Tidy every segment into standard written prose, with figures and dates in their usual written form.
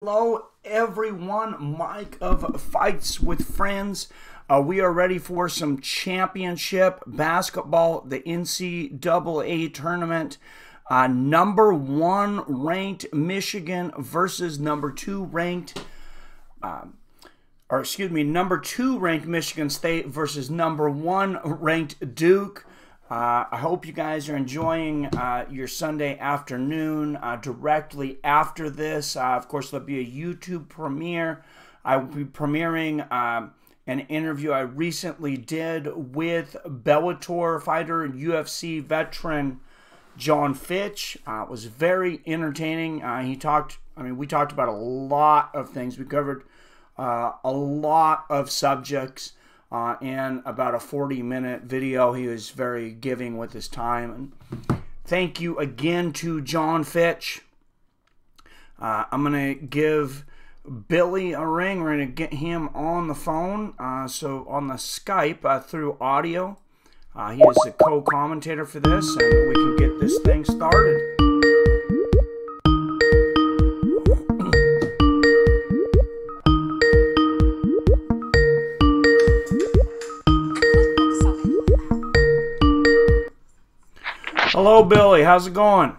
Hello, everyone. Mike of Fights with Friends. We are ready for some championship basketball, the NCAA tournament. Number one ranked Michigan versus number two ranked, number two ranked Michigan State versus number one ranked Duke. I hope you guys are enjoying your Sunday afternoon. Directly after this, of course, there'll be a YouTube premiere. I will be premiering an interview I recently did with Bellator fighter and UFC veteran John Fitch. It was very entertaining. We talked about a lot of things. We covered a lot of subjects. In about a 40-minute video. He was very giving with his time. And thank you again to John Fitch. I'm going to give Billy a ring. We're going to get him on the phone. So on the Skype through audio. He is the co-commentator for this, and we can get this thing started. Hello, Billy. How's it going?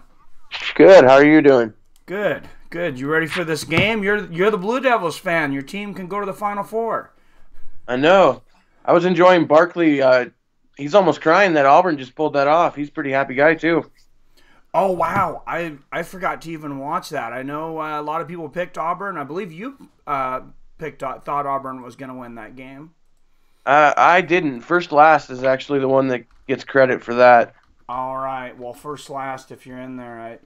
Good. How are you doing? Good. Good. You ready for this game? You're the Blue Devils fan. Your team can go to the Final Four. I know. I was enjoying Barkley. He's almost crying that Auburn just pulled that off. He's a pretty happy guy, too. Oh, wow. I forgot to even watch that. I know a lot of people picked Auburn. I believe you thought Auburn was going to win that game. I didn't. First Last is actually the one that gets credit for that. All right. Well, first last, if you're in there,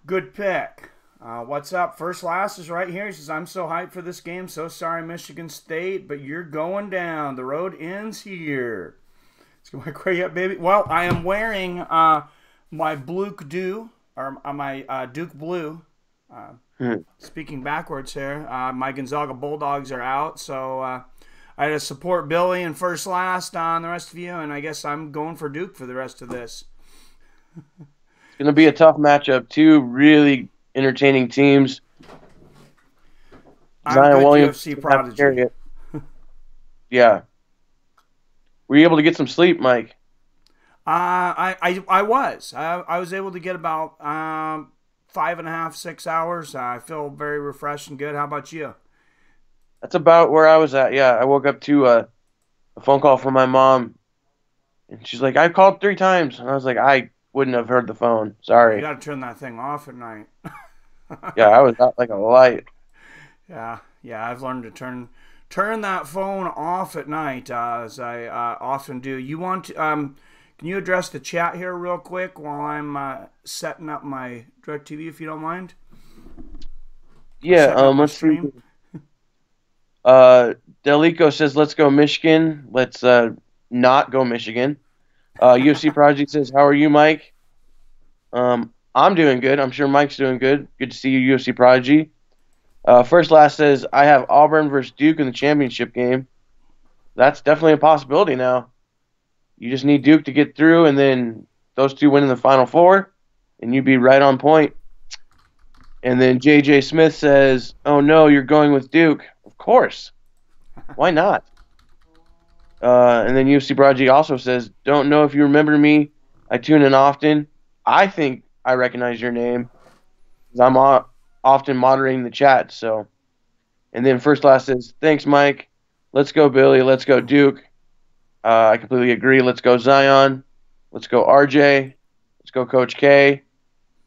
good pick. What's up? First last is right here. He says, I'm so hyped for this game. So sorry, Michigan State, but you're going down. The road ends here. Let's get my crazy up, baby. Well, I am wearing my Duke Blue. Speaking backwards here, my Gonzaga Bulldogs are out, so I had to support Billy and first last on the rest of you, and I guess I'm going for Duke for the rest of this. It's going to be a tough matchup. Two really entertaining teams. I'm good UFC prodigy. Yeah. Were you able to get some sleep, Mike? I was able to get about 5.5, 6 hours. I feel very refreshed and good. How about you? That's about where I was at. Yeah, I woke up to a phone call from my mom, and she's like, "I called 3 times," and I was like, "I wouldn't have heard the phone. Sorry." You got to turn that thing off at night. Yeah, I was out like a light. Yeah. I've learned to turn that phone off at night, as I often do. You want to, can you address the chat here real quick while I'm setting up my DirecTV, if you don't mind? Yeah. Let's see. Delico says, "Let's go Michigan." Let's not go Michigan. UFC Project says, "How are you, Mike?" I'm doing good. I'm sure Mike's doing good. Good to see you, UFC Prodigy. First Last says, "I have Auburn versus Duke in the championship game." That's definitely a possibility now. You just need Duke to get through, and then those two win in the Final Four, and you'd be right on point. And then JJ Smith says, "Oh no, you're going with Duke." Of course. Why not? And then UFC Prodigy also says, "Don't know if you remember me. I tune in often. I think I recognize your name. I'm often moderating the chat." So, and then First Last says, "Thanks, Mike. Let's go, Billy. Let's go, Duke." I completely agree. Let's go, Zion. Let's go, RJ. Let's go, Coach K.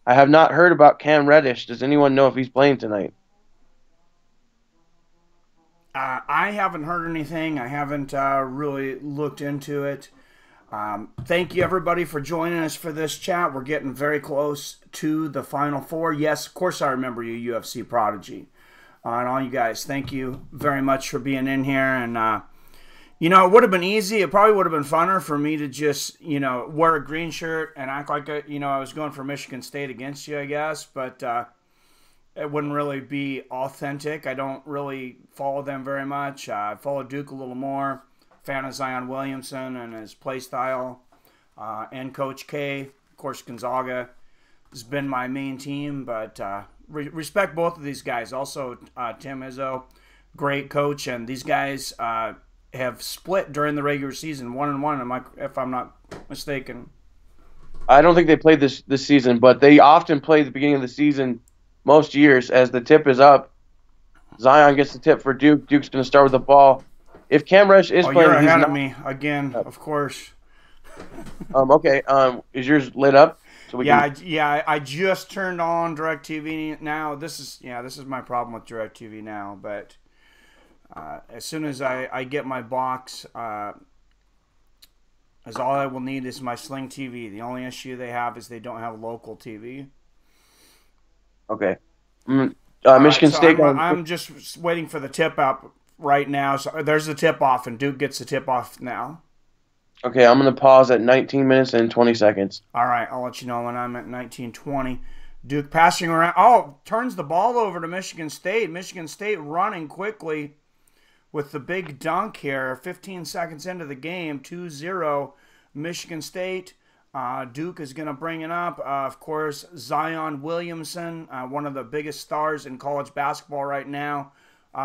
I have not heard about Cam Reddish. Does anyone know if he's playing tonight? I haven't heard anything. I haven't really looked into it. Thank you, everybody, for joining us for this chat. We're getting very close to the Final Four. Yes, of course I remember you, UFC Prodigy. And all you guys, thank you very much for being in here. And, it would have been easy. It probably would have been funner for me to just, wear a green shirt and act like, I was going for Michigan State against you, I guess. But it wouldn't really be authentic. I don't really follow them very much. I follow Duke a little more. Fan of Zion Williamson and his play style. And Coach K, of course, Gonzaga. has been my main team, but respect both of these guys. Also, Tim Izzo, great coach, and these guys have split during the regular season, 1-1. If I'm not mistaken. I don't think they played this season, but they often play the beginning of the season most years as the tip is up. Zion gets the tip for Duke. Duke's going to start with the ball. If Cam Reddish is playing, you're he's ahead not. of me again, of course. Okay. Is yours lit up? So we can... I just turned on DirecTV now. This is my problem with DirecTV now. But as soon as I get my box, as all I will need is my Sling TV. The only issue they have is they don't have local TV. Okay. Michigan State. I'm just waiting for the tip up right now. So there's the tip off, and Duke gets the tip off now. Okay, I'm going to pause at 19 minutes and 20 seconds. All right, I'll let you know when I'm at 19:20. Duke passing around. Oh, turns the ball over to Michigan State. Michigan State running quickly with the big dunk here. 15 seconds into the game, 2-0 Michigan State. Duke is going to bring it up. Of course, Zion Williamson, one of the biggest stars in college basketball right now.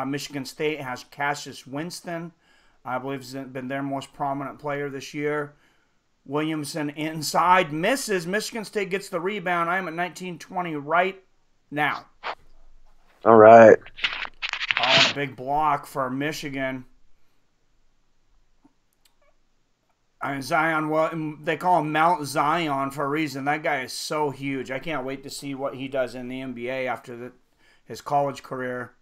Michigan State has Cassius Winston. I believe he's been their most prominent player this year. Williamson inside, misses. Michigan State gets the rebound. I am at 19:20 right now. All right. Oh, and a big block for Michigan. And Zion, well, they call him Mount Zion for a reason. That guy is so huge. I can't wait to see what he does in the NBA after his college career.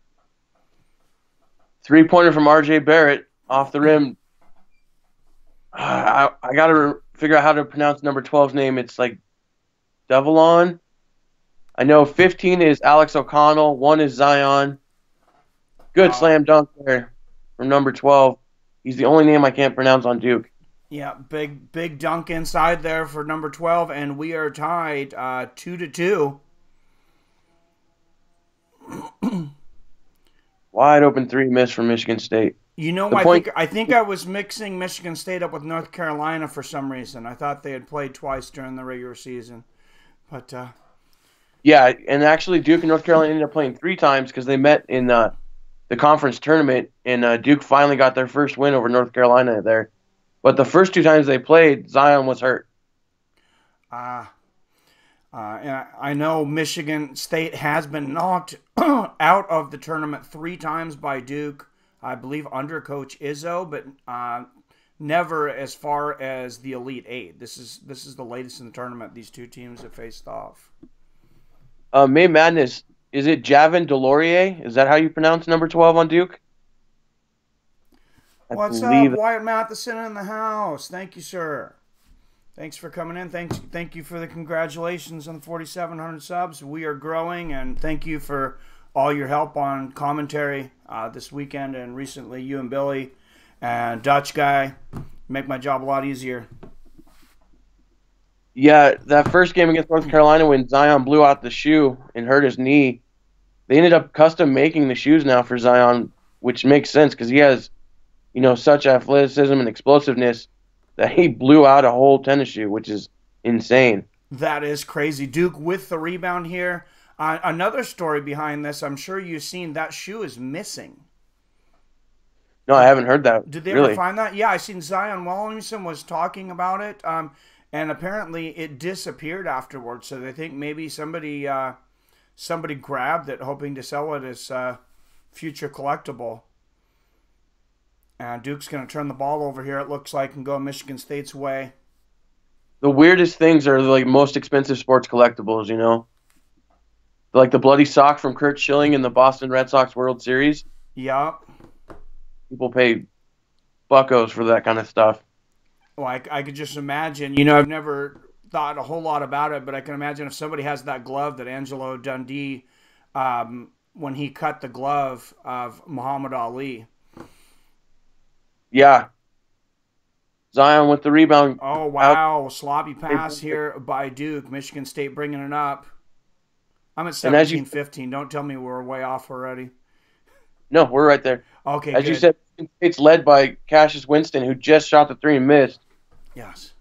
3-pointer from R.J. Barrett off the rim. I got to figure out how to pronounce number 12's name. It's like Devilon. I know 15 is Alex O'Connell. 1 is Zion. Good slam dunk there from number 12. He's the only name I can't pronounce on Duke. Yeah, big dunk inside there for number 12, and we are tied 2-2. Wide open 3 miss from Michigan State. You know, I think I was mixing Michigan State up with North Carolina for some reason. I thought they had played twice during the regular season. But yeah, and actually Duke and North Carolina ended up playing 3 times because they met in the conference tournament, and Duke finally got their first win over North Carolina there. But the first 2 times they played, Zion was hurt. And I know Michigan State has been knocked out of the tournament 3 times by Duke, I believe under Coach Izzo, but never as far as the Elite 8. This is the latest in the tournament these 2 teams have faced off. May Madness, is it Javin Delorier? Is that how you pronounce number 12 on Duke? What's up, Wyatt Matheson in the house? Thank you, sir. Thanks for coming in. Thank you for the congratulations on the 4,700 subs. We are growing, and thank you for all your help on commentary this weekend and recently. You and Billy and Dutch guy make my job a lot easier. Yeah, that first game against North Carolina when Zion blew out the shoe and hurt his knee, they ended up custom making the shoes now for Zion, which makes sense because he has, such athleticism and explosiveness that he blew out a whole tennis shoe, which is insane. That is crazy. Duke with the rebound here. Another story behind this, I'm sure you've seen, that shoe is missing. No, I haven't heard that. Did they ever find that? Yeah, I seen Zion Williamson was talking about it, and apparently it disappeared afterwards. So they think maybe somebody grabbed it, hoping to sell it as future collectible. And Duke's going to turn the ball over here, it looks like, and go Michigan State's way. The weirdest things are the most expensive sports collectibles, Like the bloody sock from Kurt Schilling in the Boston Red Sox World Series. Yep. People pay buckos for that kind of stuff. Well, I could just imagine. I've never thought a whole lot about it, but I can imagine if somebody has that glove that Angelo Dundee, when he cut the glove of Muhammad Ali. Yeah. Zion with the rebound. Oh, wow. Sloppy pass here by Duke. Michigan State bringing it up. I'm at 17-15. Don't tell me we're way off already. No, we're right there. Okay, As you said, it's led by Cassius Winston, who just shot the 3 and missed. Yes.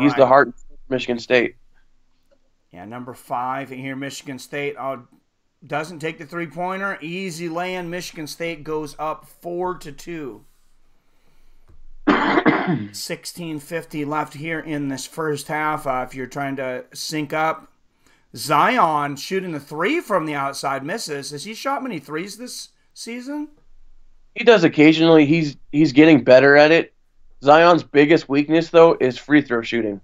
He's the heart of Michigan State. Yeah, number 5 here, Michigan State doesn't take the three-pointer. Easy lay-in. Michigan State goes up 4-2. 16:50 left here in this first half. If you're trying to sync up, Zion shooting the 3 from the outside, misses. Has he shot many threes this season? He does occasionally. He's getting better at it. Zion's biggest weakness, though, is free throw shooting.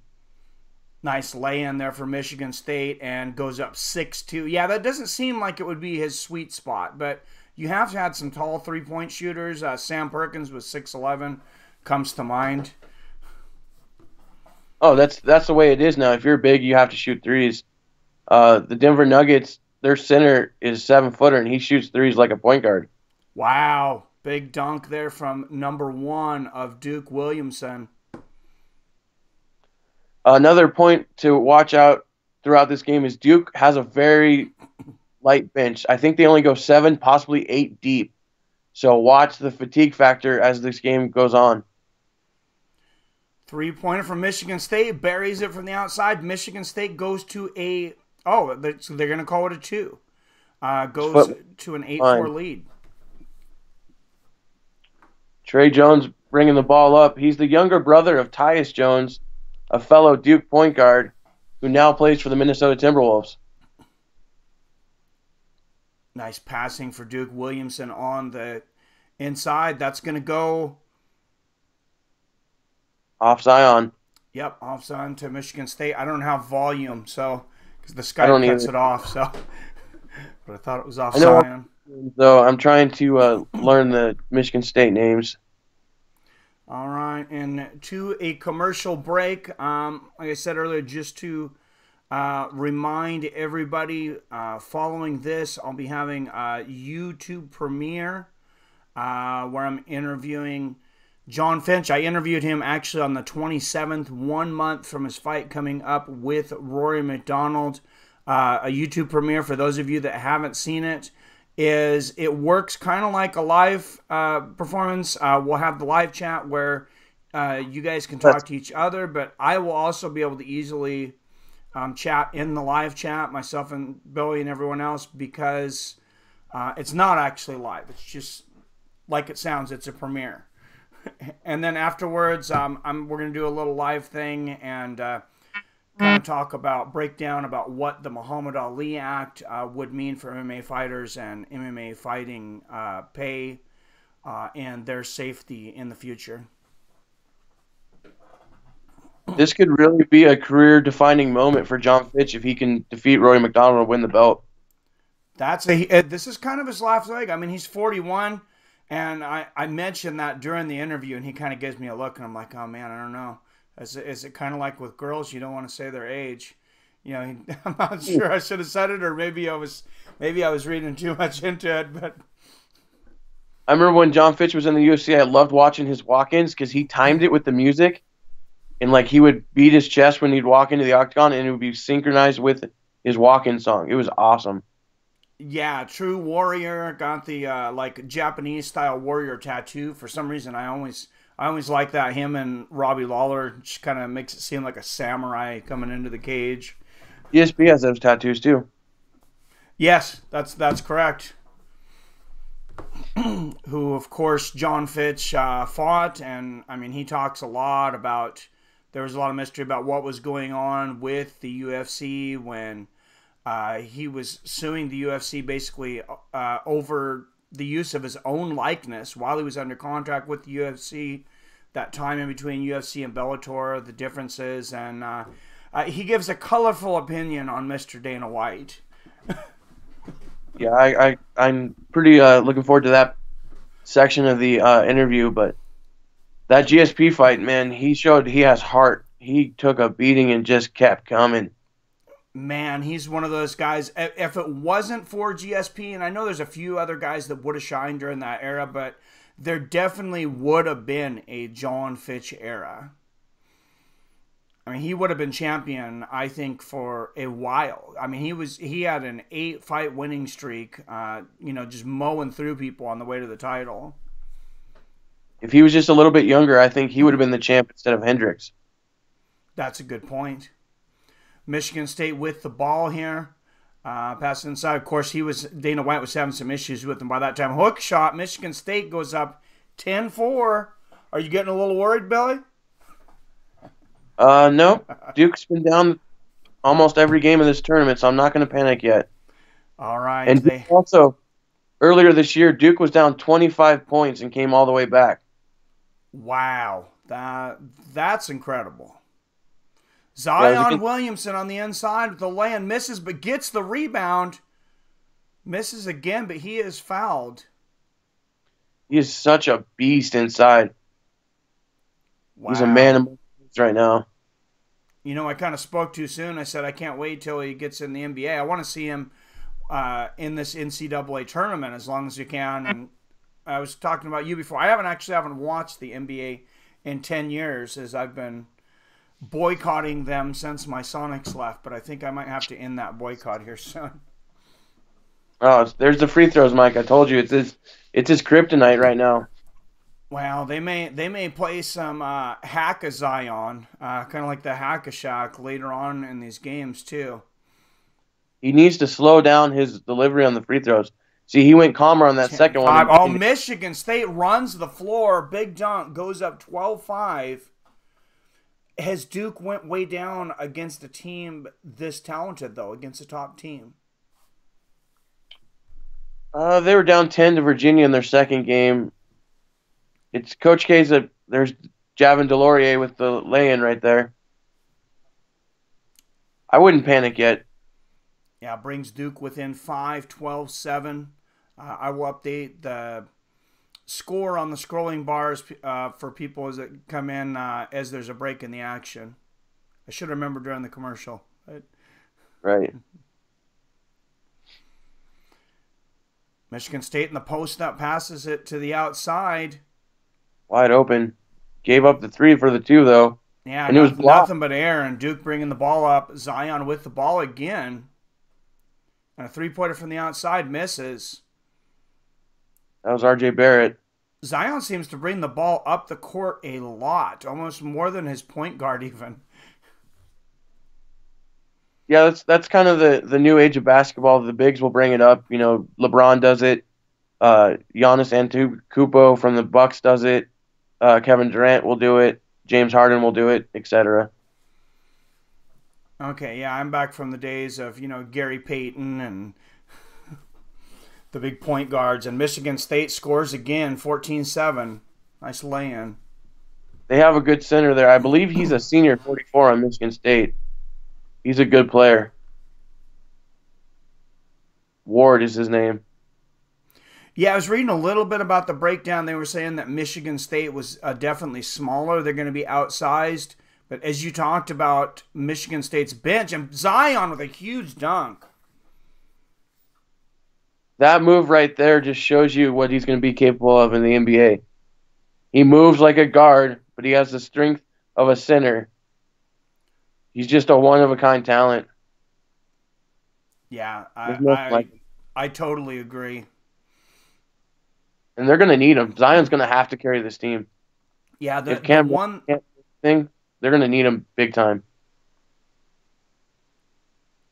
Nice lay-in there for Michigan State, and goes up 6-2. Yeah, that doesn't seem like it would be his sweet spot, but you have had some tall three-point shooters. Sam Perkins with 6'11", comes to mind. Oh, that's the way it is now. If you're big, you have to shoot threes. The Denver Nuggets, their center is 7-footer, and he shoots threes like a point guard. Wow. Big dunk there from number 1 of Duke Williamson. Another point to watch out throughout this game is Duke has a very light bench. I think they only go 7, possibly 8 deep. So watch the fatigue factor as this game goes on. Three-pointer from Michigan State, buries it from the outside. Michigan State goes to so they're going to call it a 2. Goes to an 8-4 lead. Trey Jones bringing the ball up. He's the younger brother of Tyus Jones, a fellow Duke point guard who now plays for the Minnesota Timberwolves. Nice passing for Duke. Williamson on the inside. That's going to go off Zion. Yep, off Zion to Michigan State. I don't have volume, so because the Skype cuts it off. So, but I thought it was off Zion. So I'm trying to learn the Michigan State names. All right, and to a commercial break. Like I said earlier, just to remind everybody, following this, I'll be having a YouTube premiere where I'm interviewing John Finch. I interviewed him actually on the 27th, 1 month from his fight coming up with Rory McDonald. A YouTube premiere, for those of you that haven't seen it, is it works kind of like a live performance. We'll have the live chat where you guys can talk to each other, but I will also be able to easily chat in the live chat, myself and Billy and everyone else, because it's not actually live. It's just like it sounds. It's a premiere. And then afterwards, we're going to do a little live thing and kind of break down about what the Muhammad Ali Act would mean for MMA fighters and MMA fighting pay and their safety in the future. This could really be a career-defining moment for John Fitch if he can defeat Rory McDonald and win the belt. This is kind of his last leg. I mean, he's 41, and I mentioned that during the interview, and he kind of gives me a look, and I'm like, oh, man, I don't know. Is it kind of like with girls, you don't want to say their age? You know, I'm not sure I should have said it, or maybe I was reading too much into it. But I remember when John Fitch was in the UFC, I loved watching his walk-ins because he timed it with the music, and like he would beat his chest when he'd walk into the octagon, and it would be synchronized with his walk-in song. It was awesome. Yeah, true warrior. Got the like Japanese style warrior tattoo. For some reason, I always like that. Him and Robbie Lawler just kind of makes it seem like a samurai coming into the cage. ESP has those tattoos too. Yes, that's correct. Who, of course, John Fitch fought, and I mean, he talks a lot about. There was a lot of mystery about what was going on with the UFC when he was suing the UFC basically over the use of his own likeness while he was under contract with the UFC. That time in between UFC and Bellator, the differences, and he gives a colorful opinion on Mr. Dana White. Yeah, I'm pretty looking forward to that section of the interview, but that GSP fight, man, he showed he has heart. He took a beating and just kept coming. Man, he's one of those guys. If it wasn't for GSP, and I know there's a few other guys that would have shined during that era, but there definitely would have been a John Fitch era. I mean, he would have been champion, I think, for a while. I mean, he had an 8-fight winning streak, just mowing through people on the way to the title. If he was just a little bit younger, I think he would have been the champ instead of Hendricks. That's a good point. Michigan State with the ball here. Pass inside. Of course, Dana White was having some issues with him by that time. Hook shot. Michigan State goes up 10-4. Are you getting a little worried, Billy? No. Duke's been down almost every game of this tournament, so I'm not going to panic yet. All right. And also, earlier this year, Duke was down 25 points and came all the way back. Wow. That's incredible. Zion Williamson on the inside with the lay-in, misses, but gets the rebound. Misses again, but he is fouled. He is such a beast inside. Wow. He's a man among right now. You know, I kind of spoke too soon. I said I can't wait till he gets in the NBA. I want to see him in this NCAA tournament as long as you can. And I was talking about you before. I haven't watched the NBA in 10 years as I've been boycotting them since my Sonics left. But I think I might have to end that boycott here soon. Oh, there's the free throws, Mike. I told you it's his kryptonite right now. Well, they may play some Hack-a-Zion, kind of like the Hack-a-Shack later on in these games too. He needs to slow down his delivery on the free throws. See, he went calmer on that second one. Oh, Michigan State runs the floor. Big dunk, goes up 12-5. Has Duke went way down against a team this talented, though, against a top team? They were down 10 to Virginia in their second game. It's Coach K's. There's Javin Delorier with the lay-in right there. I wouldn't panic yet. Yeah, brings Duke within 5, 12-7. I will update the score on the scrolling bars for people as it come in as there's a break in the action. I should remember during the commercial. Right. Michigan State in the post up, passes it to the outside. Wide open. Gave up the 3 for the 2, though. Yeah, and it was nothing but air, and Duke bringing the ball up. Zion with the ball again. And a three-pointer from the outside misses. That was R.J. Barrett. Zion seems to bring the ball up the court a lot, almost more than his point guard even. Yeah, that's kind of the new age of basketball. The bigs will bring it up. You know, LeBron does it. Giannis Antetokounmpo from the Bucks does it. Kevin Durant will do it. James Harden will do it, etc. Okay, yeah, I'm back from the days of, Gary Payton and the big point guards. And Michigan State scores again, 14-7. Nice lay-in. They have a good center there. I believe he's a senior, 44 on Michigan State. He's a good player. Ward is his name. Yeah, I was reading a little bit about the breakdown. They were saying that Michigan State was definitely smaller. They're going to be outsized. But as you talked about, Michigan State's bench, and Zion with a huge dunk. That move right there just shows you what he's going to be capable of in the NBA. He moves like a guard, but he has the strength of a center. He's just a one-of-a-kind talent. Yeah, I totally agree. And they're going to need him. Zion's going to have to carry this team. Yeah, if Cam can't thing, they're going to need him big time.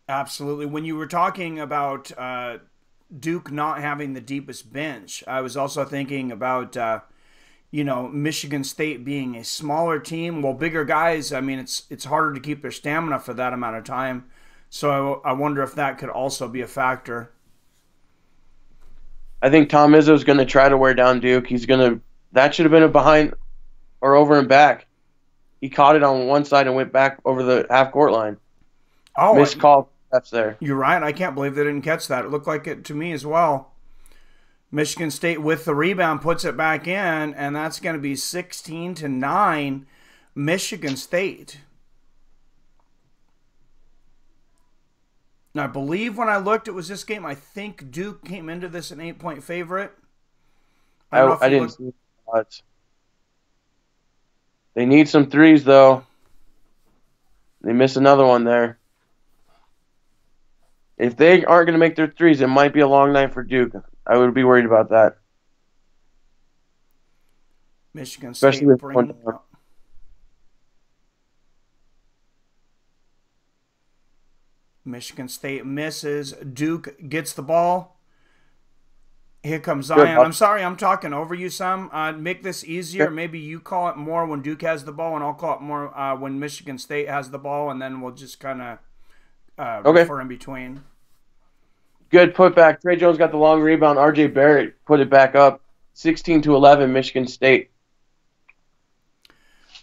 Absolutely. When you were talking about Duke not having the deepest bench, I was also thinking about Michigan State being a smaller team. Well, bigger guys, I mean, it's harder to keep their stamina for that amount of time. So I wonder if that could also be a factor. I think Tom Izzo's going to try to wear down Duke. That should have been a behind or over and back. He caught it on one side and went back over the half-court line. Oh, missed call. That's there. You're right. I can't believe they didn't catch that. It looked like it to me as well. Michigan State with the rebound puts it back in, and that's going to be 16-9 Michigan State. Now, I believe when I looked, it was this game. I think Duke came into this an 8-point favorite. I didn't see odds. They need some threes, though. They miss another one there. If they aren't going to make their threes, it might be a long night for Duke. I would be worried about that. Michigan State especially bringing up. Michigan State misses. Duke gets the ball. Here comes Good. Zion. I'm sorry, I'm talking over you some. Make this easier. Maybe you call it more when Duke has the ball, and I'll call it more when Michigan State has the ball, and then we'll just kind of refer in between. Good putback. Trey Jones got the long rebound. R.J. Barrett put it back up. 16-11, Michigan State.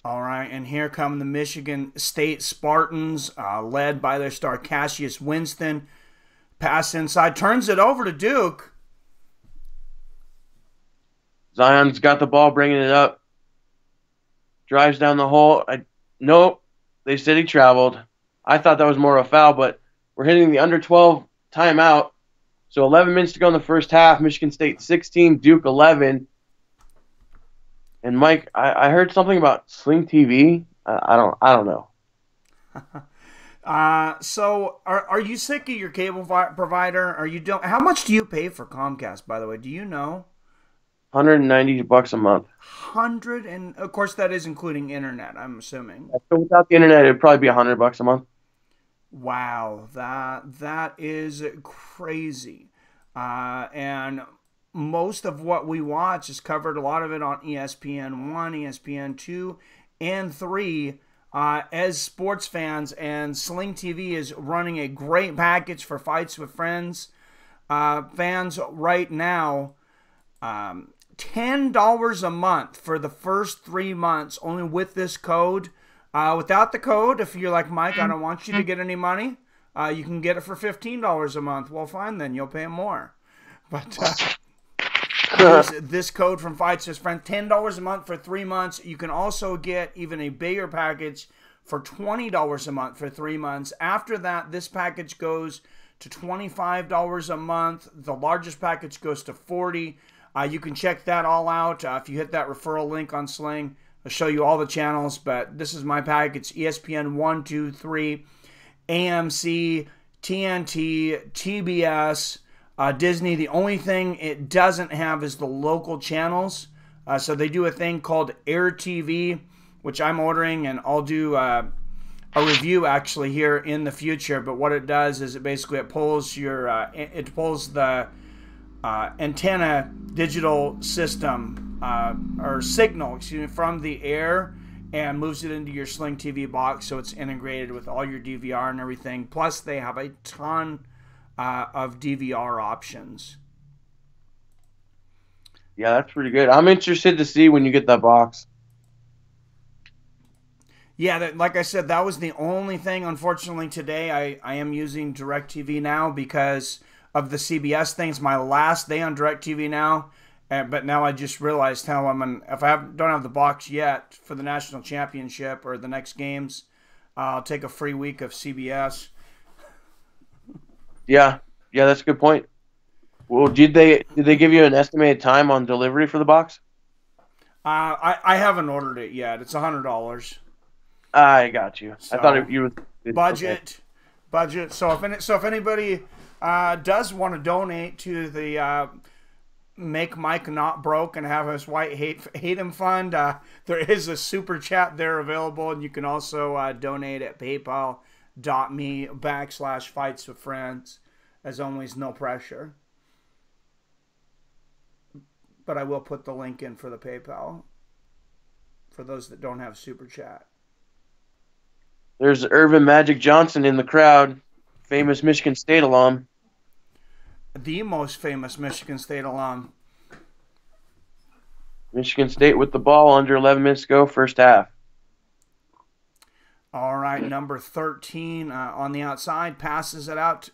All right, and here come the Michigan State Spartans, led by their star Cassius Winston. Pass inside, turns it over to Duke. Zion's got the ball, bringing it up. Drives down the hole. Nope. They said he traveled. I thought that was more of a foul, but we're hitting the under 12 timeout. So 11 minutes to go in the first half. Michigan State 16, Duke 11. And Mike, I heard something about Sling TV. I don't know. So are you sick of your cable provider? How much do you pay for Comcast, by the way? Do you know? $190 a month. And of course that is including internet, I'm assuming. So without the internet, it'd probably be $100 a month. Wow, that is crazy. And most of what we watch is covered, a lot of it on ESPN 1, ESPN 2, and 3 as sports fans. And Sling TV is running a great package for Fights with Friends fans right now. $10 a month for the first 3 months, only with this code. Without the code, if you're like Mike, I don't want you to get any money, you can get it for $15 a month. Well, fine then, you'll pay more. But this code from Fights with Friends, $10 a month for 3 months. You can also get even a bigger package for $20 a month for 3 months. After that, this package goes to $25 a month. The largest package goes to $40. You can check that all out if you hit that referral link on Sling. I'll show you all the channels, but this is my package: ESPN 1, 2, 3, AMC, TNT, TBS, Disney. The only thing it doesn't have is the local channels. So they do a thing called Air TV, which I'm ordering, and I'll do a review actually here in the future. But what it does is it pulls the antenna digital system or signal, from the air and moves it into your Sling TV box, so it's integrated with all your DVR and everything. Plus, they have a ton of DVR options. Yeah, that's pretty good. I'm interested to see when you get that box. Yeah, like I said, that was the only thing. Unfortunately, today I am using DirecTV now because of the CBS thing. It's my last day on DirecTV now. But now I just realized how if I don't have the box yet for the national championship or the next games, I'll take a free week of CBS. Yeah, that's a good point. Well, did they give you an estimated time on delivery for the box? I haven't ordered it yet. It's $100. I got you. So, I thought you would budget. So if anybody does want to donate to the Make Mike Not Broke and have his white hate him fund, there is a super chat there available, and you can also donate at paypal.me/fightswithfriends. As always, no pressure, but I will put the link in for the PayPal for those that don't have super chat. There's Irvin Magic Johnson in the crowd, famous Michigan State alum. The most famous Michigan State alum. Michigan State with the ball, under 11 minutes to go, first half. All right, number 13 on the outside, passes it out.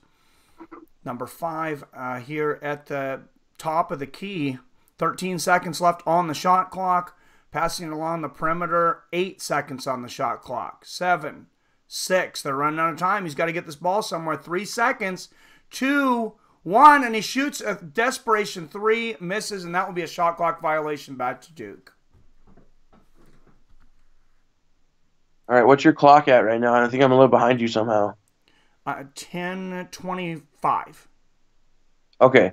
Number 5 here at the top of the key. 13 seconds left on the shot clock. Passing it along the perimeter. 8 seconds on the shot clock. 7, 6. They're running out of time. He's got to get this ball somewhere. 3 seconds. 2, 1, and he shoots a desperation 3, misses, and that will be a shot clock violation back to Duke. All right, what's your clock at right now? I think I'm a little behind you somehow. 10:25. Okay.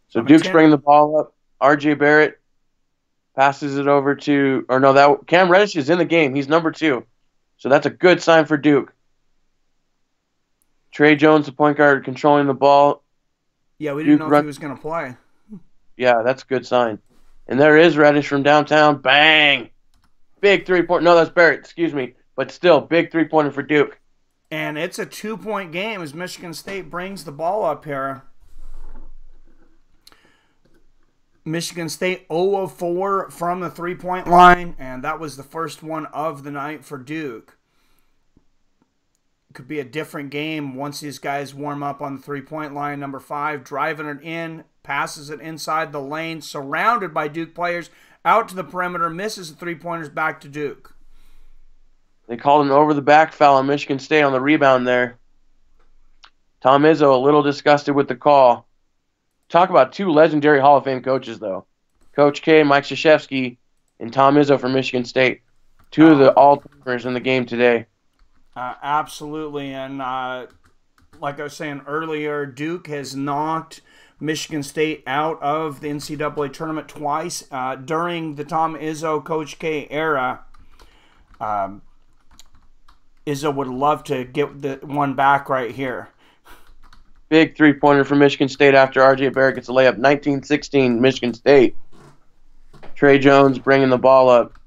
So Duke's bringing the ball up. R.J. Barrett passes it over to, Cam Reddish is in the game. He's number 2. So that's a good sign for Duke. Trey Jones, the point guard, controlling the ball. Yeah, we didn't know if he was going to play. Yeah, that's a good sign. And there is Reddish from downtown. Bang! Big three-pointer. No, that's Barrett. Excuse me. But still, big three-pointer for Duke. And it's a 2-point game as Michigan State brings the ball up here. Michigan State 0 of 4 from the three-point line, and that was the first one of the night for Duke. Could be a different game once these guys warm up on the three-point line. Number 5 driving it in, passes it inside the lane, surrounded by Duke players, out to the perimeter, misses the three-pointers, back to Duke. They called an over-the-back foul on Michigan State on the rebound there. Tom Izzo a little disgusted with the call. Talk about two legendary Hall of Fame coaches, though. Coach K, Mike Krzyzewski, and Tom Izzo from Michigan State. Two of the all-timers in the game today. Absolutely, and like I was saying earlier, Duke has knocked Michigan State out of the NCAA tournament twice during the Tom Izzo, Coach K era. Izzo would love to get the one back right here. Big three-pointer for Michigan State after R.J. Barrett gets a layup. 19-16, Michigan State. Trey Jones bringing the ball up.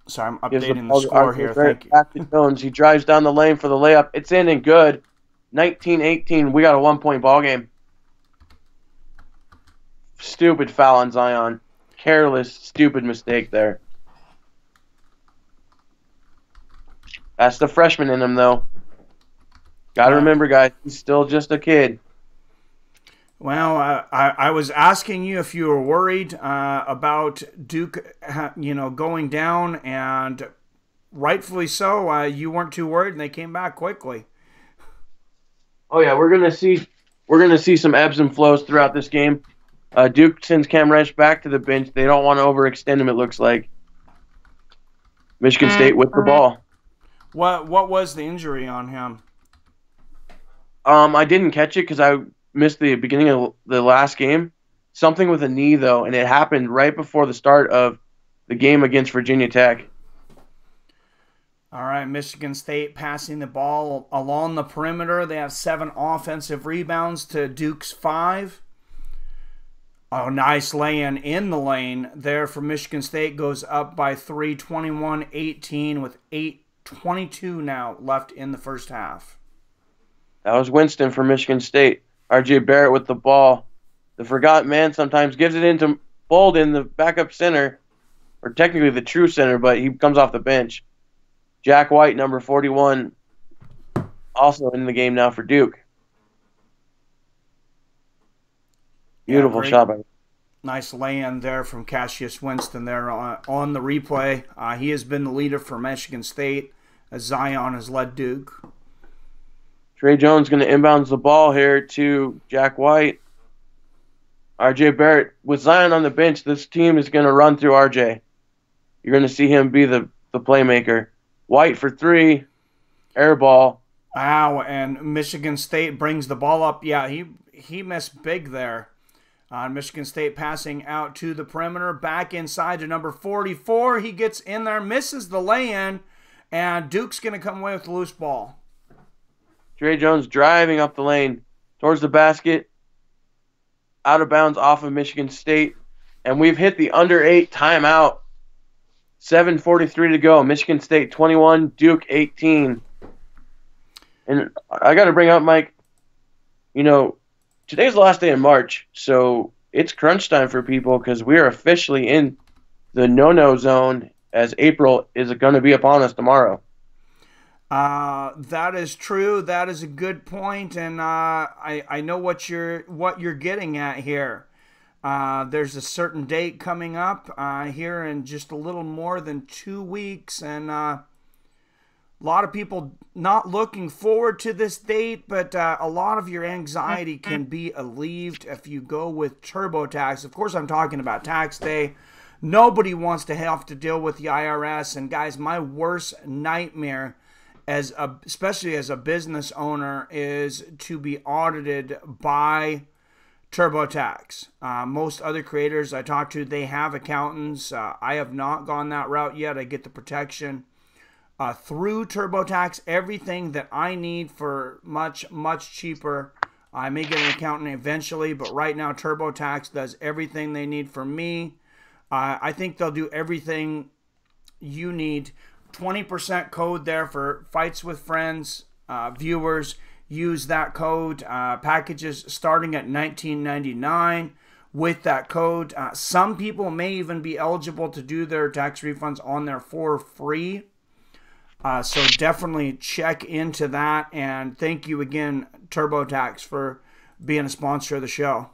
Sorry, I'm updating the score here. Thank you. Back to Jones. He drives down the lane for the layup. It's in and good. 19-18. We got a 1-point ball game. Stupid foul on Zion. Careless, stupid mistake there. That's the freshman in him, though. Got to remember, guys, he's still just a kid. Well, I was asking you if you were worried about Duke, going down, and rightfully so. You weren't too worried, and they came back quickly. Oh yeah, we're gonna see some ebbs and flows throughout this game. Duke sends Cam Reddish back to the bench. They don't want to overextend him. It looks like Michigan State with the ball. What was the injury on him? I didn't catch it because I missed the beginning of the last game. Something with a knee, though, and it happened right before the start of the game against Virginia Tech. All right, Michigan State passing the ball along the perimeter. They have 7 offensive rebounds to Duke's 5. Oh, nice lay-in in the lane there for Michigan State. Goes up by 3, 21-18 with 8:22 now left in the first half. That was Winston for Michigan State. R.J. Barrett with the ball. The forgotten man sometimes gives it into Bolden, the backup center, or technically the true center, but he comes off the bench. Jack White, number 41, also in the game now for Duke. Beautiful shot by him. Nice lay-in there from Cassius Winston there on the replay. He has been the leader for Michigan State as Zion has led Duke. Trey Jones going to inbounds the ball here to Jack White. R.J. Barrett. With Zion on the bench, this team is going to run through R.J. You're going to see him be the playmaker. White for 3. Air ball. Wow, and Michigan State brings the ball up. Yeah, he missed big there. Michigan State passing out to the perimeter. Back inside to number 44. He gets in there, misses the lay-in, and Duke's going to come away with the loose ball. Trey Jones driving up the lane towards the basket. Out of bounds off of Michigan State. And we've hit the under 8 timeout. 7:43 to go. Michigan State 21, Duke 18. And I got to bring up, Mike, today's the last day in March, so it's crunch time for people because we are officially in the no-no zone as April is going to be upon us tomorrow. That is true. That is a good point, and I know what you're getting at here. There's a certain date coming up here in just a little more than 2 weeks, and a lot of people not looking forward to this date, but a lot of your anxiety can be alleviated if you go with TurboTax. Of course, I'm talking about tax day. Nobody wants to have to deal with the IRS, and guys, my worst nightmare especially as a business owner, is to be audited by TurboTax. Most other creators I talk to, they have accountants. I have not gone that route yet. I get the protection through TurboTax everything that I need for much, much cheaper. I may get an accountant eventually, but right now TurboTax does everything they need for me. I think they'll do everything you need. 20% code there for Fights with Friends viewers. Use that code. Packages starting at $19.99 with that code. Some people may even be eligible to do their tax refunds on there for free. So definitely check into that. And thank you again, TurboTax, for being a sponsor of the show.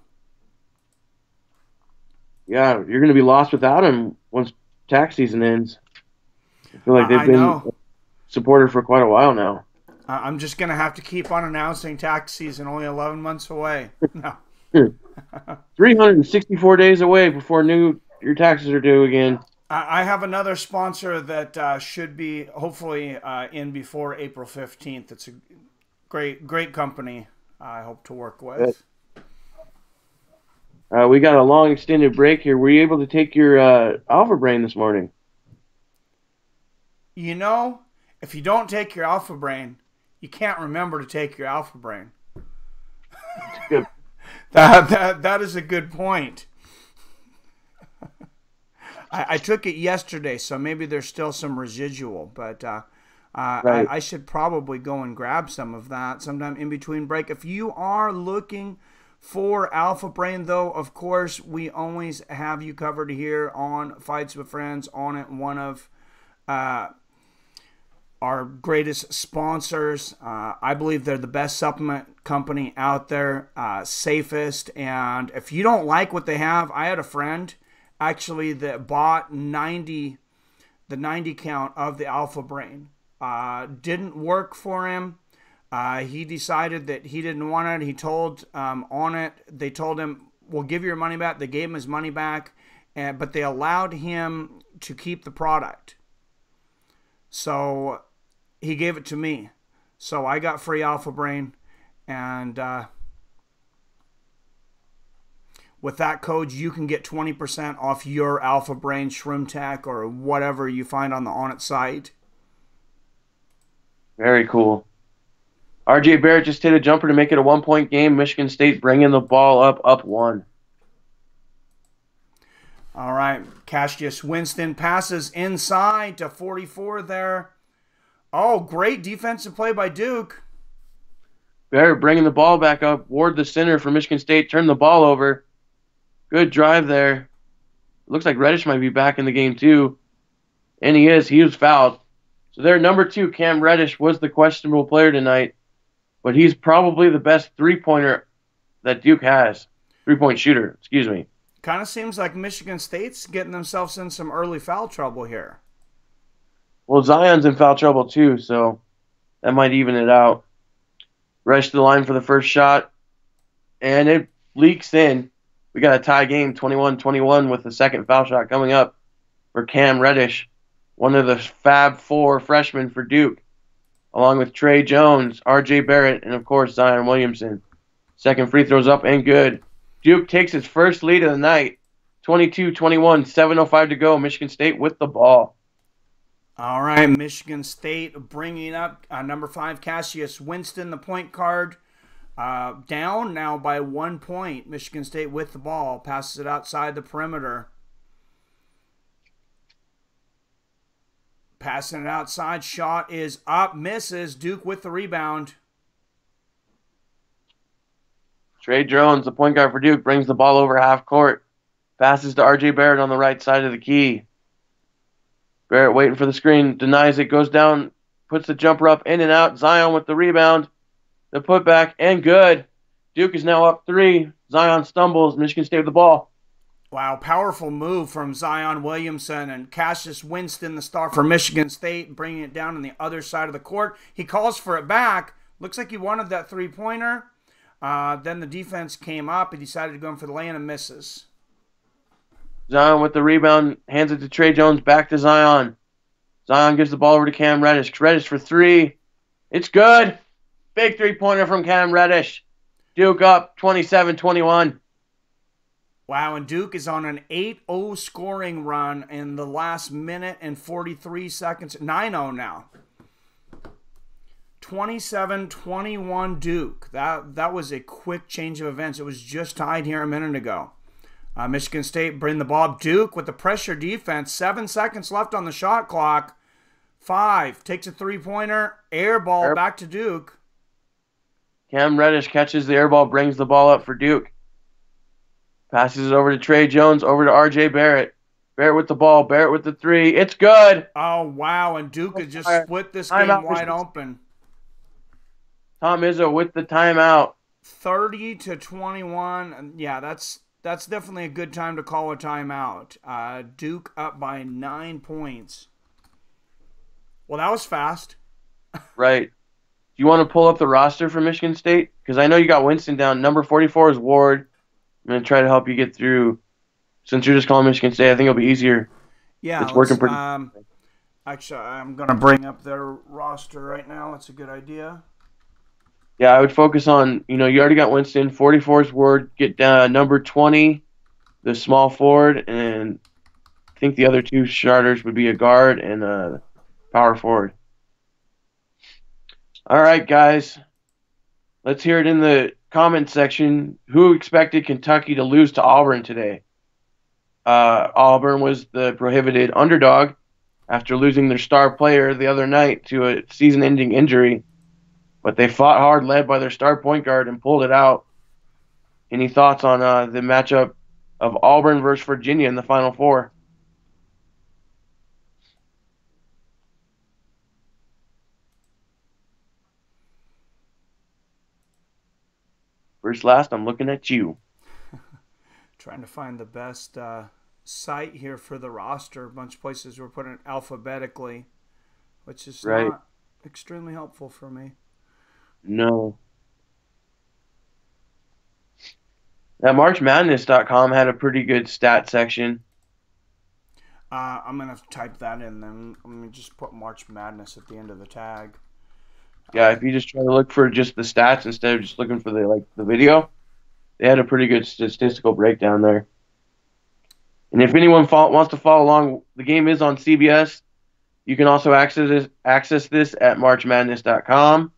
Yeah, you're going to be lost without him once tax season ends. I feel like they've been supported for quite a while now. I'm just going to have to keep on announcing tax season only 11 months away. No. 364 days away before your taxes are due again. I have another sponsor that should be hopefully in before April 15th. It's a great company I hope to work with. We got a long extended break here. Were you able to take your Alpha Brain this morning? You know, if you don't take your Alpha Brain, you can't remember to take your Alpha Brain. Good. That is a good point. I took it yesterday, so maybe there's still some residual, but right. I should probably go and grab some of that sometime in between break. If you are looking for Alpha Brain, though, of course, we always have you covered here on Fights with Friends. On it, one of our greatest sponsors. I believe they're the best supplement company out there, safest. And if you don't like what they have, I had a friend actually that bought the 90 count of the Alpha Brain. Didn't work for him. He decided that he didn't want it. He told on it, they told him, we'll give you your money back. They gave him his money back, but they allowed him to keep the product. So he gave it to me. So I got free Alpha Brain, and with that code, you can get 20% off your Alpha Brain Shroom Tack or whatever you find on the Onnit site. Very cool. R.J. Barrett just hit a jumper to make it a 1-point game. Michigan State bringing the ball up 1. All right. Cassius Winston passes inside to 44 there. Oh, great defensive play by Duke. Barrett bringing the ball back up. Ward, the center for Michigan State, turned the ball over. Good drive there. Looks like Reddish might be back in the game too. And he is. He was fouled. So their number 2, Cam Reddish, was the questionable player tonight. But he's probably the best three-pointer that Duke has. Three-point shooter, excuse me. Kind of seems like Michigan State's getting themselves in some early foul trouble here. Well, Zion's in foul trouble too, so that might even it out. Reddish to the line for the first shot. And it leaks in. We got a tie game, 21-21, with the second foul shot coming up for Cam Reddish, one of the Fab Four freshmen for Duke, along with Trey Jones, R.J. Barrett, and, of course, Zion Williamson. Second free throw's up and good. Duke takes its first lead of the night, 22-21, 7:05 to go. Michigan State with the ball. All right, Michigan State bringing up number 5, Cassius Winston, the point guard. Down now by 1 point. Michigan State with the ball. Passes it outside the perimeter. Passing it outside. Shot is up. Misses. Duke with the rebound. Trey Jones, the point guard for Duke, brings the ball over half court. Passes to R.J. Barrett on the right side of the key. Barrett waiting for the screen. Denies it. Goes down. Puts the jumper up. In and out. Zion with the rebound. The putback, and good. Duke is now up 3. Zion stumbles. Michigan State with the ball. Wow, powerful move from Zion Williamson, and Cassius Winston, the star for Michigan State, bringing it down on the other side of the court. He calls for it back. Looks like he wanted that three-pointer. Then the defense came up. He decided to go in for the lay-in and misses. Zion with the rebound, hands it to Trey Jones, back to Zion. Zion gives the ball over to Cam Reddish. Reddish for 3. It's good. Big three-pointer from Cam Reddish. Duke up 27-21. Wow, and Duke is on an 8-0 scoring run in the last minute and 43 seconds. 9-0 now. 27-21 Duke. That was a quick change of events. It was just tied here a minute ago. Michigan State bring the ball up. Duke with the pressure defense. 7 seconds left on the shot clock. 5. Takes a three-pointer. Air ball back to Duke. Cam Reddish catches the air ball, brings the ball up for Duke. Passes it over to Trey Jones, over to R.J. Barrett. Barrett with the ball. Barrett with the three. It's good. Oh, wow. And Duke has just split this game wide open. Tom Izzo with the timeout. 30-21. Yeah, that's definitely a good time to call a timeout. Duke up by 9 points. Well, that was fast. Right. Do you want to pull up the roster for Michigan State? Because I know you got Winston down. Number 44 is Ward. I'm going to try to help you get through. Since you're just calling Michigan State, I think it'll be easier. Yeah, it's working pretty. Actually, I'm going to bring up their roster right now. That's a good idea. Yeah, I would focus on, you already got Winston. 44 is Ward. Get number 20, the small forward, and I think the other two starters would be a guard and a power forward. All right, guys. Let's hear it in the comment section. Who expected Kentucky to lose to Auburn today? Auburn was the prohibited underdog after losing their star player the other night to a season-ending injury. But they fought hard, led by their star point guard, and pulled it out. Any thoughts on the matchup of Auburn versus Virginia in the Final Four? First, last, I'm looking at you. Trying to find the best site here for the roster. A bunch of places were putting it alphabetically, which is not extremely helpful for me. No. That MarchMadness.com had a pretty good stat section. I'm going to type that in then. Let me just put March Madness at the end of the tag. Yeah, if you just try to look for just the stats instead of just looking for the video, they had a pretty good statistical breakdown there. And if anyone wants to follow along, the game is on CBS. You can also access this at MarchMadness.com.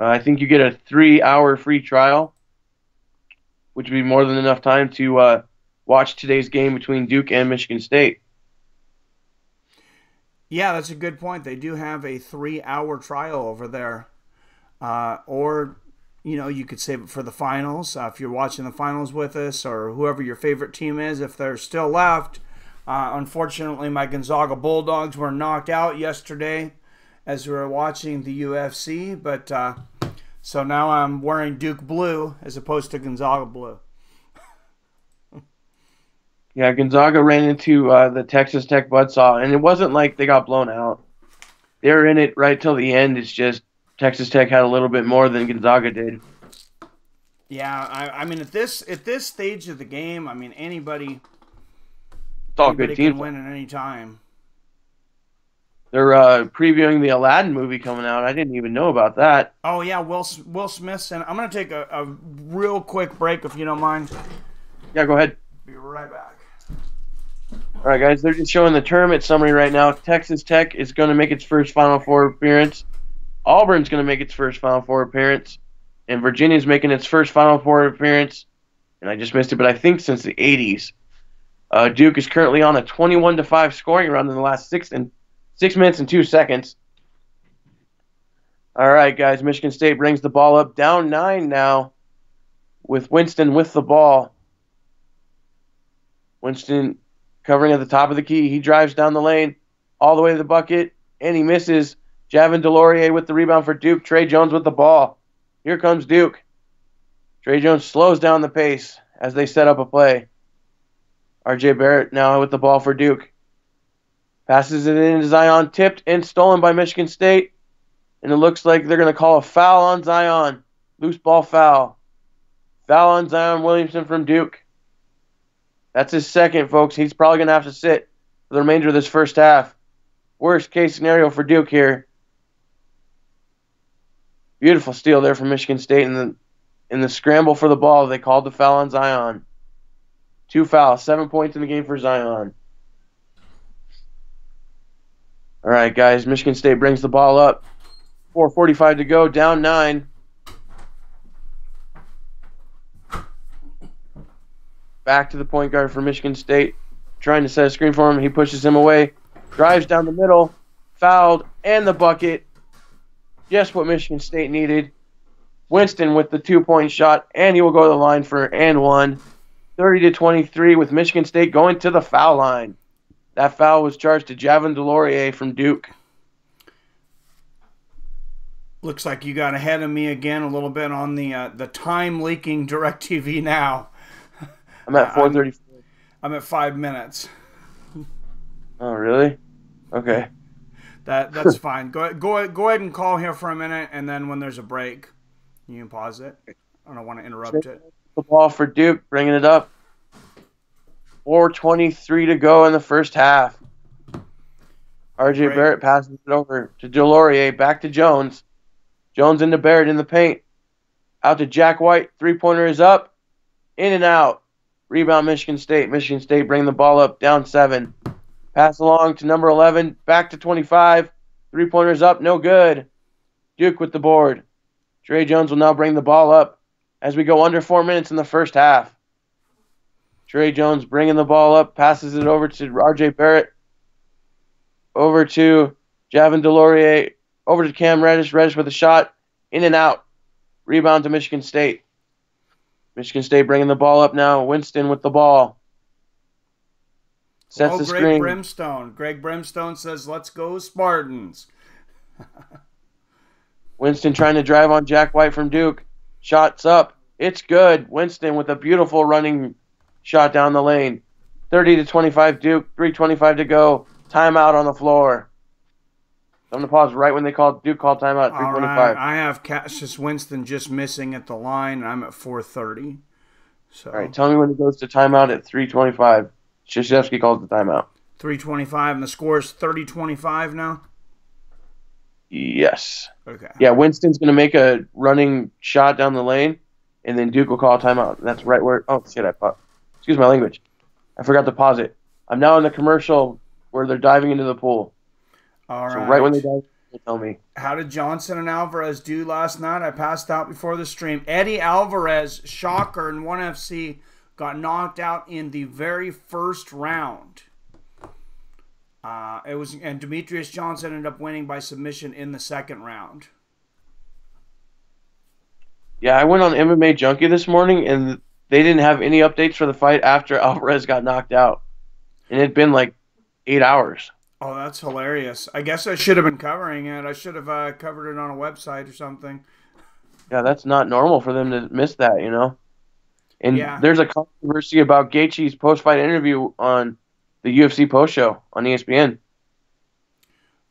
I think you get a 3-hour free trial, which would be more than enough time to watch today's game between Duke and Michigan State. Yeah, that's a good point. They do have a 3-hour trial over there. Or, you could save it for the finals. If you're watching the finals with us, or whoever your favorite team is, if they're still left. Unfortunately, my Gonzaga Bulldogs were knocked out yesterday as we were watching the UFC. But so now I'm wearing Duke blue as opposed to Gonzaga blue. Yeah, Gonzaga ran into the Texas Tech buzzsaw, and it wasn't like they got blown out. They were in it right till the end. It's just Texas Tech had a little bit more than Gonzaga did. Yeah, I mean at this stage of the game, I mean anybody Good teams can win at any time. They're previewing the Aladdin movie coming out. I didn't even know about that. Oh yeah, Will Smith's in. I'm gonna take a real quick break if you don't mind. Yeah, go ahead. Be right back. All right, guys, they're just showing the tournament summary right now. Texas Tech is going to make its first Final Four appearance. Auburn's going to make its first Final Four appearance. And Virginia's making its first Final Four appearance. And I just missed it, but I think since the 80s. Duke is currently on a 21-5 scoring run in the last 6 minutes and 2 seconds. All right, guys, Michigan State brings the ball up, down 9 now, with Winston with the ball. Winston covering at the top of the key. He drives down the lane all the way to the bucket, and he misses. Javin DeLaurier with the rebound for Duke. Trey Jones with the ball. Here comes Duke. Trey Jones slows down the pace as they set up a play. R.J. Barrett now with the ball for Duke. Passes it into Zion, tipped and stolen by Michigan State. And it looks like they're going to call a foul on Zion. Loose ball foul. Foul on Zion Williamson from Duke. That's his second, folks. He's probably going to have to sit for the remainder of this first half. Worst case scenario for Duke here. Beautiful steal there from Michigan State. In the scramble for the ball, they called the foul on Zion. 2 fouls, 7 points in the game for Zion. All right, guys, Michigan State brings the ball up. 4:45 to go, down 9. Back to the point guard for Michigan State, trying to set a screen for him. He pushes him away, drives down the middle, fouled, and the bucket. Just what Michigan State needed. Winston with the 2-point shot, and he will go to the line for and one. 30-23 with Michigan State going to the foul line. That foul was charged to Javin DeLaurier from Duke. Looks like you got ahead of me again a little bit on the time leaking DirecTV now. I'm at 4:34. I'm at 5 minutes. Oh, really? Okay. That's fine. Go ahead and call here for a minute, and then when there's a break, you can pause it. I don't want to interrupt it. The ball for Duke, bringing it up. 4:23 to go in the first half. RJ Barrett passes it over to DeLaurier, back to Jones. Jones into Barrett in the paint. Out to Jack White. 3-pointer is up. In and out. Rebound Michigan State. Michigan State bring the ball up, down 7. Pass along to number 11. Back to 25. 3-pointer is up. No good. Duke with the board. Trey Jones will now bring the ball up as we go under 4 minutes in the first half. Trey Jones bringing the ball up, passes it over to RJ Barrett, over to Javin DeLaurier, over to Cam Reddish. Reddish with a shot, in and out. Rebound to Michigan State. Michigan State bringing the ball up now. Winston with the ball. Sets the screen. Greg Brimstone says, "Let's go Spartans." Winston trying to drive on Jack White from Duke. Shots up. It's good. Winston with a beautiful running shot down the lane. 30-25 Duke. 3:25 to go. Timeout on the floor. I'm going to pause right when Duke called timeout. 3:25. Right. I have Cassius Winston just missing at the line, and I'm at 4:30. So. All right, tell me when it goes to timeout at 3:25. Krzyzewski calls the timeout. 3:25, and the score is 30-25 now? Yes. Okay. Yeah, Winston's going to make a running shot down the lane, and then Duke will call a timeout. That's right where – oh, shit, excuse my language. I forgot to pause it. I'm now in the commercial where they're diving into the pool. All right. So right when they dive, they tell me. How did Johnson and Alvarez do last night? I passed out before the stream. Eddie Alvarez, shocker in 1FC, got knocked out in the very first round. And Demetrius Johnson ended up winning by submission in the second round. Yeah, I went on MMA Junkie this morning, and they didn't have any updates for the fight after Alvarez got knocked out. And it'd been like 8 hours. Oh, that's hilarious. I guess I should have been covering it. I should have covered it on a website or something. Yeah, that's not normal for them to miss that, you know? And yeah. There's a controversy about Gaethje's post-fight interview on the UFC post show on ESPN.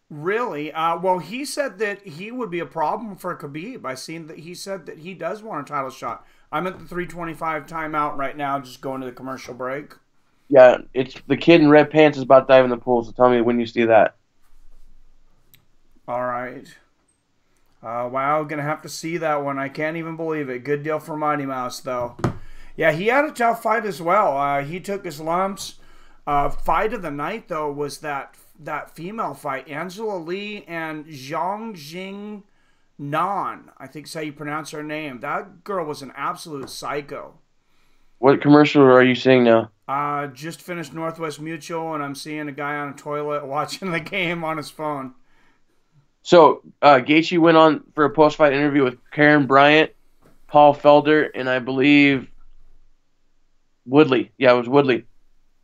Really? Well, he said that he would be a problem for Khabib. I seen that he said that he does want a title shot. I'm at the 3:25 timeout right now, just going to the commercial break. Yeah, it's the kid in red pants is about to dive in the pool, so tell me when you see that. All right. Wow, going to have to see that one. I can't even believe it. Good deal for Mighty Mouse, though. Yeah, he had a tough fight as well. He took his lumps. Fight of the night, though, was that female fight. Angela Lee and Zhang Jing Nan. I think is how you pronounce her name. That girl was an absolute psycho. What commercial are you seeing now? Just finished Northwest Mutual, and I'm seeing a guy on a toilet watching the game on his phone. So, Gaethje went on for a post-fight interview with Karen Bryant, Paul Felder, and I believe Woodley. Yeah, it was Woodley.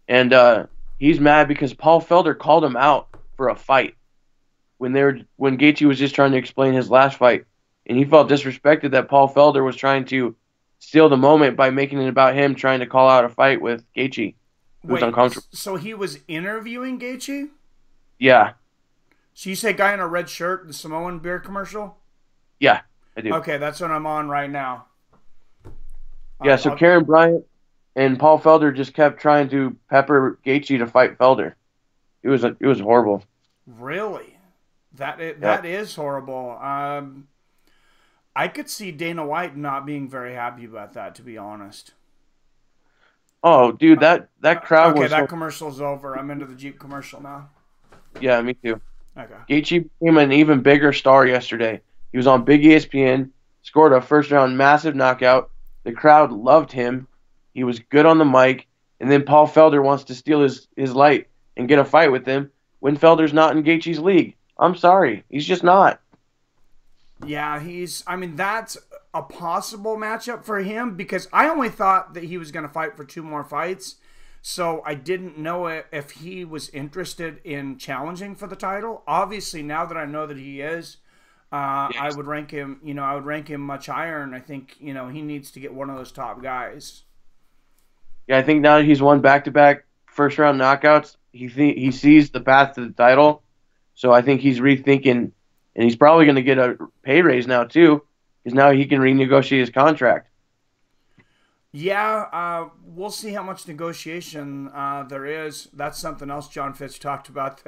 And he's mad because Paul Felder called him out for a fight when Gaethje was just trying to explain his last fight. And he felt disrespected that Paul Felder was trying to steal the moment by making it about him trying to call out a fight with Gaethje. It was uncomfortable. So he was interviewing Gaethje? Yeah. So you say guy in a red shirt, the Samoan beer commercial? Yeah, I do. Okay, that's what I'm on right now. Yeah, so Karen Bryant and Paul Felder just kept trying to pepper Gaethje to fight Felder. It was horrible. Really? That is horrible. I could see Dana White not being very happy about that, to be honest. Oh, dude, that crowd Okay, was that so. commercial's over. I'm into the Jeep commercial now. Yeah, me too. Okay. Gaethje became an even bigger star yesterday. He was on Big ESPN, scored a first-round massive knockout. The crowd loved him. He was good on the mic. And then Paul Felder wants to steal his light and get a fight with him when Felder's not in Gaethje's league. I'm sorry. He's just not. Yeah, I mean, that's a possible matchup for him because I only thought that he was going to fight for 2 more fights. So I didn't know if he was interested in challenging for the title. Obviously, now that I know that he is, I would rank him. I would rank him much higher, and I think he needs to get one of those top guys. Yeah, I think now that he's won back-to-back first-round knockouts, he sees the path to the title. So I think he's rethinking, and he's probably going to get a pay raise now too, because now he can renegotiate his contract. Yeah, we'll see how much negotiation there is. That's something else John Fitch talked about,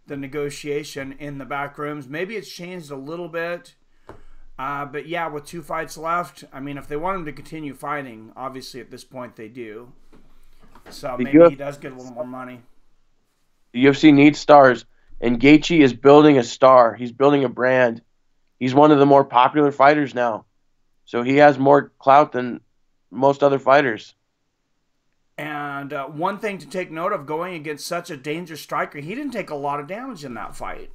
the negotiation in the back rooms. Maybe it's changed a little bit. But yeah, with 2 fights left, I mean, if they want him to continue fighting, obviously at this point they do. So maybe he does get a little more money. The UFC needs stars, and Gaethje is building a star. He's building a brand. He's one of the more popular fighters now. So he has more clout than most other fighters. And one thing to take note of, going against such a dangerous striker, he didn't take a lot of damage in that fight.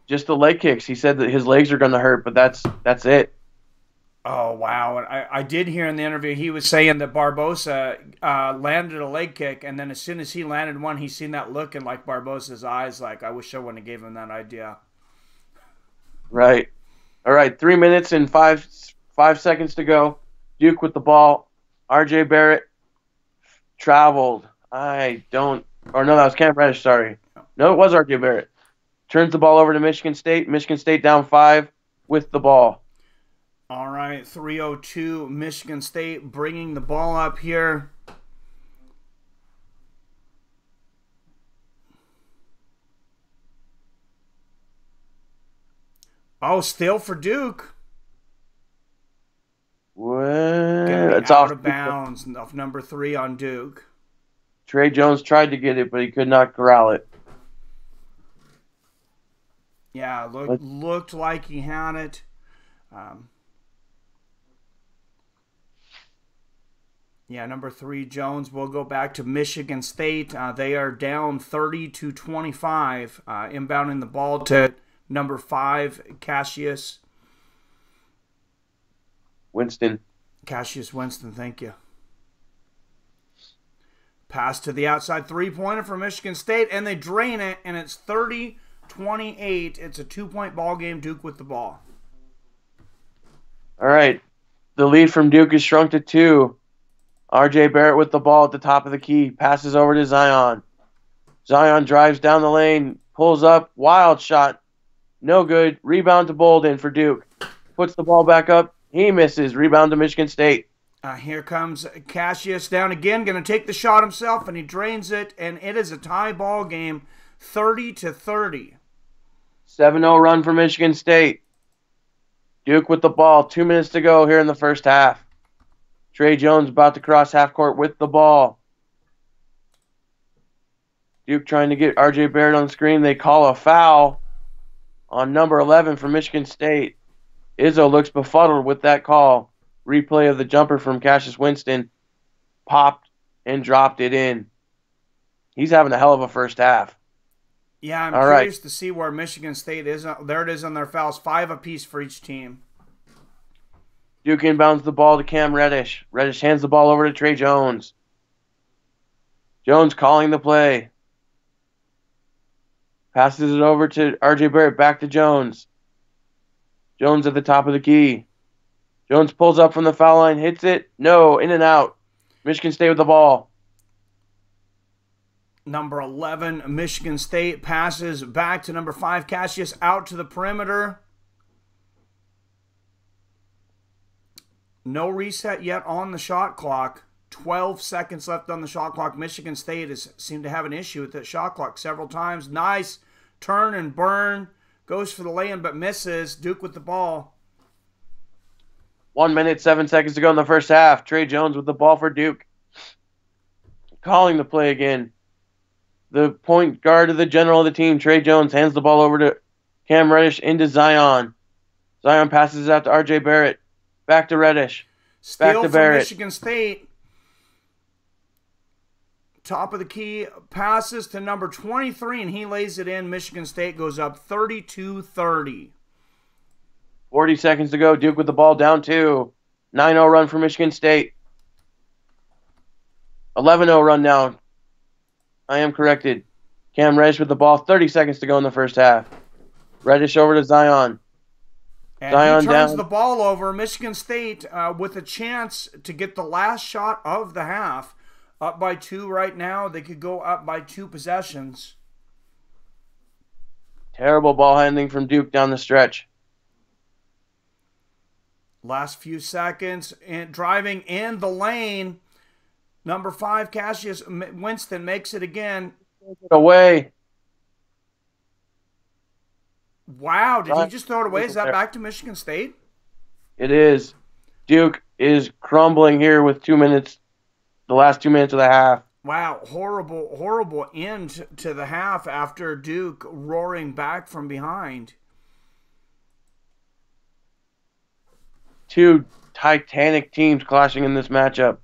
Just the leg kicks. He said that his legs are going to hurt, but that's it. Oh, wow. I did hear in the interview he was saying that Barbosa landed a leg kick, and then as soon as he landed one, he seen that look in like Barbosa's eyes like, I wish I wouldn't have gave him that idea. Right. All right, 3 minutes and five seconds to go. Duke with the ball. RJ Barrett traveled. That was Cam Reddish, sorry. No, it was RJ Barrett. Turns the ball over to Michigan State. Michigan State down 5 with the ball. All right, 3:02, Michigan State bringing the ball up here. Oh, still for Duke. It's out of bounds of number 3 on Duke. Trey Jones tried to get it, but he could not corral it. Yeah, looked like he had it. Yeah, number 3, Jones. We'll go back to Michigan State. They are down 30-25, inbounding the ball to number 5, Cassius Winston, thank you. Pass to the outside 3-pointer for Michigan State, and they drain it, and it's 30-28. It's a 2-point ball game. Duke with the ball. All right. The lead from Duke is shrunk to 2. RJ Barrett with the ball at the top of the key. Passes over to Zion. Zion drives down the lane. Pulls up. Wild shot. No good. Rebound to Bolden for Duke. Puts the ball back up. He misses. Rebound to Michigan State. Here comes Cassius down again. Going to take the shot himself, and he drains it. And it is a tie ball game, 30-30. 7-0 run for Michigan State. Duke with the ball. 2 minutes to go here in the first half. Trey Jones about to cross half court with the ball. Duke trying to get RJ Barrett on the screen. They call a foul on number 11 for Michigan State. Izzo looks befuddled with that call. Replay of the jumper from Cassius Winston. Popped and dropped it in. He's having a hell of a first half. Yeah, I'm curious to see where Michigan State is. There it is on their fouls. 5 apiece for each team. Duke inbounds the ball to Cam Reddish. Reddish hands the ball over to Trey Jones. Jones calling the play. Passes it over to RJ Barrett. Back to Jones. Jones at the top of the key. Jones pulls up from the foul line. Hits it. No. In and out. Michigan State with the ball. Number 11, Michigan State passes back to number 5, Cassius, out to the perimeter. No reset yet on the shot clock. 12 seconds left on the shot clock. Michigan State has seemed to have an issue with that shot clock several times. Nice turn and burn. Goes for the lay-in but misses. Duke with the ball. 1 minute, 7 seconds to go in the first half. Trey Jones with the ball for Duke. calling the play again. The point guard of the general of the team, Trey Jones, hands the ball over to Cam Reddish into Zion. Zion passes it out to R.J. Barrett. Back to Reddish. Back Steal to from Barrett. Michigan State. Top of the key, passes to number 23, and he lays it in. Michigan State goes up 32-30. 40 seconds to go. Duke with the ball down 2. 9-0 run for Michigan State. 11-0 run now. I am corrected. Cam Reddish with the ball. 30 seconds to go in the first half. Reddish over to Zion. And Zion he turns down. the ball over. Michigan State with a chance to get the last shot of the half. Up by 2 right now. They could go up by 2 possessions. Terrible ball handling from Duke down the stretch. Last few seconds. And driving in the lane. Number 5, Cassius Winston makes it again. Away. Wow, did he just throw it away? Is that back to Michigan State? It is. Duke is crumbling here with 2 minutes. The last 2 minutes of the half. Wow, horrible end to the half after Duke roaring back from behind. 2 Titanic teams clashing in this matchup.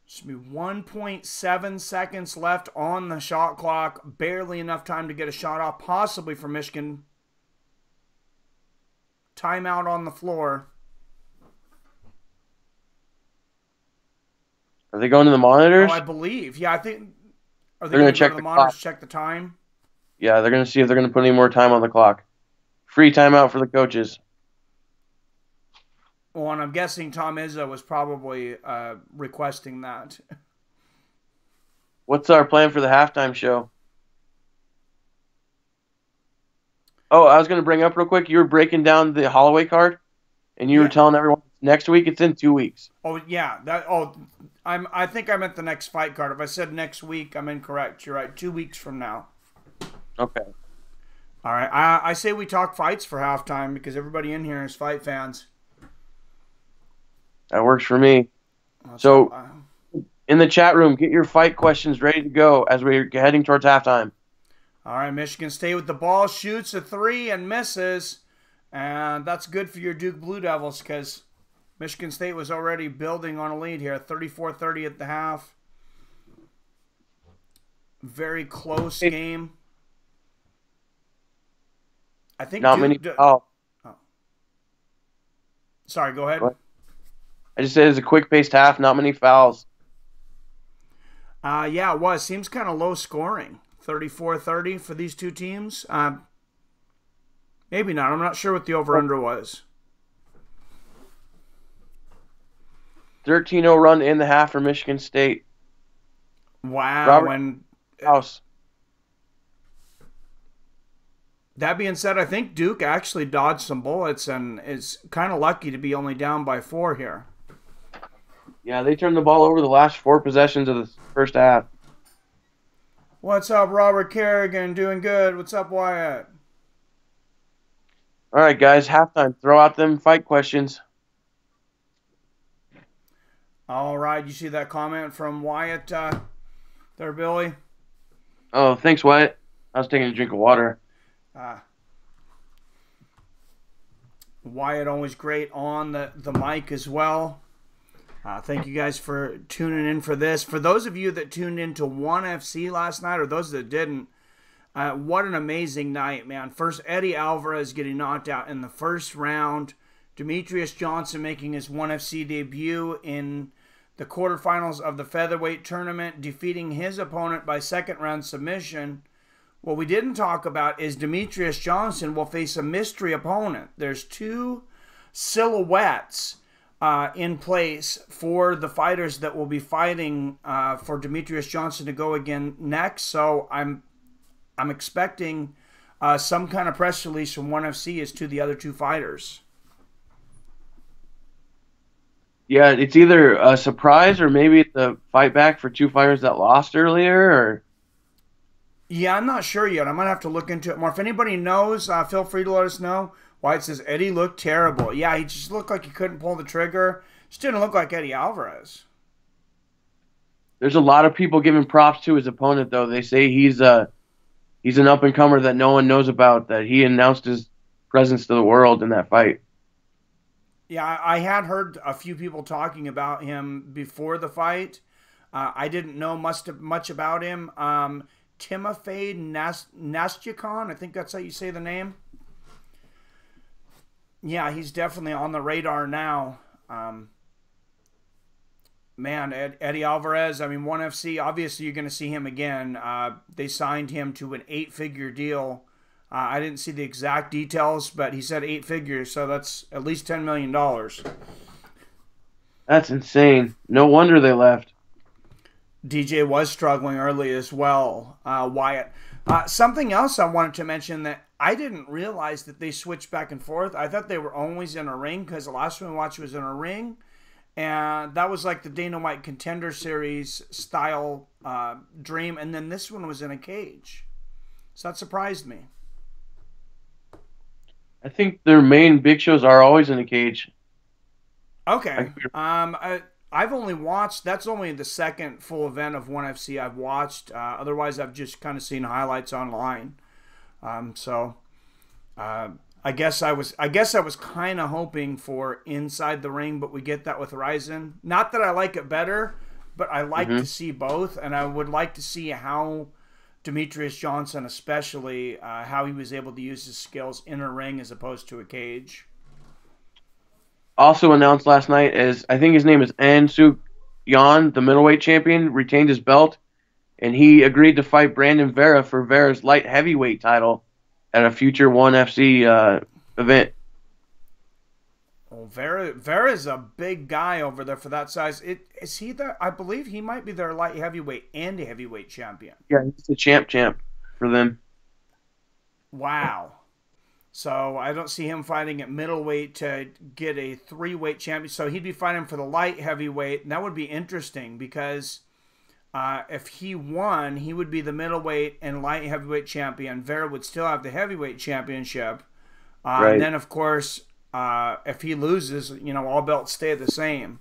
Should be 1.7 seconds left on the shot clock. Barely enough time to get a shot off, possibly for Michigan. Timeout on the floor. Are they going to the monitors? Oh, I believe. Yeah, I think. Are They're they going going to to go check to the the monitors clock. to check the time? Yeah, they're going to see if they're going to put any more time on the clock. Free timeout for the coaches. Well, and I'm guessing Tom Izzo was probably requesting that. What's our plan for the halftime show? Oh, I was going to bring up real quick. You were breaking down the Holloway card, and you were telling everyone next week. It's in 2 weeks. Oh yeah, I think I meant the next fight card. If I said next week, I'm incorrect. You're right. 2 weeks from now. Okay. All right. I say we talk fights for halftime because everybody in here is fight fans. That works for me. So, in the chat room, get your fight questions ready to go as we're heading towards halftime. All right, Michigan State with the ball, shoots a 3 and misses. And that's good for your Duke Blue Devils because Michigan State was already building on a lead here. 34-30 at the half. Very close game. I think Not Duke many. Oh. Sorry, go ahead. What? I just said it's a quick-paced half, not many fouls. Yeah, it was. Seems kind of low scoring. 34-30 for these two teams. Maybe not. I'm not sure what the over-under was. 13-0 run in the half for Michigan State. Wow. Robert House. That being said, I think Duke actually dodged some bullets and is kind of lucky to be only down by 4 here. Yeah, they turned the ball over the last 4 possessions of the first half. What's up, Robert Kerrigan? Doing good. What's up, Wyatt? All right, guys, halftime. Throw out them fight questions. All right, you see that comment from Wyatt there, Billy? Oh, thanks, Wyatt. I was taking a drink of water. Wyatt always great on the mic as well. Thank you guys for tuning in for this. For those of you that tuned into 1FC last night, or those that didn't, what an amazing night, man. First, Eddie Alvarez getting knocked out in the first round. Demetrius Johnson making his 1FC debut in the quarterfinals of the featherweight tournament, defeating his opponent by second-round submission. What we didn't talk about is Demetrius Johnson will face a mystery opponent. There's 2 silhouettes in place for the fighters that will be fighting for Demetrius Johnson to go again next. So I'm expecting some kind of press release from 1FC as to the other 2 fighters. Yeah, it's either a surprise or maybe it's a fight back for 2 fighters that lost earlier. Or yeah, I'm not sure yet. I might have to look into it more. If anybody knows, feel free to let us know. Wyatt says Eddie looked terrible. Yeah, he just looked like he couldn't pull the trigger. Just didn't look like Eddie Alvarez. There's a lot of people giving props to his opponent, though. They say he's an up and comer that no one knows about. That he announced his presence to the world in that fight. Yeah, I had heard a few people talking about him before the fight. I didn't know much about him. Timofey Nastyukon, I think that's how you say the name. Yeah, he's definitely on the radar now. Man, Eddie Alvarez, I mean, ONE FC, obviously you're going to see him again. They signed him to an 8-figure deal. I didn't see the exact details, but he said 8 figures, so that's at least $10 million. That's insane. No wonder they left. DJ was struggling early as well, Wyatt. Something else I wanted to mention that I didn't realize that they switched back and forth. I thought they were always in a ring because the last one we watched was in a ring. And that was like the Dana White Contender Series style dream. And then this one was in a cage. So that surprised me. I think their main big shows are always in a cage. Okay. I've only watched, that's only the second full event of ONE FC I've watched. Otherwise, I've just kind of seen highlights online. I guess I was kind of hoping for Inside the Ring, but we get that with Ryzen. Not that I like it better, but I like to see both, and I would like to see how Demetrius Johnson, especially, how he was able to use his skills in a ring as opposed to a cage. Also announced last night is, I think his name is N Yan, the middleweight champion, retained his belt, and he agreed to fight Brandon Vera for Vera's light heavyweight title at a future ONE FC event. Well, Vera's a big guy over there for that size. Is he the? I believe he might be their light heavyweight and heavyweight champion. Yeah, he's the champ for them. Wow. So I don't see him fighting at middleweight to get a 3-weight champion. So he'd be fighting for the light heavyweight, and that would be interesting because if he won, he would be the middleweight and light heavyweight champion. Vera would still have the heavyweight championship. Right. And then, of course, if he loses, all belts stay the same.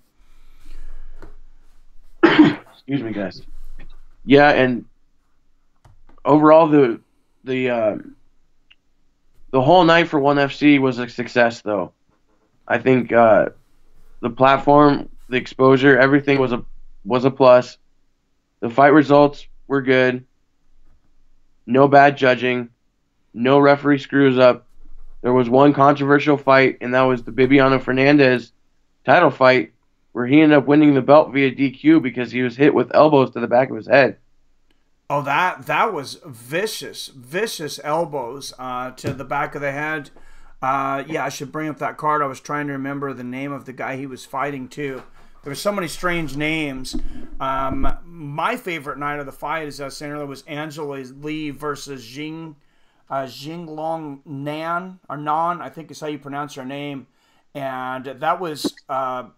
Excuse me, guys. Yeah, and overall, the whole night for ONE FC was a success, though. I think the platform, the exposure, everything was a plus. The fight results were good. No bad judging. No referee screws up. There was one controversial fight, and that was the Bibiano Fernandez title fight, where he ended up winning the belt via DQ because he was hit with elbows to the back of his head. Oh, that was vicious elbows to the back of the head. Yeah, I should bring up that card. I was trying to remember the name of the guy he was fighting too. There were so many strange names. My favorite night of the fight, as I was saying earlier, was Angela Lee versus Jinglong Nan, or Nan, I think is how you pronounce her name. And that was that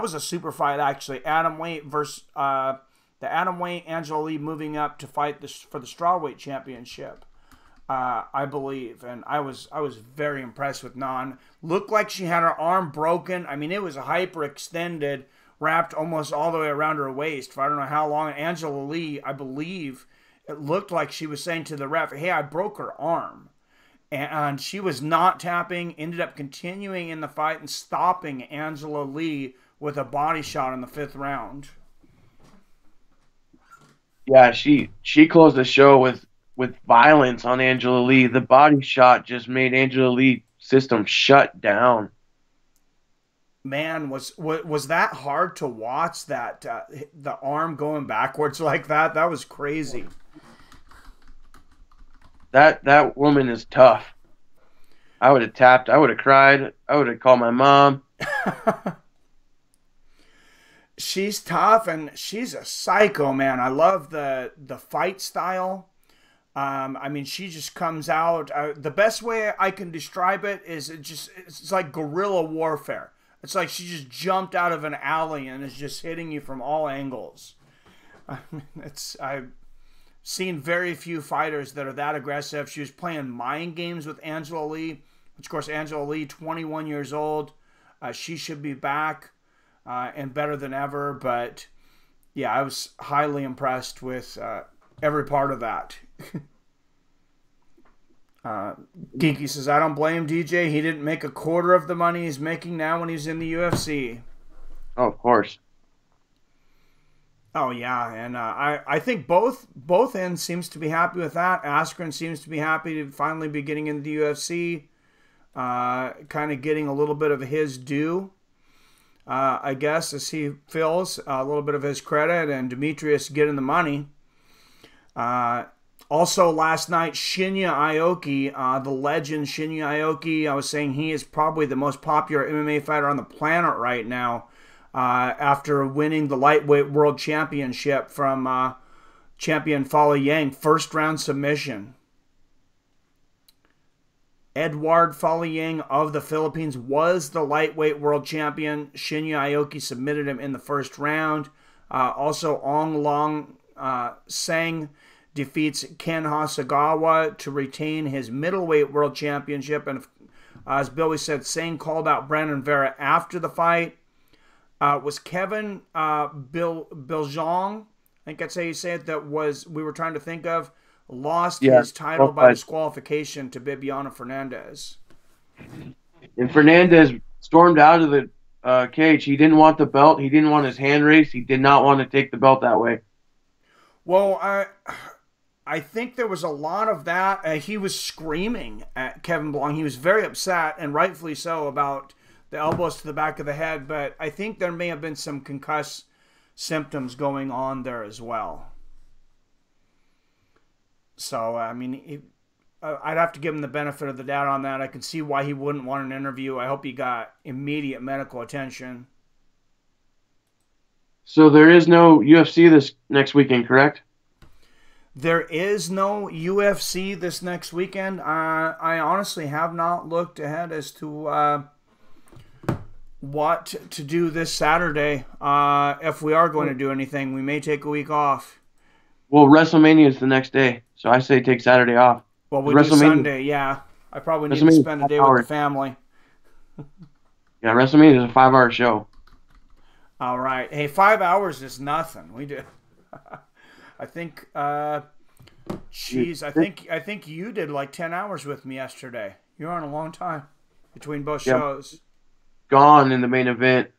was a super fight actually. Atom weight versus the atom weight, Angela Lee moving up to fight for the strawweight championship, I believe. And I was very impressed with Nan. Looked like she had her arm broken. I mean, it was hyperextended, wrapped almost all the way around her waist for I don't know how long. Angela Lee, I believe, it looked like she was saying to the ref, hey, I broke her arm. And she was not tapping, ended up continuing in the fight and stopping Angela Lee with a body shot in the 5th round. Yeah, she closed the show with violence on Angela Lee. The body shot just made Angela Lee's system shut down. Man, was that hard to watch? That the arm going backwards like that? That was crazy. That woman is tough. I would have tapped. I would have cried. I would have called my mom. She's tough and she's a psycho, man. I love the fight style. I mean, she just comes out. The best way I can describe it is it's like guerrilla warfare. It's like she just jumped out of an alley and is just hitting you from all angles. I've seen very few fighters that are that aggressive. She was playing mind games with Angela Lee, which of course Angela Lee, 21 years old. She should be back and better than ever. But Yeah, I was highly impressed with every part of that. Geeky says, I don't blame DJ. He didn't make a quarter of the money he's making now when he's in the UFC. Oh, of course. Oh, yeah, and I think both ends seems to be happy with that. Askren seems to be happy to finally be getting into the UFC, kind of getting a little bit of his due, I guess, as he feels, a little bit of his credit, and Demetrius getting the money. Also, last night, Shinya Aoki, the legend Shinya Aoki, I was saying he is probably the most popular MMA fighter on the planet right now. After winning the lightweight world championship from champion Fali Yang, first round submission. Edward Fali Yang of the Philippines was the lightweight world champion. Shinya Aoki submitted him in the first round. Also, Ong Long Sang defeats Ken Hasagawa to retain his middleweight world championship. And as Billy said, Sang called out Brandon Vera after the fight. Was Kevin Biljong, I think that's how you say it, that we were trying to think of, lost his title by disqualification to Bibiano Fernandez. And Fernandez stormed out of the cage. He didn't want the belt. He didn't want his hand raised. He did not want to take the belt that way. Well, I think there was a lot of that. He was screaming at Kevin Biljong. He was very upset, and rightfully so, about the elbows to the back of the head, but I think there may have been some concussive symptoms going on there as well. So, I mean, I'd have to give him the benefit of the doubt on that. I can see why he wouldn't want an interview. I hope he got immediate medical attention. So there is no UFC this next weekend, correct? There is no UFC this next weekend. I honestly have not looked ahead as to what to do this Saturday. If we are going to do anything, we may take a week off. Well, WrestleMania is the next day, so I say take Saturday off. Well, we do Sunday, yeah. I probably need to spend a day with the family. Yeah, WrestleMania is a 5-hour show. All right. Hey, 5 hours is nothing. We did. I think. I think you did like 10 hours with me yesterday. You were on a long time between both shows. Gone in the main event.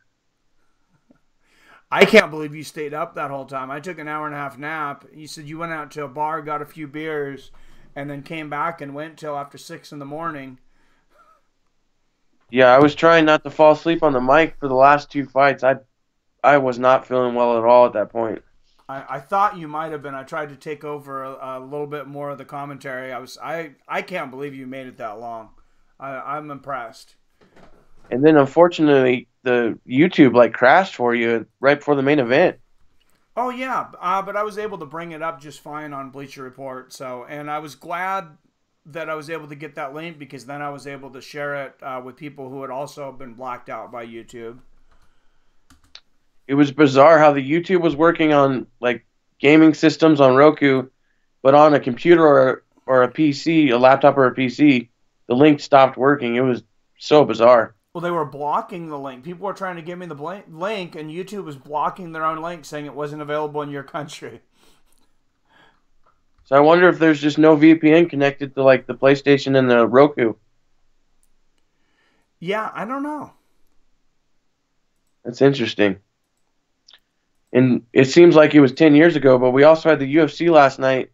I can't believe you stayed up that whole time. I took an hour and a half nap. You said you went out to a bar, got a few beers, and then came back and went till after 6 in the morning. Yeah, I was trying not to fall asleep on the mic for the last 2 fights. I was not feeling well at all at that point. I thought you might have been. I tried to take over a little bit more of the commentary. I can't believe you made it that long. I'm impressed. And then, unfortunately, the YouTube crashed for you right before the main event. Oh yeah, but I was able to bring it up just fine on Bleacher Report. And I was glad that I was able to get that link, because then I was able to share it with people who had also been blacked out by YouTube. It was bizarre how the YouTube was working on gaming systems on Roku, but on a computer or a PC, a laptop or a PC, the link stopped working. It was so bizarre. Well, they were blocking the link. People were trying to give me the link, and YouTube was blocking their own link, saying it wasn't available in your country. So I wonder if there's just no VPN connected to the PlayStation and the Roku. Yeah, I don't know. That's interesting. And it seems like it was 10 years ago, but we also had the UFC last night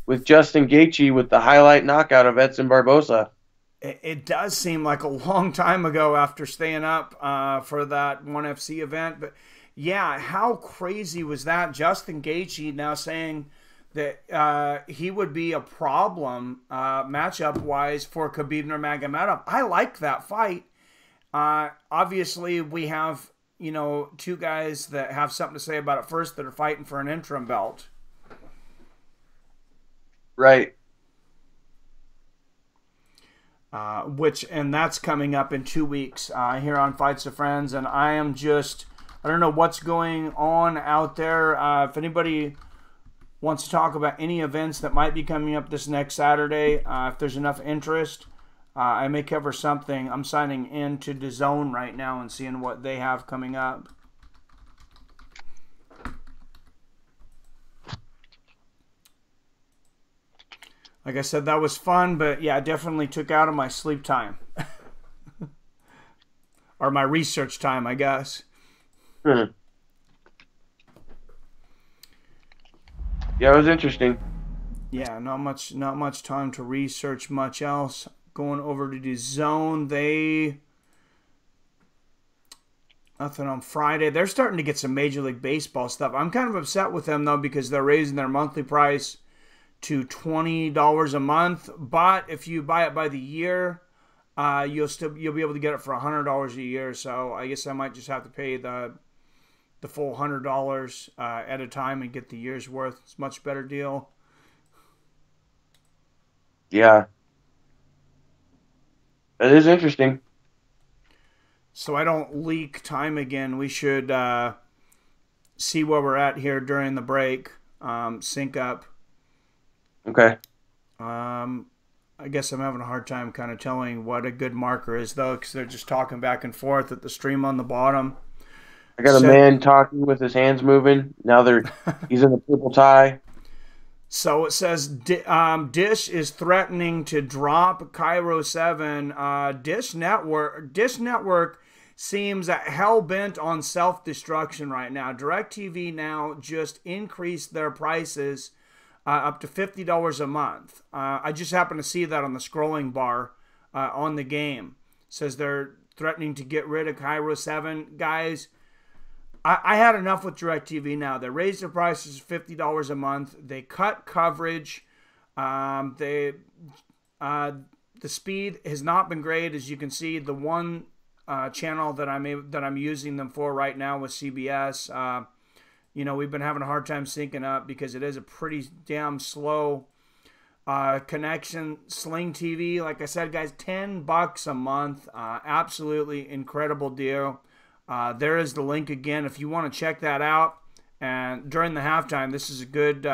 with Justin Gaethje with the highlight knockout of Edson Barboza. It does seem like a long time ago after staying up for that ONE FC event. But, yeah, how crazy was that? Justin Gaethje now saying that he would be a problem matchup-wise for Khabib Nurmagomedov. I like that fight. Obviously, we have, two guys that have something to say about it first that are fighting for an interim belt. Right. And that's coming up in 2 weeks here on Fights of Friends. And I don't know what's going on out there. If anybody wants to talk about any events that might be coming up this next Saturday, if there's enough interest, I may cover something. I'm signing into DAZN right now and seeing what they have coming up. Like I said, that was fun, but yeah, definitely took out of my sleep time or my research time, I guess. Hmm. Yeah, it was interesting. Yeah, not much time to research much else. Going over to the zone, they nothing on Friday. They're starting to get some Major League Baseball stuff. I'm kind of upset with them though because they're raising their monthly price to $20 a month. But if you buy it by the year, you'll be able to get it for $100 a year. So I guess I might just have to pay the full $100 at a time and get the year's worth. It's a much better deal. Yeah, it is interesting. So I don't leak time again. We should see where we're at here during the break. Sync up. Okay. I guess I'm having a hard time kind of telling what a good marker is, though, because they're just talking back and forth at the stream on the bottom. I got a man talking with his hands moving. Now he's in a purple tie. So it says Dish is threatening to drop Cairo 7. Dish Network seems hell-bent on self-destruction right now. DirecTV now just increased their prices up to $50 a month. I just happened to see that on the scrolling bar on the game. It says they're threatening to get rid of Cairo 7. Guys, I had enough with DirecTV now. They raised their prices to $50 a month. They cut coverage. The speed has not been great, as you can see. The one channel that I'm using them for right now with CBS. We've been having a hard time syncing up because it is a pretty damn slow connection. Sling TV, like I said, guys, $10 a month. Absolutely incredible deal. There is the link again if you want to check that out. And during the halftime, this is a good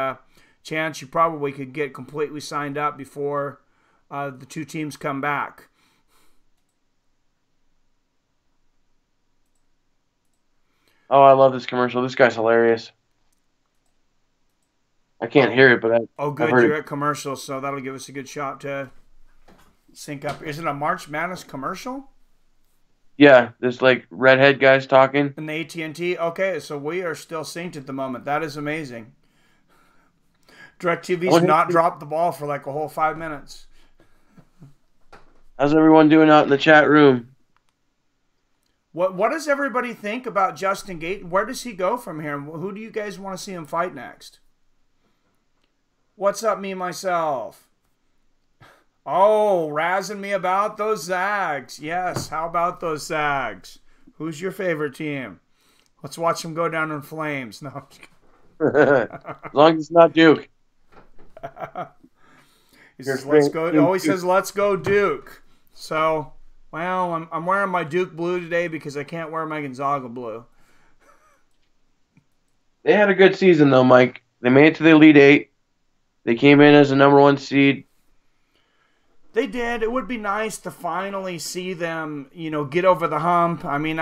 chance you probably could get completely signed up before the two teams come back. Oh, I love this commercial. This guy's hilarious. I can't hear it, but good. I've heard You're it. at commercials, so that'll give us a good shot to sync up. Is it a March Madness commercial? Yeah, this like redhead guy's talking. And the AT&T. Okay, so we are still synced at the moment. That is amazing. DirecTV's not dropped the ball for like a whole 5 minutes. How's everyone doing out in the chat room? What does everybody think about Justin Gate? Where does he go from here? Who do you guys want to see him fight next? What's up, me, myself? Oh, razzing me about those Zags. Yes, how about those Zags? Who's your favorite team? Let's watch them go down in flames. No, as long as it's not Duke. He says, let's go. He always says, let's go Duke. So, well, I'm wearing my Duke blue today because I can't wear my Gonzaga blue. They had a good season, though, Mike. They made it to the Elite Eight. They came in as a #1 seed. They did. It would be nice to finally see them, get over the hump. I mean,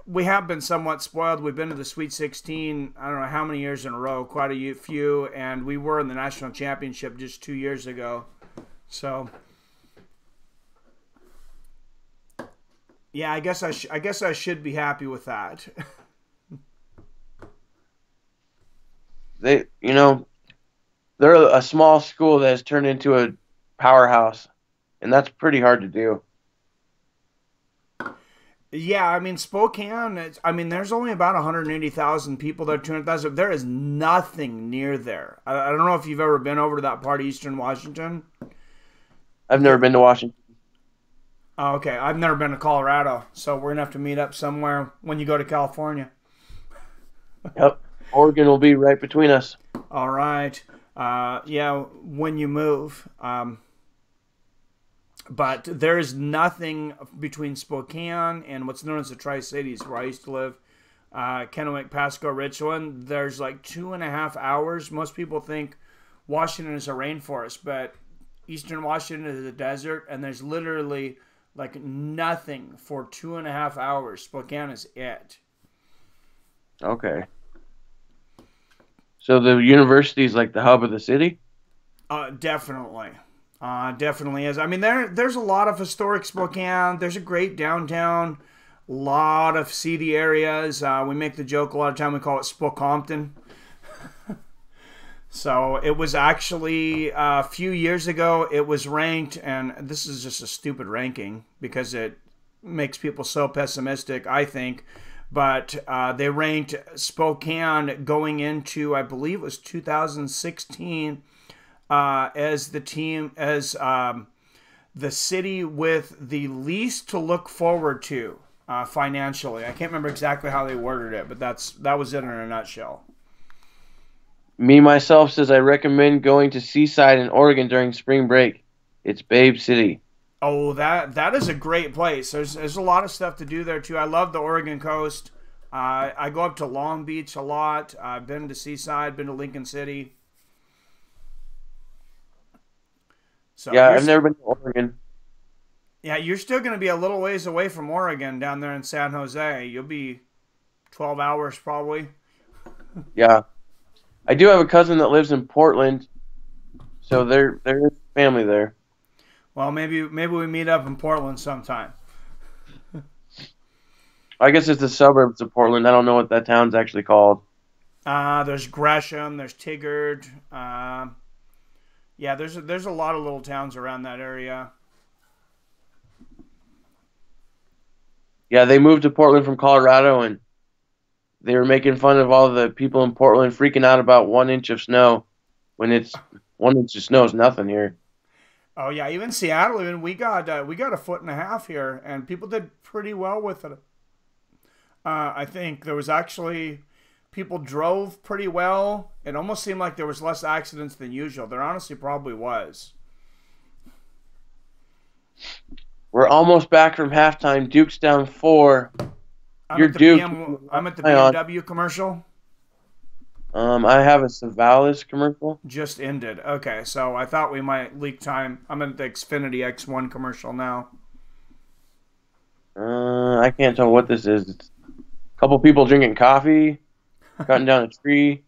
we have been somewhat spoiled. We've been to the Sweet 16, I don't know how many years in a row, quite a few, and we were in the national championship just 2 years ago. So, yeah, I guess I should be happy with that. They're a small school that has turned into a powerhouse, and that's pretty hard to do. Yeah, I mean, Spokane, there's only about 180,000 people there, 200,000. There is nothing near there. I don't know if you've ever been over to that part of Eastern Washington. I've never been to Washington. Oh, okay. I've never been to Colorado, so we're going to have to meet up somewhere when you go to California. Yep. Oregon will be right between us. All right. Yeah, when you move. But there is nothing between Spokane and what's known as the Tri-Cities, where I used to live, Kennewick, Pasco, Richland. There's like 2.5 hours. Most people think Washington is a rainforest, but Eastern Washington is a desert, and there's literally like nothing for 2.5 hours. Spokane is it. Okay. So the university is like the hub of the city? Definitely. Definitely is. I mean, there's a lot of historic Spokane. There's a great downtown, lot of seedy areas. We make the joke a lot of time. We call it Spokompton. So it was actually a few years ago. It was ranked, and this is just a stupid ranking because it makes people so pessimistic, I think. But they ranked Spokane going into, I believe it was 2016, as the city with the least to look forward to financially. I can't remember exactly how they worded it, but that was it in a nutshell. Me, myself, says I recommend going to Seaside in Oregon during spring break. It's Babe City. Oh, that is a great place. There's a lot of stuff to do there, too. I love the Oregon coast. I go up to Long Beach a lot. I've been to Seaside, been to Lincoln City. So Yeah, I've never been to Oregon. Yeah, you're still going to be a little ways away from Oregon down there in San Jose. You'll be 12 hours probably. Yeah. I do have a cousin that lives in Portland, so there is family there. Well, maybe we meet up in Portland sometime. I guess it's the suburbs of Portland. I don't know what that town's actually called. There's Gresham, there's Tigard. Yeah, there's a lot of little towns around that area. Yeah, they moved to Portland from Colorado, and they were making fun of all the people in Portland freaking out about 1 inch of snow when it's 1 inch of snow is nothing here. Oh yeah, even Seattle, we got a 1.5 feet here, and people did pretty well with it. I think there was actually people drove pretty well. It almost seemed like there was less accidents than usual. There honestly probably was. We're almost back from halftime. Duke's down 4. I'm at the BMW commercial. I have a Savalas commercial. Just ended. Okay, so I thought we might leak time. I'm at the Xfinity X1 commercial now. I can't tell what this is. It's a couple people drinking coffee, cutting down a tree.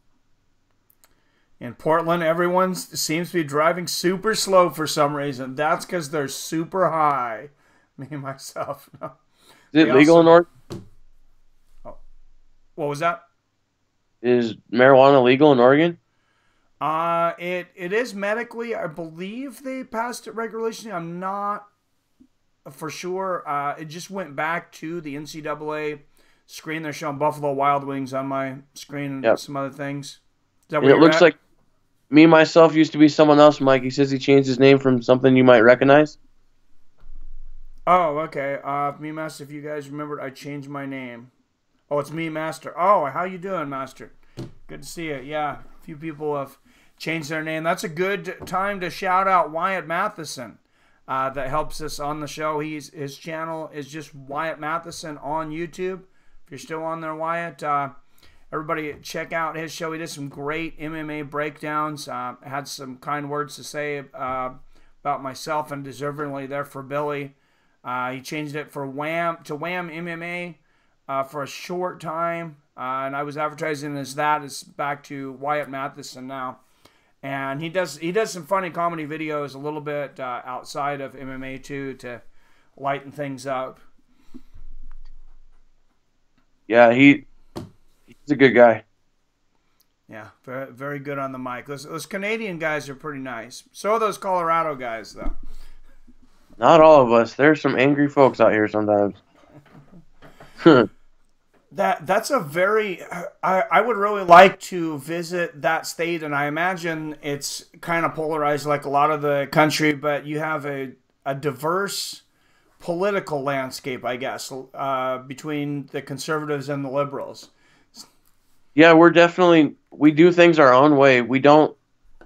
In Portland, everyone seems to be driving super slow for some reason. That's because they're super high. Me and myself. No. Is it legal in Oregon? Oh. What was that? Is marijuana legal in Oregon? It is medically. I believe they passed it regulationally. I'm not for sure. It just went back to the NCAA screen. They're showing Buffalo Wild Wings on my screen and some other things. Is that and it looks like me, myself, used to be someone else, Mike. He says he changed his name from something you might recognize. Oh, okay. Me Master, if you guys remembered, I changed my name. Oh, it's Me Master. Oh, how you doing, Master? Good to see you. Yeah, a few people have changed their name. That's a good time to shout out Wyatt Matheson. That helps us on the show. His channel is just Wyatt Matheson on YouTube. If you're still on there, Wyatt, everybody check out his show. He did some great MMA breakdowns. Had some kind words to say about myself and deservingly there for Billy. He changed it for Wham MMA for a short time, and I was advertising as that. It's back to Wyatt Matheson now, and he does some funny comedy videos a little bit outside of MMA too to lighten things up. Yeah, he's a good guy. Yeah, very, very good on the mic. Those Canadian guys are pretty nice. So are those Colorado guys, though. Not all of us. There's some angry folks out here sometimes. That's a very... I would really like to visit that state, and I imagine it's kind of polarized like a lot of the country, but you have a diverse political landscape, I guess, between the conservatives and the liberals. Yeah, we do things our own way. We're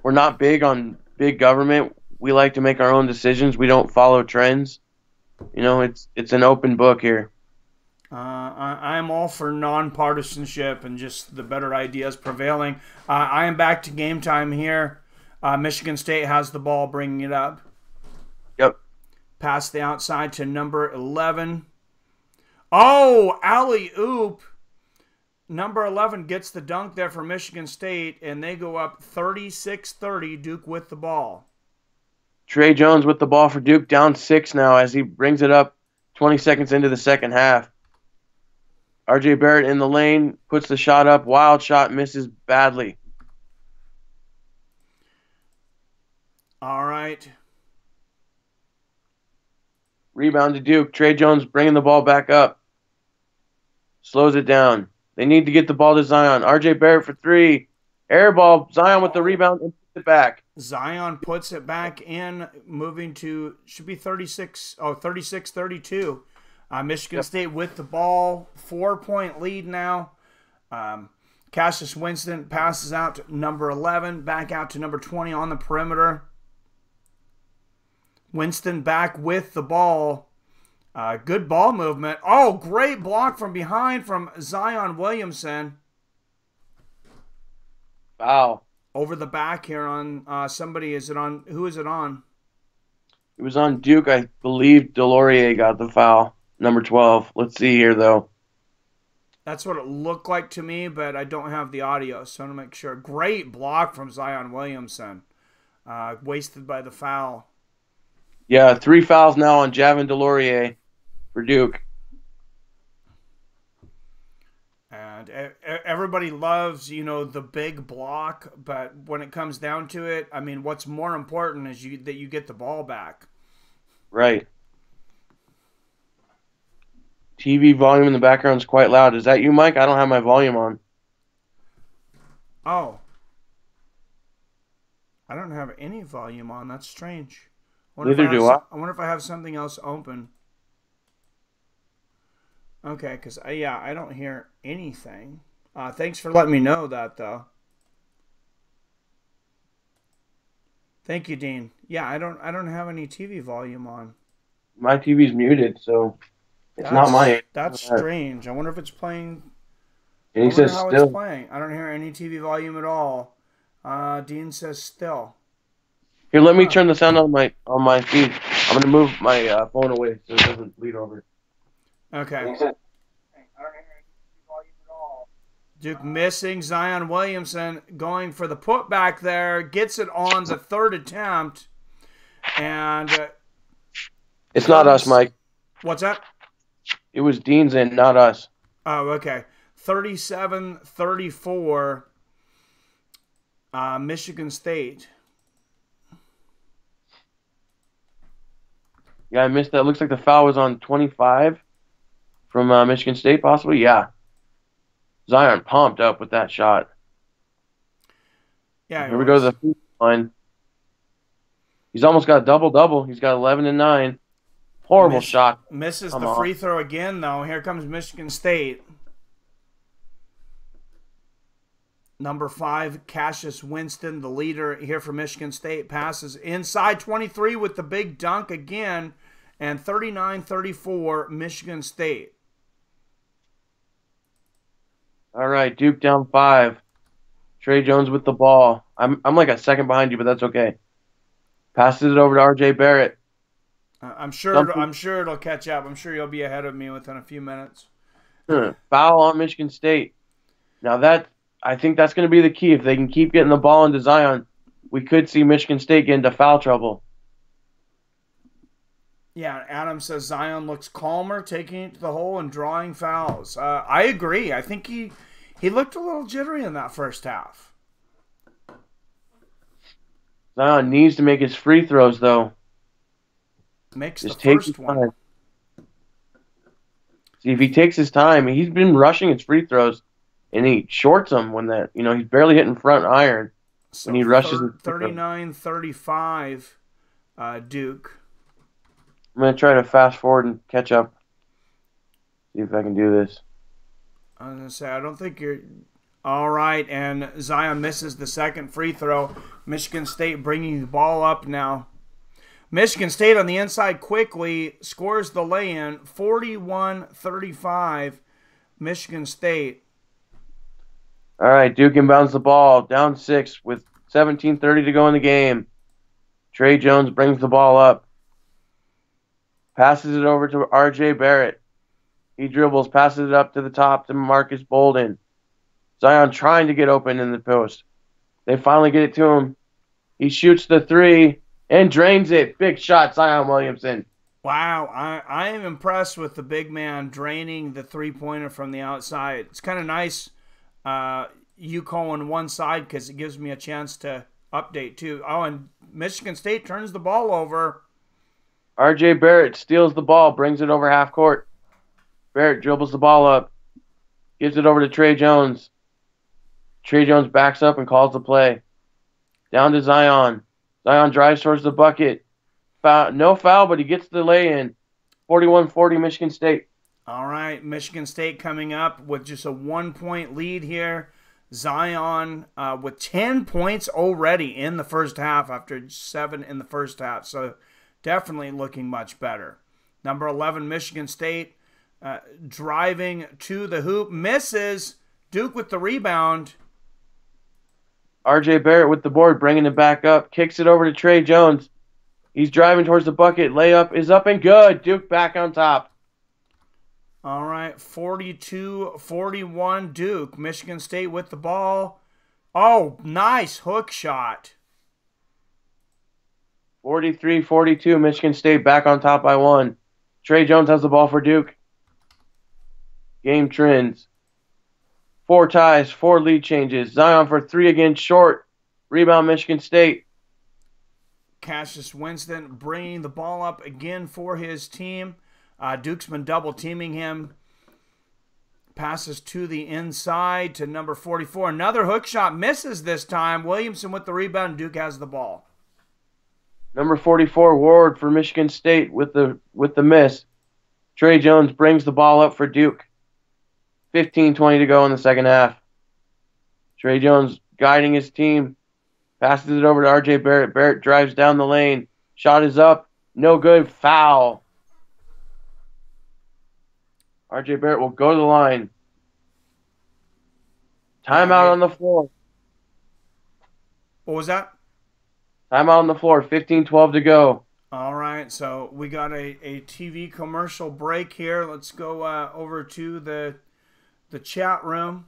not big on big government. We like to make our own decisions. We don't follow trends. You know, it's an open book here. I'm all for nonpartisanship and just the better ideas prevailing. I am back to game time here. Michigan State has the ball, bringing it up. Yep. Pass the outside to number 11. Oh, alley-oop. Number 11 gets the dunk there for Michigan State, and they go up 36-30, Duke with the ball. Trey Jones with the ball for Duke, down 6 now as he brings it up 20 seconds into the second half. R.J. Barrett in the lane, puts the shot up, wild shot, misses badly. All right. Rebound to Duke. Trey Jones bringing the ball back up. Slows it down. They need to get the ball to Zion. R.J. Barrett for 3. Air ball. Zion with the rebound and puts it back. Zion puts it back in, moving to, should be 36-32. Michigan State with the ball, 4-point lead now. Cassius Winston passes out to number 11, back out to number 20 on the perimeter. Winston back with the ball. Good ball movement. Oh, great block from behind from Zion Williamson. Wow. Over the back here on somebody. Is it on? Who is it on? It was on Duke. I believe Delorier got the foul. Number 12. Let's see here, though. That's what it looked like to me, but I don't have the audio, so I want to make sure. Great block from Zion Williamson. Wasted by the foul. Yeah, 3 fouls now on Javin Delorier for Duke. And everybody loves, the big block, but when it comes down to it, I mean, what's more important is that you get the ball back. Right. TV volume in the background is quite loud. Is that you, Mike? I don't have my volume on. Oh. I don't have any volume on. That's strange. Neither do I. I wonder if I have something else open. Okay, because, I don't hear anything. Thanks for letting me know that, though. Thank you, Dean. Yeah, I don't have any TV volume on. My TV's muted, so it's not mine. That's strange. I wonder if it's playing. And he says still. It's playing. I don't hear any TV volume at all. Dean says still. Here, let me turn the sound on my feed. I'm gonna move my phone away so it doesn't bleed over. Okay. I don't hear any volume at all. Duke missing. Zion Williamson going for the putback there. Gets it on the third attempt. And it's not us, Mike. What's that? It was Dean's end, not us. Oh, okay. 37-34, Michigan State. Yeah, I missed that. Looks like the foul was on 25 from Michigan State, possibly. Yeah. Zion pumped up with that shot. Yeah. Here we go to the free throw line. He's almost got a double-double. He's got 11 and 9. Horrible shot. Misses the free throw again, though. Here comes Michigan State. Number 5, Cassius Winston, the leader here for Michigan State, passes inside 23 with the big dunk again, and 39-34, Michigan State. All right, Duke down 5. Trey Jones with the ball. I'm like a second behind you, but that's okay. Passes it over to R.J. Barrett. I'm sure it'll catch up. I'm sure you'll be ahead of me within a few minutes. Foul on Michigan State. Now I think that's going to be the key. If they can keep getting the ball into Zion, we could see Michigan State get into foul trouble. Yeah, Adam says Zion looks calmer, taking it to the hole and drawing fouls. I agree. I think he looked a little jittery in that first half. Zion needs to make his free throws, though. Makes the first one. See, if he takes his time, he's been rushing his free throws, and he shorts them when he's barely hitting front iron when he rushes. 39-35, Duke. I'm going to try to fast forward and catch up. See if I can do this. I was going to say, I don't think you're... All right, and Zion misses the second free throw. Michigan State bringing the ball up now. Michigan State on the inside quickly scores the lay-in, 41-35, Michigan State. All right, Duke inbounds the ball, down 6 with 17:30 to go in the game. Trey Jones brings the ball up. Passes it over to R.J. Barrett. He dribbles, passes it up to the top to Marcus Bolden. Zion trying to get open in the post. They finally get it to him. He shoots the 3. and drains it. Big shot, Zion Williamson. Wow, I am impressed with the big man draining the three-pointer from the outside. It's kind of nice you calling one side because it gives me a chance to update too. Oh, and Michigan State turns the ball over. R.J. Barrett steals the ball, brings it over half court. Barrett dribbles the ball up, gives it over to Trey Jones. Trey Jones backs up and calls the play. Down to Zion. Zion drives towards the bucket. No foul, but he gets the lay-in. 41-40 Michigan State. All right, Michigan State coming up with just a 1-point lead here. Zion with 10 points already in the first half after 7 in the first half. So definitely looking much better. Number 11, Michigan State driving to the hoop. Misses. Duke with the rebound. R.J. Barrett with the board, bringing it back up. Kicks it over to Trey Jones. He's driving towards the bucket. Layup is up and good. Duke back on top. All right, 42-41 Duke. Michigan State with the ball. Oh, nice hook shot. 43-42 Michigan State back on top by 1. Trey Jones has the ball for Duke. Game trends. 4 ties, 4 lead changes. Zion for 3 again, short. Rebound Michigan State. Cassius Winston bringing the ball up again for his team. Duke's been double teaming him. Passes to the inside to number 44. Another hook shot, misses this time. Williamson with the rebound. Duke has the ball. Number 44 Ward for Michigan State with the miss. Trey Jones brings the ball up for Duke. 15-20 to go in the second half. Trey Jones guiding his team. Passes it over to R.J. Barrett. Barrett drives down the lane. Shot is up. No good. Foul. R.J. Barrett will go to the line. Timeout on the floor. What was that? Timeout on the floor. 15-12 to go. All right, so we got a TV commercial break here. Let's go over to the chat room.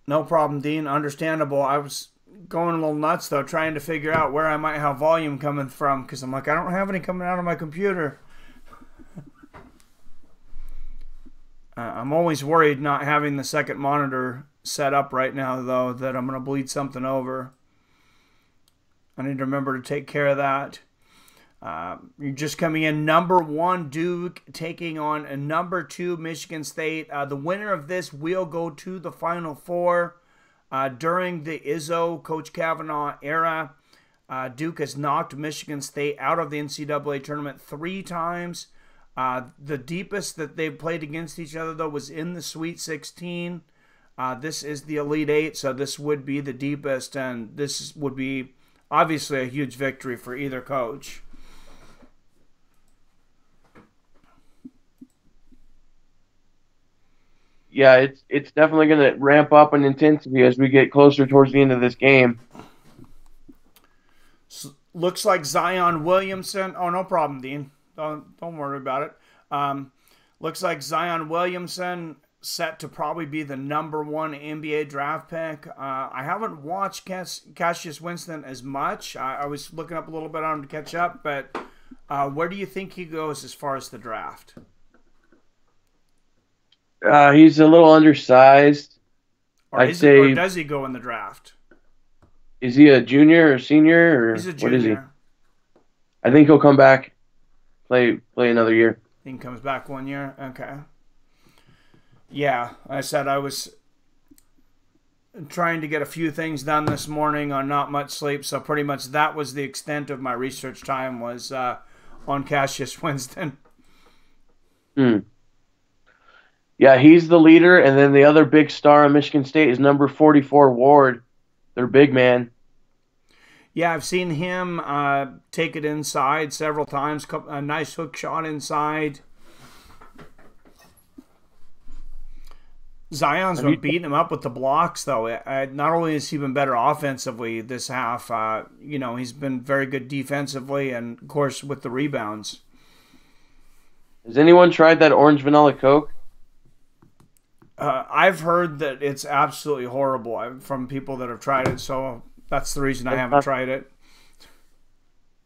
No problem, Dean. Understandable. I was going a little nuts, though, trying to figure out where I might have volume coming from because I'm like, I don't have any coming out of my computer. I'm always worried not having the second monitor set up right now, though, that I'm going to bleed something over. I need to remember to take care of that. You're just coming in. Number 1, Duke, taking on a number 2, Michigan State. The winner of this will go to the Final Four. During the Izzo, Coach Kavanaugh era, Duke has knocked Michigan State out of the NCAA tournament 3 times. The deepest that they've played against each other, though, was in the Sweet 16. This is the Elite 8, so this would be the deepest, and this would be obviously a huge victory for either coach. Yeah, it's definitely going to ramp up in intensity as we get closer towards the end of this game. Looks like Zion Williamson. Oh, no problem, Dean. Don't worry about it. Looks like Zion Williamson set to probably be the number 1 NBA draft pick. I haven't watched Cassius Winston as much. I was looking up a little bit on him to catch up, but where do you think he goes as far as the draft? He's a little undersized. Or does he go in the draft? Is he a junior or senior? Or He's a junior. What is he? I think he'll come back, play another year. He comes back 1 year? Okay. Yeah, I said I was trying to get a few things done this morning on not much sleep, so pretty much that was the extent of my research time was on Cassius Winston. Yeah, he's the leader, and then the other big star of Michigan State is number 44, Ward, their big man. Yeah, I've seen him take it inside several times. A nice hook shot inside. Zion's been beating him up with the blocks, though. Not only has he been better offensively this half, he's been very good defensively, and of course with the rebounds. Has anyone tried that orange vanilla Coke? I've heard that it's absolutely horrible from people that have tried it, so That's the reason I haven't tried it.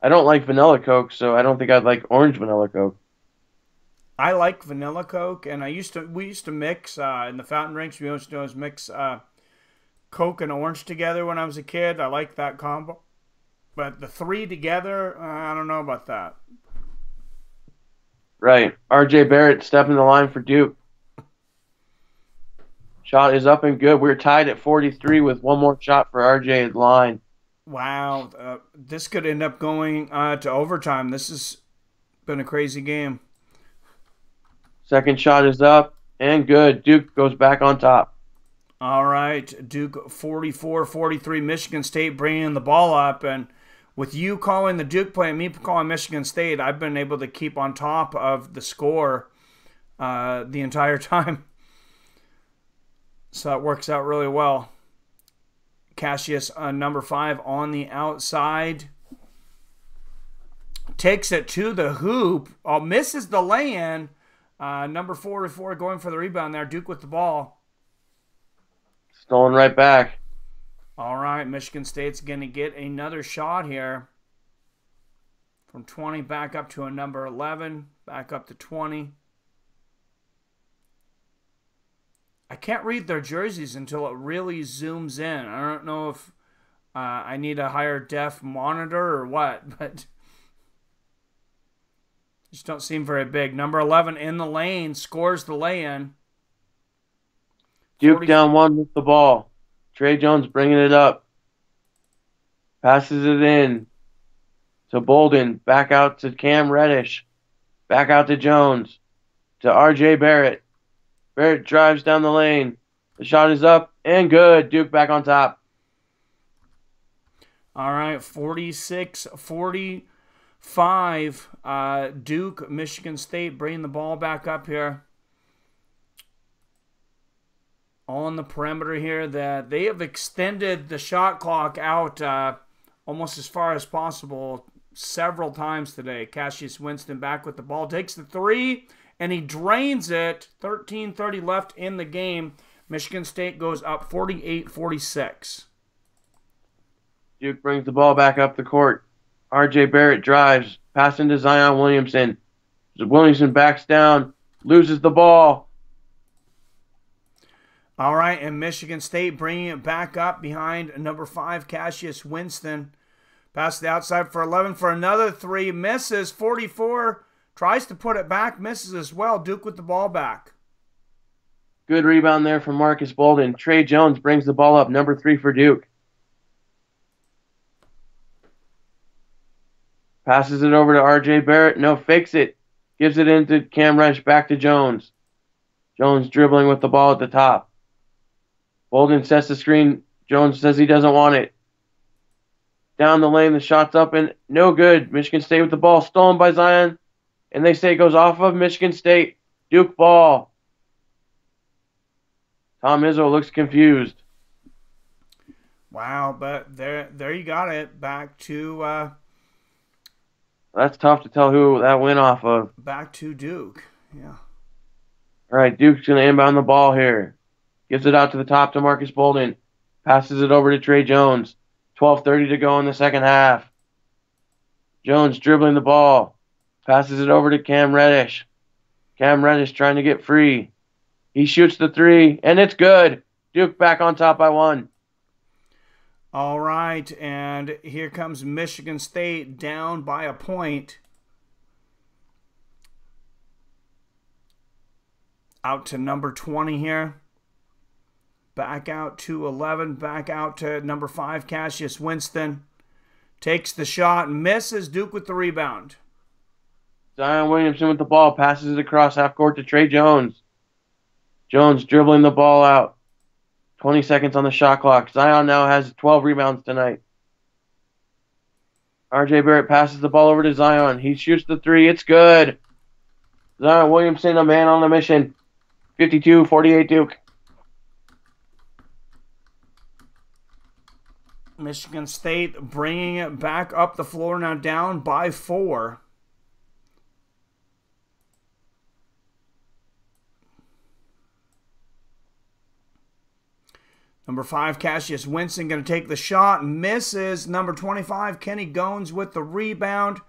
I don't like vanilla Coke, so I don't think I'd like orange vanilla Coke. I like vanilla Coke, and we used to mix in the fountain rinks. We used to mix Coke and orange together when I was a kid. I like that combo, but the three together, I don't know about that. Right. R.J. Barrett stepping the line for Duke. Shot is up and good. We're tied at 43 with one more shot for R.J. at line. Wow, this could end up going to overtime. This has been a crazy game. Second shot is up and good. Duke goes back on top. All right, Duke 44-43. Michigan State bringing the ball up, and with you calling the Duke play and me calling Michigan State, I've been able to keep on top of the score the entire time. So it works out really well. Cassius, number 5 on the outside. Takes it to the hoop. Oh, misses the lay-in. Number 44 going for the rebound there. Duke with the ball. Stolen right back. All right, Michigan State's going to get another shot here. From 20 back up to a number 11. Back up to 20. I can't read their jerseys until it really zooms in. I don't know if I need a higher def monitor or what, but just don't seem very big. Number 11 in the lane, scores the lay-in. Duke down 1 with the ball. Trey Jones bringing it up. Passes it in to Bolden. Back out to Cam Reddish. Back out to Jones. To R.J. Barrett. Barrett drives down the lane. The shot is up and good. Duke back on top. All right, 46-45. Duke, Michigan State bringing the ball back up here. On the perimeter here, that they have extended the shot clock out almost as far as possible several times today. Cassius Winston back with the ball. Takes the three. And he drains it. 13:30 left in the game. Michigan State goes up 48-46. Duke brings the ball back up the court. R.J. Barrett drives. Passing to Zion Williamson. Williamson backs down. Loses the ball. All right, and Michigan State bringing it back up behind number 5, Cassius Winston. Pass the outside for 11 for another three. Misses. 44. Tries to put it back, misses as well. Duke with the ball back. Good rebound there from Marcus Bolden. Trey Jones brings the ball up, number 3 for Duke. Passes it over to R.J. Barrett. No, fakes it. Gives it into Cam Reddish, back to Jones. Jones dribbling with the ball at the top. Bolden sets the screen. Jones says he doesn't want it. Down the lane, the shot's up and no good. Michigan State with the ball, stolen by Zion. And they say it goes off of Michigan State. Duke ball. Tom Izzo looks confused. Wow, but there you got it. Back to... That's tough to tell who that went off of. Back to Duke, yeah. All right, Duke's going to inbound the ball here. Gives it out to the top to Marcus Bolden. Passes it over to Trey Jones. 12:30 to go in the second half. Jones dribbling the ball. Passes it over to Cam Reddish. Cam Reddish trying to get free. He shoots the three, and it's good. Duke back on top by 1. All right, and here comes Michigan State down by a point. Out to number 20 here. Back out to 11. Back out to number 5, Cassius Winston. Takes the shot, misses. Duke with the rebound. Zion Williamson with the ball. Passes it across half court to Trey Jones. Jones dribbling the ball out. 20 seconds on the shot clock. Zion now has 12 rebounds tonight. R.J. Barrett passes the ball over to Zion. He shoots the three. It's good. Zion Williamson, a man on a mission. 52-48 Duke. Michigan State bringing it back up the floor, now down by 4. Number 5, Cassius Winston going to take the shot. Misses. Number 25, Kenny Goins with the rebound.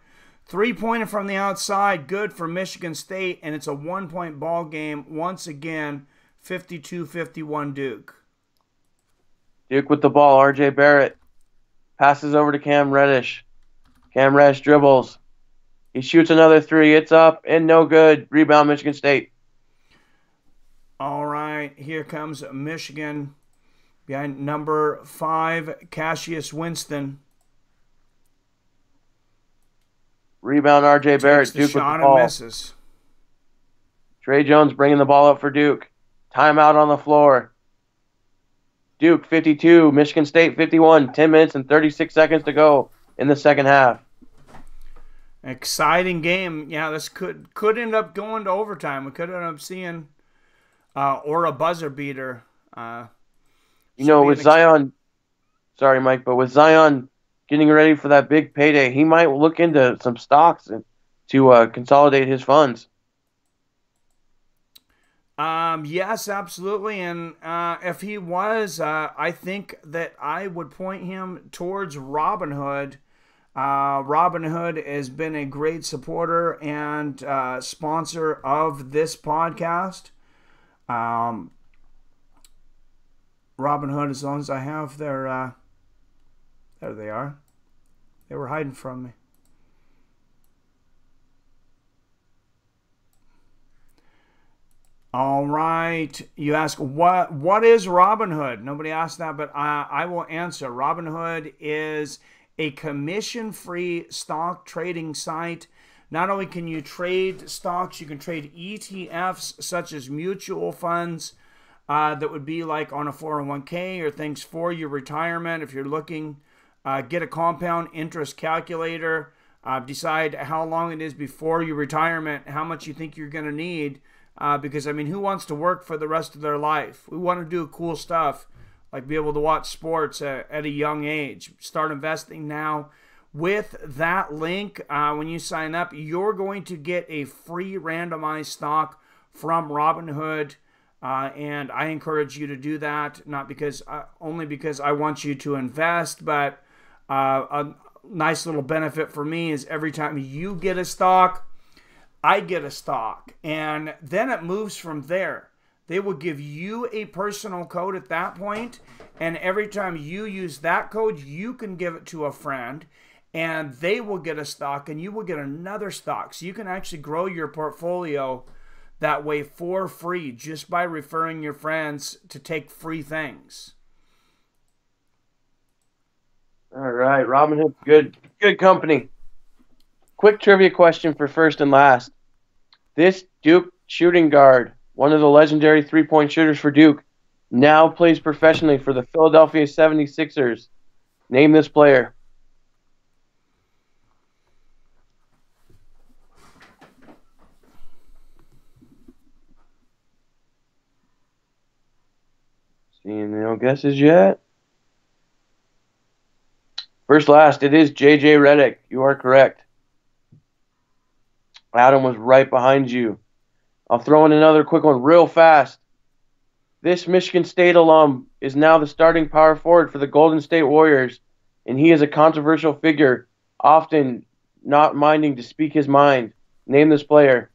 3-pointer from the outside. Good for Michigan State. And it's a 1-point ball game. Once again, 52-51 Duke. Duke with the ball. R.J. Barrett passes over to Cam Reddish. Cam Reddish dribbles. He shoots another 3. It's up and no good. Rebound, Michigan State. All right. Here comes Michigan. Behind number 5, Cassius Winston. Rebound, R.J. Barrett. Duke with the ball. And misses. Trey Jones bringing the ball up for Duke. Timeout on the floor. Duke 52, Michigan State 51. 10 minutes and 36 seconds to go in the second half. Exciting game. Yeah, this could end up going to overtime. We could end up seeing or a buzzer beater. With Zion, sorry, Mike, but with Zion getting ready for that big payday, he might look into some stocks to consolidate his funds. Yes, absolutely. And if he was, I think that I would point him towards Robinhood. Robinhood has been a great supporter and sponsor of this podcast. Robinhood, as long as I have their, there they are. They were hiding from me. All right. You ask, what is Robinhood? Nobody asked that, but I will answer. Robinhood is a commission-free stock trading site. Not only can you trade stocks, you can trade ETFs such as mutual funds that would be like on a 401k or things for your retirement. If you're looking, get a compound interest calculator, decide how long it is before your retirement, how much you think you're going to need. Because, I mean, who wants to work for the rest of their life? We want to do cool stuff, like be able to watch sports at a young age. Start investing now. With that link, when you sign up, you're going to get a free randomized stock from Robinhood. And I encourage you to do that, not because only because I want you to invest, but a nice little benefit for me is every time you get a stock, I get a stock, and then it moves from there. They will give you a personal code at that point, and every time you use that code, you can give it to a friend, and they will get a stock, and you will get another stock. So you can actually grow your portfolio that way for free just by referring your friends to take free things. All right, Robinhood, good company. Quick trivia question for first and last. This Duke shooting guard, one of the legendary three-point shooters for Duke, now plays professionally for the Philadelphia 76ers. Name this player. Seeing no guesses yet. First last, it is J.J. Redick. You are correct. Adam was right behind you. I'll throw in another quick one real fast. This Michigan State alum is now the starting power forward for the Golden State Warriors, and he is a controversial figure, often not minding to speak his mind. Name this player.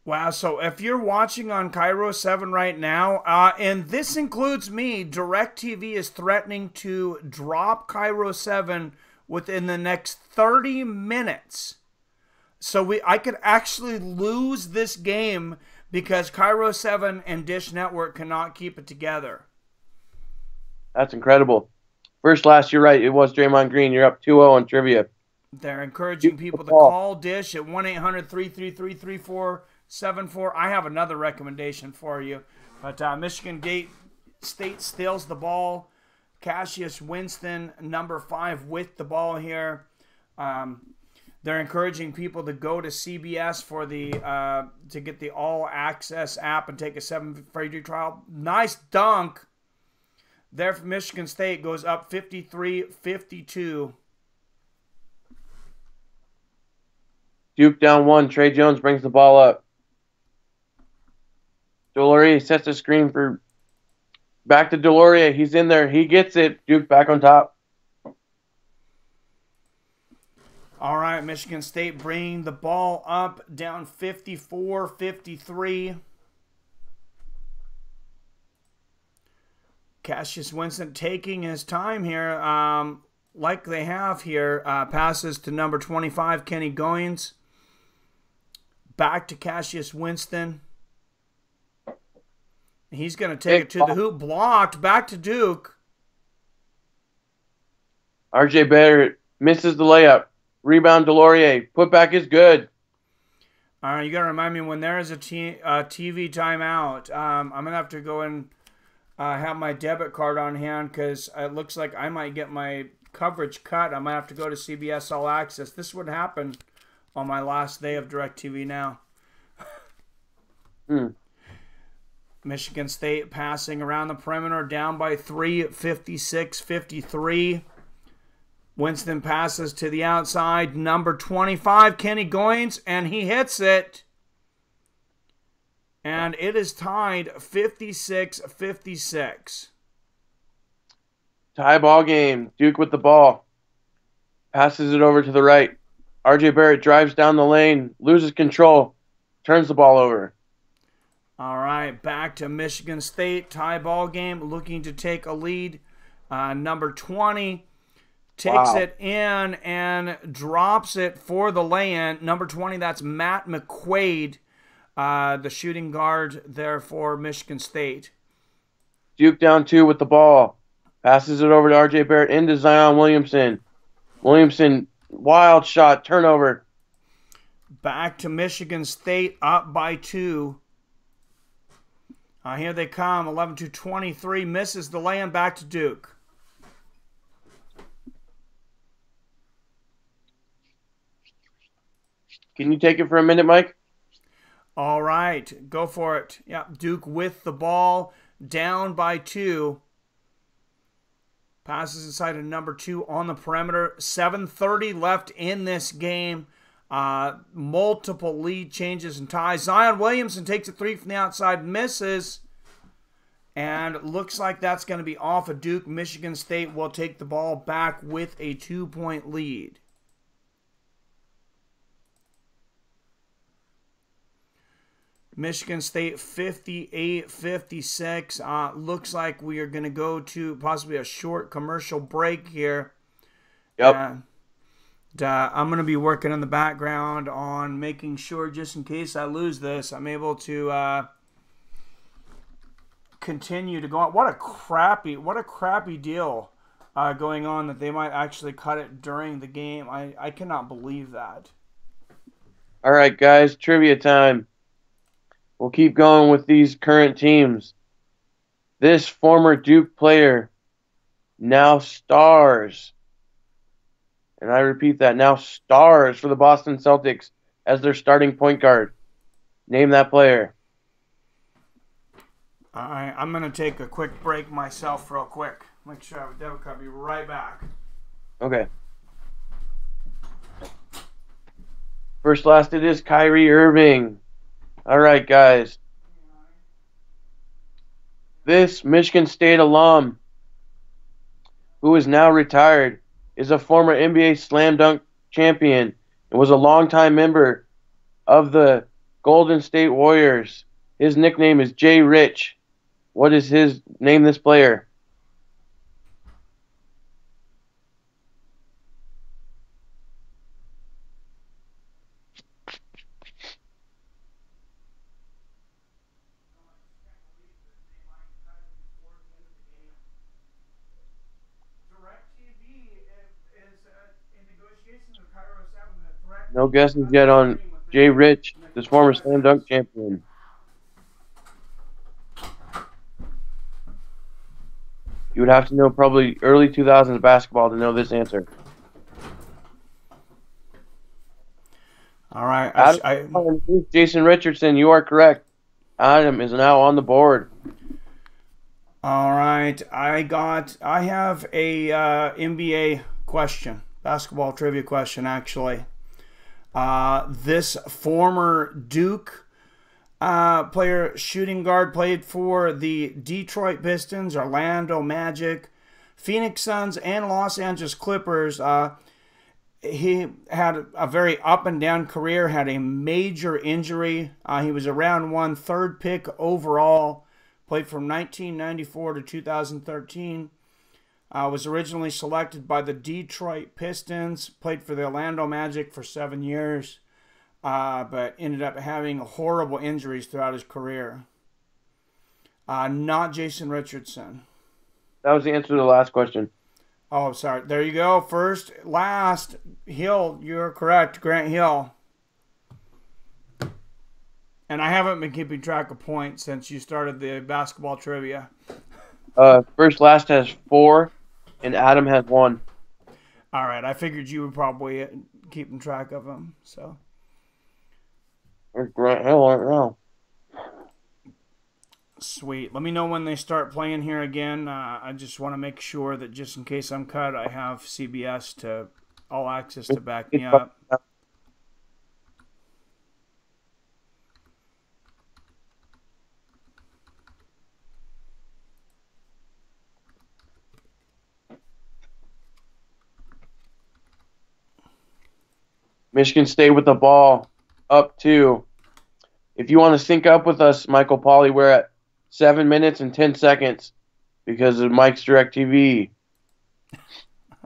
Wow, so if you're watching on Cairo 7 right now, and this includes me, DirecTV is threatening to drop Cairo 7 within the next 30 minutes. So I could actually lose this game because Cairo 7 and Dish Network cannot keep it together. That's incredible. First last, you're right. It was Draymond Green. You're up 2-0 on trivia. They're encouraging people to call Dish at 1-800-333-3474. I have another recommendation for you. But Michigan State steals the ball. Cassius Winston, number 5, with the ball here. They're encouraging people to go to CBS for the to get the All Access app and take a 7 free trial. Nice dunk there for Michigan State. Goes up 53-52. Duke down 1. Trey Jones brings the ball up. Delorier sets a screen for back to Delorier. He's in there. He gets it. Duke back on top. All right, Michigan State bringing the ball up, down 54-53. Cassius Winston taking his time here, like they have here. Passes to number 25, Kenny Goins. Back to Cassius Winston. He's going to take it to the hoop. Blocked. Back to Duke. RJ Barrett misses the layup. Rebound Delorier. Putback is good. All right, you got to remind me when there is a TV timeout, I'm going to have to go and have my debit card on hand because it looks like I might get my coverage cut. I might have to go to CBS All Access. This would happen on my last day of DirecTV Now. Michigan State passing around the perimeter, down by 3, 56-53. Winston passes to the outside, number 25, Kenny Goins, and he hits it. And it is tied 56-56. Tie ball game. Duke with the ball. Passes it over to the right. RJ Barrett drives down the lane, loses control, turns the ball over. All right, back to Michigan State. Tie ball game, looking to take a lead. Number 20 takes it in and drops it for the lay-in. Number 20, that's Matt McQuaid, the shooting guard there for Michigan State. Duke down 2 with the ball. Passes it over to RJ Barrett into Zion Williamson. Williamson, wild shot, turnover. Back to Michigan State, up by 2. Here they come, 11-23, misses the lay-in, back to Duke. Can you take it for a minute, Mike? All right, go for it. Yeah, Duke with the ball, down by 2. Passes inside to number 2 on the perimeter. 7:30 left in this game. Multiple lead changes and ties. Zion Williamson takes a 3 from the outside, misses. And looks like that's going to be off of Duke. Michigan State will take the ball back with a 2-point lead. Michigan State 58-56. Looks like we are going to go to possibly a short commercial break here. Yep. I'm going to be working in the background on making sure, just in case I lose this, I'm able to continue to go on. What a crappy deal going on that they might actually cut it during the game. I cannot believe that. All right, guys, trivia time. We'll keep going with these current teams. This former Duke player now stars, and I repeat that, now stars for the Boston Celtics as their starting point guard. Name that player. All right, I'm going to take a quick break myself real quick. Make sure I have a debit card. I'll be right back. Okay. First last, it is Kyrie Irving. All right, guys. This Michigan State alum, who is now retired, is a former NBA slam dunk champion and was a longtime member of the Golden State Warriors. His nickname is Jay Rich. What is his name, this player? No guesses yet on Jay Rich, this former slam dunk champion. You would have to know probably early 2000s basketball to know this answer. All right. Jason Richardson, you are correct. Adam is now on the board. All right. I have a NBA question, basketball trivia question, actually. This former Duke player, shooting guard, played for the Detroit Pistons, Orlando Magic, Phoenix Suns, and Los Angeles Clippers. He had a very up and down career, had a major injury. He was a round one, third pick overall, played from 1994 to 2013. Was originally selected by the Detroit Pistons, played for the Orlando Magic for 7 years, but ended up having horrible injuries throughout his career. Not Jason Richardson. That was the answer to the last question. Oh, sorry. There you go. First, last, Hill. You're correct. Grant Hill. And I haven't been keeping track of points since you started the basketball trivia. First, last has 4, and Adam has 1. All right. I figured you were probably keeping track of them. So. Where's Grant Hill right now? Sweet. Let me know when they start playing here again. I just want to make sure that just in case I'm cut, I have CBS to All Access to back me up. Michigan State with the ball, up 2. If you want to sync up with us, Michael Pauly, we're at 7 minutes and 10 seconds because of Mike's DirecTV.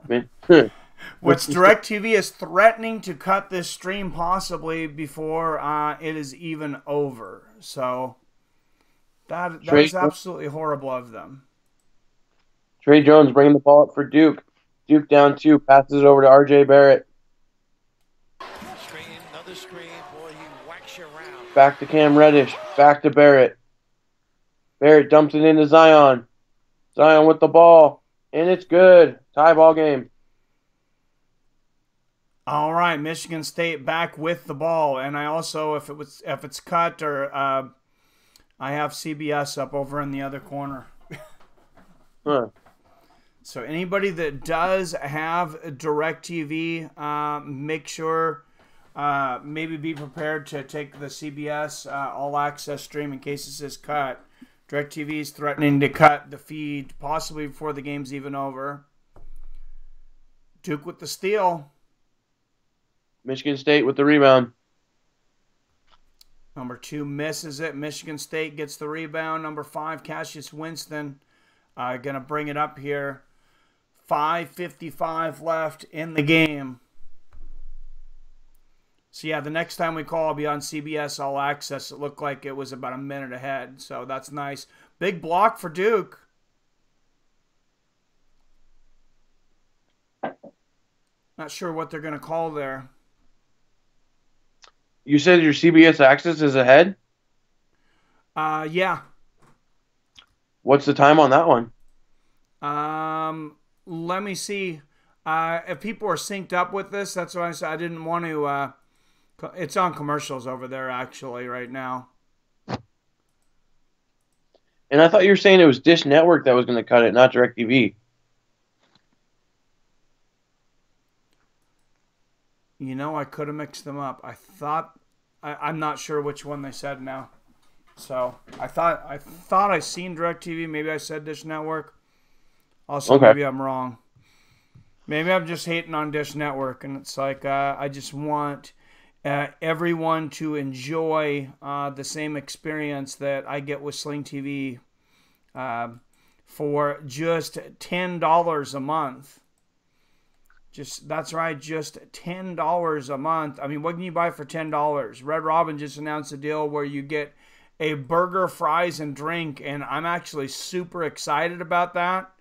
Which DirecTV is threatening to cut this stream possibly before it is even over. So that is absolutely horrible of them. Trey Jones bringing the ball up for Duke. Duke down 2, passes it over to R.J. Barrett. Another screen, boy, he whacks you around. Back to Cam Reddish. Back to Barrett. Barrett dumps it into Zion. Zion with the ball. And it's good. Tie ball game. All right, Michigan State back with the ball. And I also, if it's cut, or I have CBS up over in the other corner. Huh. So anybody that does have DirecTV, make sure maybe be prepared to take the CBS All Access stream in case this is cut. DirecTV is threatening to cut the feed possibly before the game's even over. Duke with the steal. Michigan State with the rebound. Number 2 misses it. Michigan State gets the rebound. Number 5, Cassius Winston, going to bring it up here. 5:55 left in the game. So, yeah, the next time we call, I'll be on CBS All Access. It looked like it was about a minute ahead, so that's nice. Big block for Duke. Not sure what they're going to call there. You said your CBS Access is ahead? Yeah. What's the time on that one? Let me see. If people are synced up with this, that's why I said I didn't want to. It's on commercials over there, actually, right now. And I thought you were saying it was Dish Network that was going to cut it, not DirecTV. You know, I could have mixed them up. I thought I'm not sure which one they said now. So I thought I seen DirecTV. Maybe I said Dish Network. Also, okay. Maybe I'm wrong. Maybe I'm just hating on Dish Network, and it's like I just want everyone to enjoy the same experience that I get with Sling TV for just $10 a month. That's right, just $10 a month. I mean, what can you buy for $10? Red Robin just announced a deal where you get a burger, fries, and drink, and I'm actually super excited about that.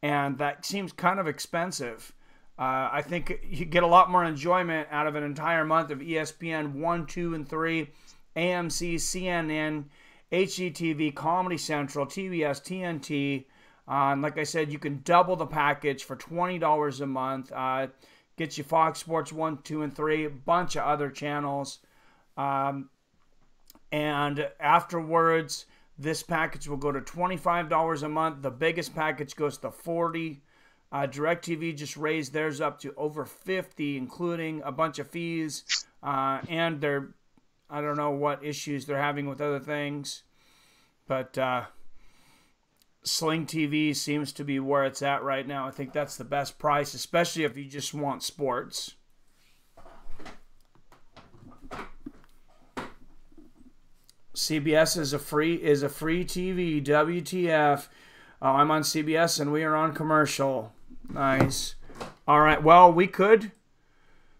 And that seems kind of expensive. I think you get a lot more enjoyment out of an entire month of ESPN 1, 2, and 3, AMC, CNN, HGTV, Comedy Central, TBS, TNT. And like I said, you can double the package for $20 a month. Get you Fox Sports 1, 2, and 3, a bunch of other channels. And afterwards, this package will go to $25 a month. The biggest package goes to $40. DirecTV just raised theirs up to over $50, including a bunch of fees and I don't know what issues they're having with other things, but Sling TV seems to be where it's at right now. I think that's the best price, especially if you just want sports. CBS is a free TV. WTF? Oh, I'm on CBS and we are on commercial. Nice. All right. Well, we could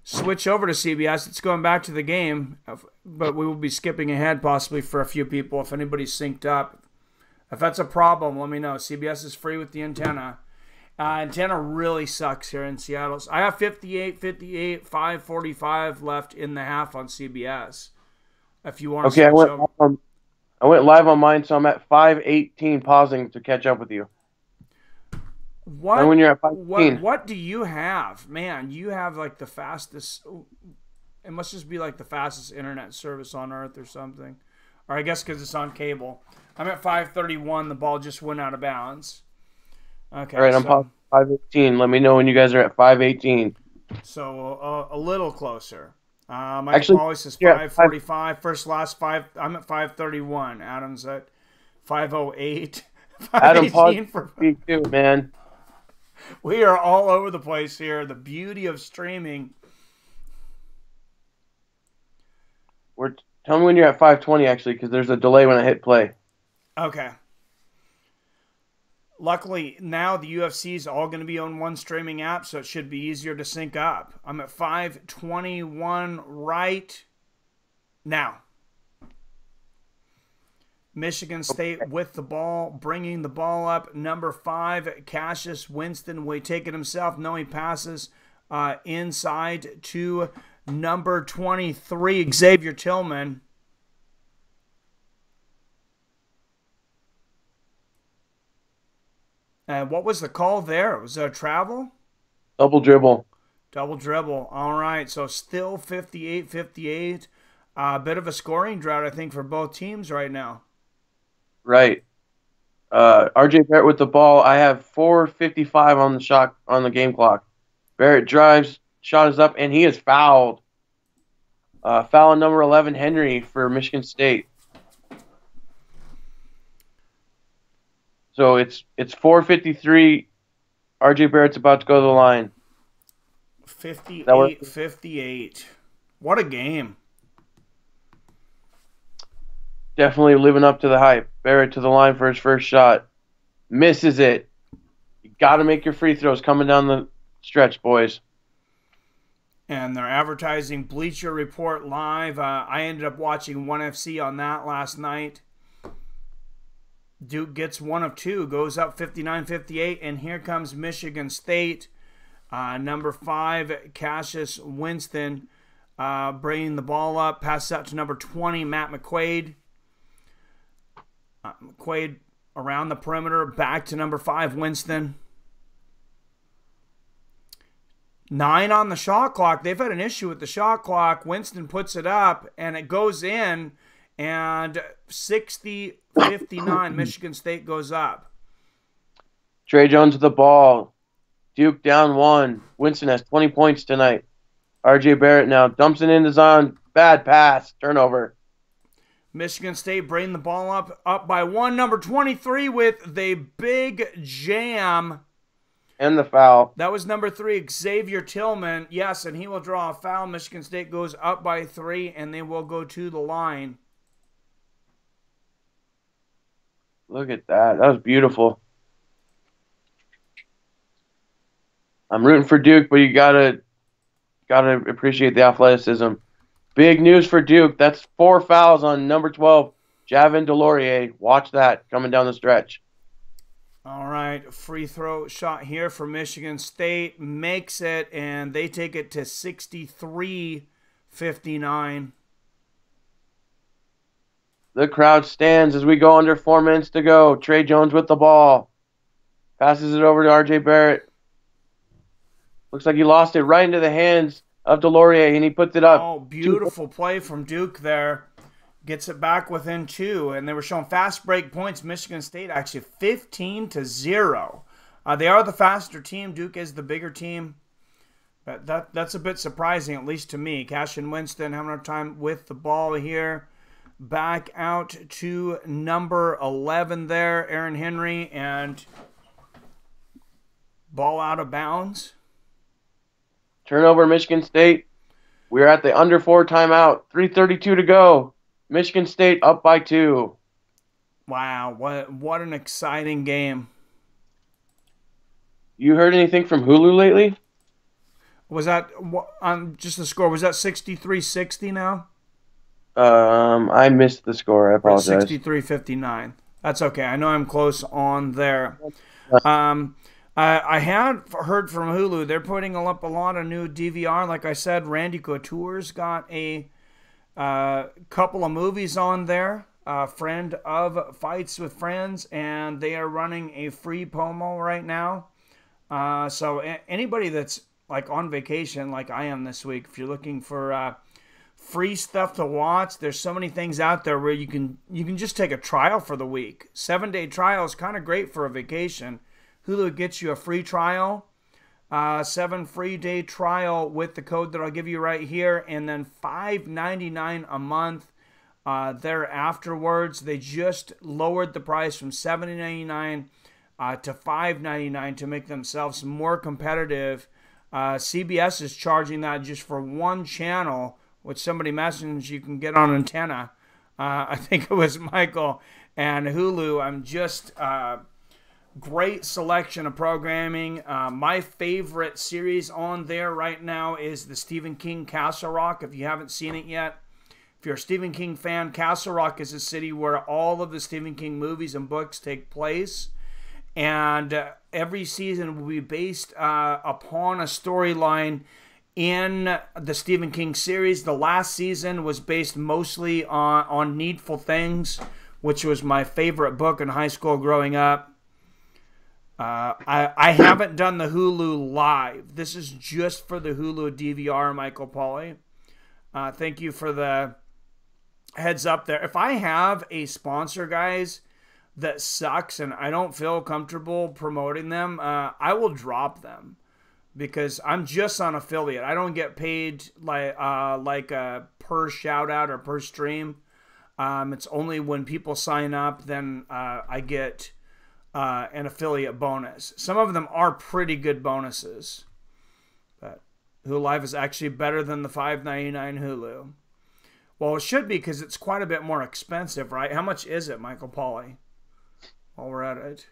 switch over to CBS. It's going back to the game, but we will be skipping ahead possibly for a few people if anybody's synced up. If that's a problem, let me know. CBS is free with the antenna. Antenna really sucks here in Seattle. So I have 58, 5:45 left in the half on CBS. If you want to switch over. I went live on mine, so I'm at 5:18 pausing to catch up with you. What? And when you're at 5:18. What do you have? Man, you have like the fastest. It must just be like the fastest internet service on earth or something. Or I guess because it's on cable. I'm at 5:31. The ball just went out of bounds. Okay. All right, I'm pausing 5:18. Let me know when you guys are at 5:18. So a little closer. Actually, Paulus is 5:45. Last 5. I'm at 5:31. Adam's at 5:08. Adam, pause for me too, man. We are all over the place here. The beauty of streaming. Tell me when you're at 5:20, actually, because there's a delay when I hit play. Okay. Luckily, now the UFC is all going to be on one streaming app, so it should be easier to sync up. I'm at 5:21 right now. Michigan State with the ball, bringing the ball up. Number 5, Cassius Winston will take it himself. No, he passes inside to number 23, Xavier Tillman. And what was the call there? Was there a travel? Double dribble. Double dribble. All right. So still 58-58. A bit of a scoring drought, I think, for both teams right now. Right. RJ Barrett with the ball. I have 4:55 on the game clock. Barrett drives, shot is up, and he is fouled. Foul on number 11, Henry, for Michigan State. So it's 4:53. RJ Barrett's about to go to the line. 58-58. What a game. Definitely living up to the hype. Barrett to the line for his first shot. Misses it. You got to make your free throws coming down the stretch, boys. And they're advertising Bleacher Report live. I ended up watching 1FC on that last night. Duke gets 1 of 2, goes up 59-58, and here comes Michigan State. Number 5, Cassius Winston, bringing the ball up. Passes out to number 20, Matt McQuaid. McQuaid around the perimeter, back to number 5, Winston. 9 on the shot clock. They've had an issue with the shot clock. Winston puts it up, and it goes in, and 60-59, Michigan State goes up. Trey Jones with the ball. Duke down 1. Winston has 20 points tonight. RJ Barrett now dumps it into Zion. Bad pass. Turnover. Michigan State bring the ball up by 1. Number 23 with the big jam. And the foul. That was number 3, Xavier Tillman. Yes, and he will draw a foul. Michigan State goes up by 3, and they will go to the line. Look at that. That was beautiful. I'm rooting for Duke, but you gotta appreciate the athleticism. Big news for Duke. That's 4 fouls on number 12, Javin DeLaurier. Watch that coming down the stretch. All right, free throw shot here for Michigan State. Makes it, and they take it to 63-59. The crowd stands as we go under 4 minutes to go. Trey Jones with the ball. Passes it over to RJ Barrett. Looks like he lost it right into the hands of DeLaurier, and he puts it up. Oh, beautiful play from Duke there. Gets it back within 2, and they were showing fast break points. Michigan State actually 15-0. They are the faster team. Duke is the bigger team. That's a bit surprising, at least to me. Cassian Winston having a time with the ball here. Back out to number 11 there, Aaron Henry, and ball out of bounds. Turnover, Michigan State. We're at the under 4 timeout. 3:32 to go. Michigan State up by 2. Wow, what an exciting game. You heard anything from Hulu lately? Was that just the score? Was that 63-60 now? I missed the score. I apologize. 63-59. That's okay. I know I'm close on there. I had heard from Hulu. They're putting up a lot of new DVR. Like I said, Randy Couture's got a couple of movies on there. Friend of Fights with Friends, and they are running a free promo right now. So anybody that's like on vacation, like I am this week, if you're looking for free stuff to watch, there's so many things out there where you can just take a trial for the week. 7-day trial is kind of great for a vacation. Hulu gets you a free trial, 7 free day trial with the code that I'll give you right here, and then $5.99 a month there afterwards. They just lowered the price from $7.99 to $5.99 to make themselves more competitive. CBS is charging that just for one channel, which somebody mentions you can get on antenna. I think it was Michael. And Hulu, I'm just great selection of programming. My favorite series on there right now is the Stephen King Castle Rock. If you haven't seen it yet, if you're a Stephen King fan, Castle Rock is a city where all of the Stephen King movies and books take place. And every season will be based upon a storyline in the Stephen King series. The last season was based mostly on Needful Things, which was my favorite book in high school growing up. I haven't done the Hulu live. This is just for the Hulu DVR, Michael Pauly. Thank you for the heads up there. If I have a sponsor, guys, that sucks and I don't feel comfortable promoting them, I will drop them because I'm just on affiliate. I don't get paid like a per shout out or per stream. It's only when people sign up, then I get an affiliate bonus. Some of them are pretty good bonuses, but Hulu Live is actually better than the $5.99 Hulu. Well, it should be because it's quite a bit more expensive, right? How much is it, Michael Pauly? While we're at it,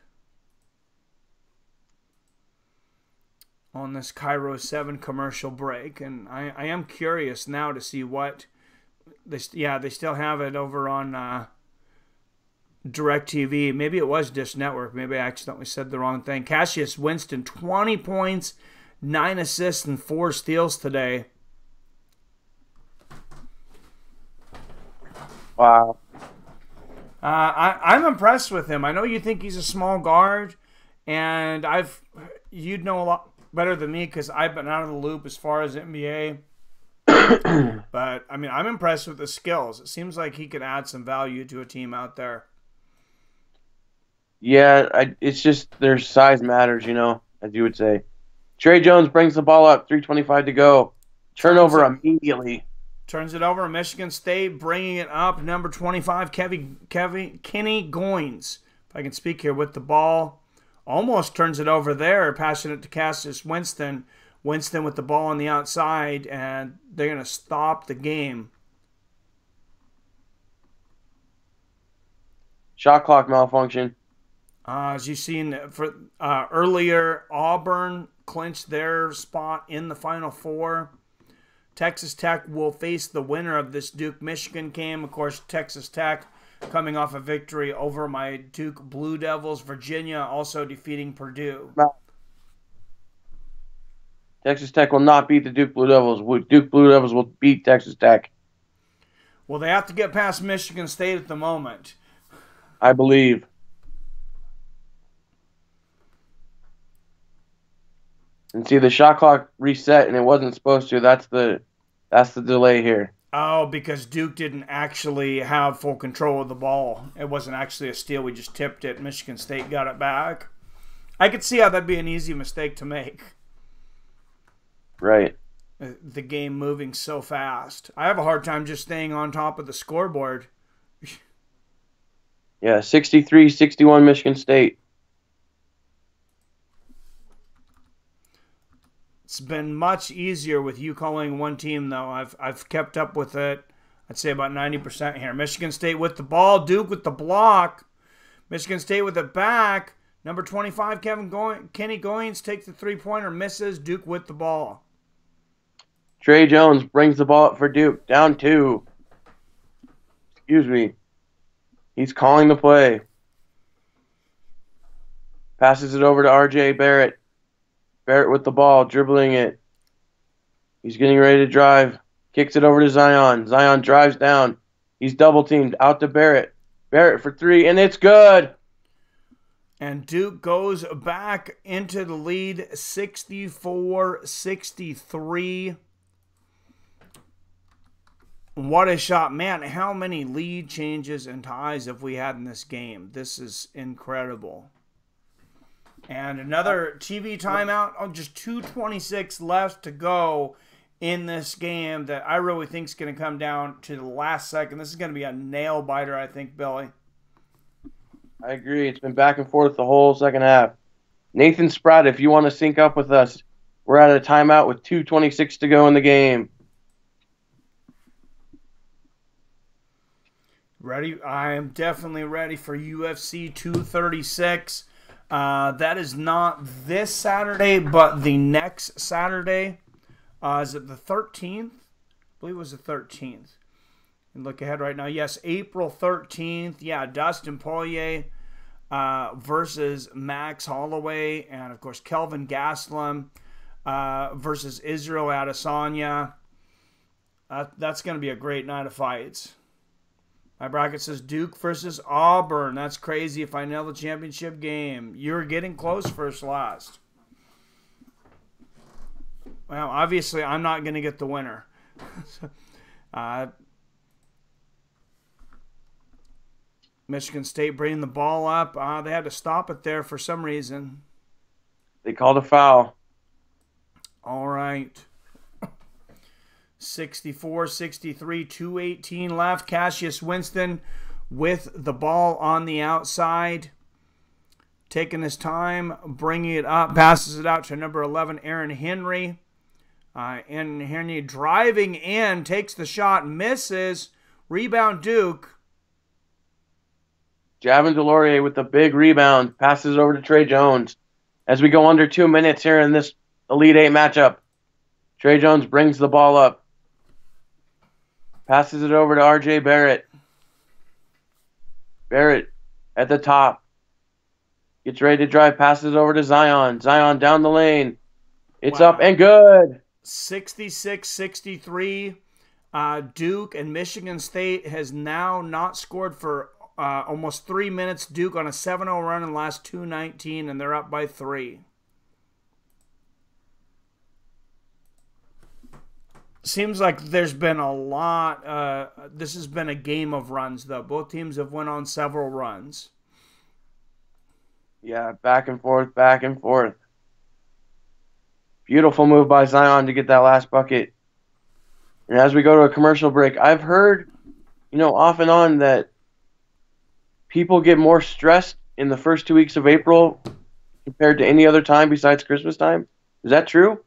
on this Cairo 7 commercial break, and I am curious now to see what they still have it over on DirecTV. Maybe it was Dish Network. Maybe I accidentally said the wrong thing. Cassius Winston, 20 points, 9 assists, and 4 steals today. Wow. I'm impressed with him. I know you think he's a small guard, and you'd know a lot better than me because I've been out of the loop as far as NBA. But, I mean, I'm impressed with the skills. It seems like he could add some value to a team out there. Yeah, it's just their size matters, as you would say. Trey Jones brings the ball up, 3:25 to go. Turnover immediately. Turns it over. Michigan State bringing it up. Number 25, Kenny Goins. If I can speak here with the ball. Almost turns it over there. Passing it to Cassius Winston. Winston with the ball on the outside. And they're going to stop the game. Shot clock malfunction. As you've seen earlier, Auburn clinched their spot in the Final Four. Texas Tech will face the winner of this Duke-Michigan game. Of course, Texas Tech coming off a victory over my Duke Blue Devils. Virginia also defeating Purdue. Texas Tech will not beat the Duke Blue Devils. Duke Blue Devils will beat Texas Tech. Well, they have to get past Michigan State at the moment. I believe. And see, the shot clock reset, and it wasn't supposed to. That's the delay here. Oh, because Duke didn't actually have full control of the ball. It wasn't actually a steal. We just tipped it. Michigan State got it back. I could see how that'd be an easy mistake to make. Right. The game moving so fast. I have a hard time just staying on top of the scoreboard. Yeah, 63-61 Michigan State. It's been much easier with you calling one team, though. I've kept up with it. I'd say about 90% here. Michigan State with the ball. Duke with the block. Michigan State with it back. Number 25, Kenny Goins takes the three-pointer, misses. Duke with the ball. Trey Jones brings the ball up for Duke. Down 2. Excuse me. He's calling the play. Passes it over to R.J. Barrett. Barrett with the ball, dribbling it. He's getting ready to drive. Kicks it over to Zion. Zion drives down. He's double-teamed. Out to Barrett. Barrett for 3, and it's good. And Duke goes back into the lead, 64-63. What a shot. Man, how many lead changes and ties have we had in this game? This is incredible. And another TV timeout. Oh, just 2:26 left to go in this game that I really think is going to come down to the last second. This is going to be a nail-biter, I think, Billy. I agree. It's been back and forth the whole second half. Nathan Spratt, if you want to sync up with us, we're at a timeout with 2:26 to go in the game. Ready? I am definitely ready for UFC 236. That is not this Saturday, but the next Saturday. Is it the 13th? I believe it was the 13th. And look ahead right now. Yes, April 13th. Yeah, Dustin Poirier versus Max Holloway. And, of course, Kelvin Gastelum versus Israel Adesanya. That's going to be a great night of fights. My bracket says Duke versus Auburn. That's crazy if I nail the championship game. You're getting close first last. Well, obviously, I'm not going to get the winner. Michigan State bringing the ball up. They had to stop it there for some reason. They called a foul. All right. 64-63, 2:18 left. Cassius Winston with the ball on the outside. Taking his time, bringing it up, passes it out to number 11, Aaron Henry. Aaron Henry driving in, takes the shot, misses. Rebound Duke. Javin DeLaurier with the big rebound. Passes it over to Trey Jones. As we go under 2 minutes here in this Elite Eight matchup, Trey Jones brings the ball up. Passes it over to R.J. Barrett. Barrett at the top. Gets ready to drive. Passes it over to Zion. Zion down the lane. It's up and good. 66-63. Duke and Michigan State has now not scored for almost 3 minutes. Duke on a 7-0 run in the last 2:19, and they're up by 3. Seems like there's been a lot. This has been a game of runs, though. Both teams have went on several runs. Yeah, back and forth, back and forth. Beautiful move by Zion to get that last bucket. And as we go to a commercial break, I've heard, off and on that people get more stressed in the first 2 weeks of April compared to any other time besides Christmas time. Is that true?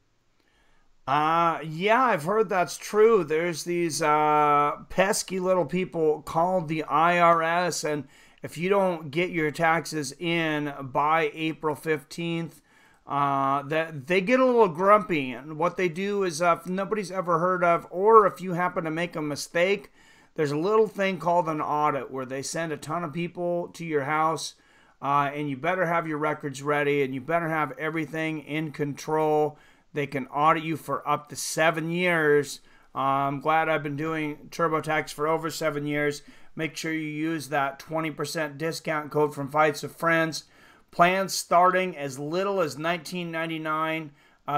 Yeah, I've heard that's true. There's these pesky little people called the IRS, and if you don't get your taxes in by April 15th, that they get a little grumpy. And what they do is, if nobody's ever heard of, or if you happen to make a mistake, there's a little thing called an audit where they send a ton of people to your house, and you better have your records ready, and you better have everything in control. They can audit you for up to 7 years. I'm glad I've been doing TurboTax for over 7 years. Make sure you use that 20% discount code from Fights with Friends. Plans starting as little as $19.99.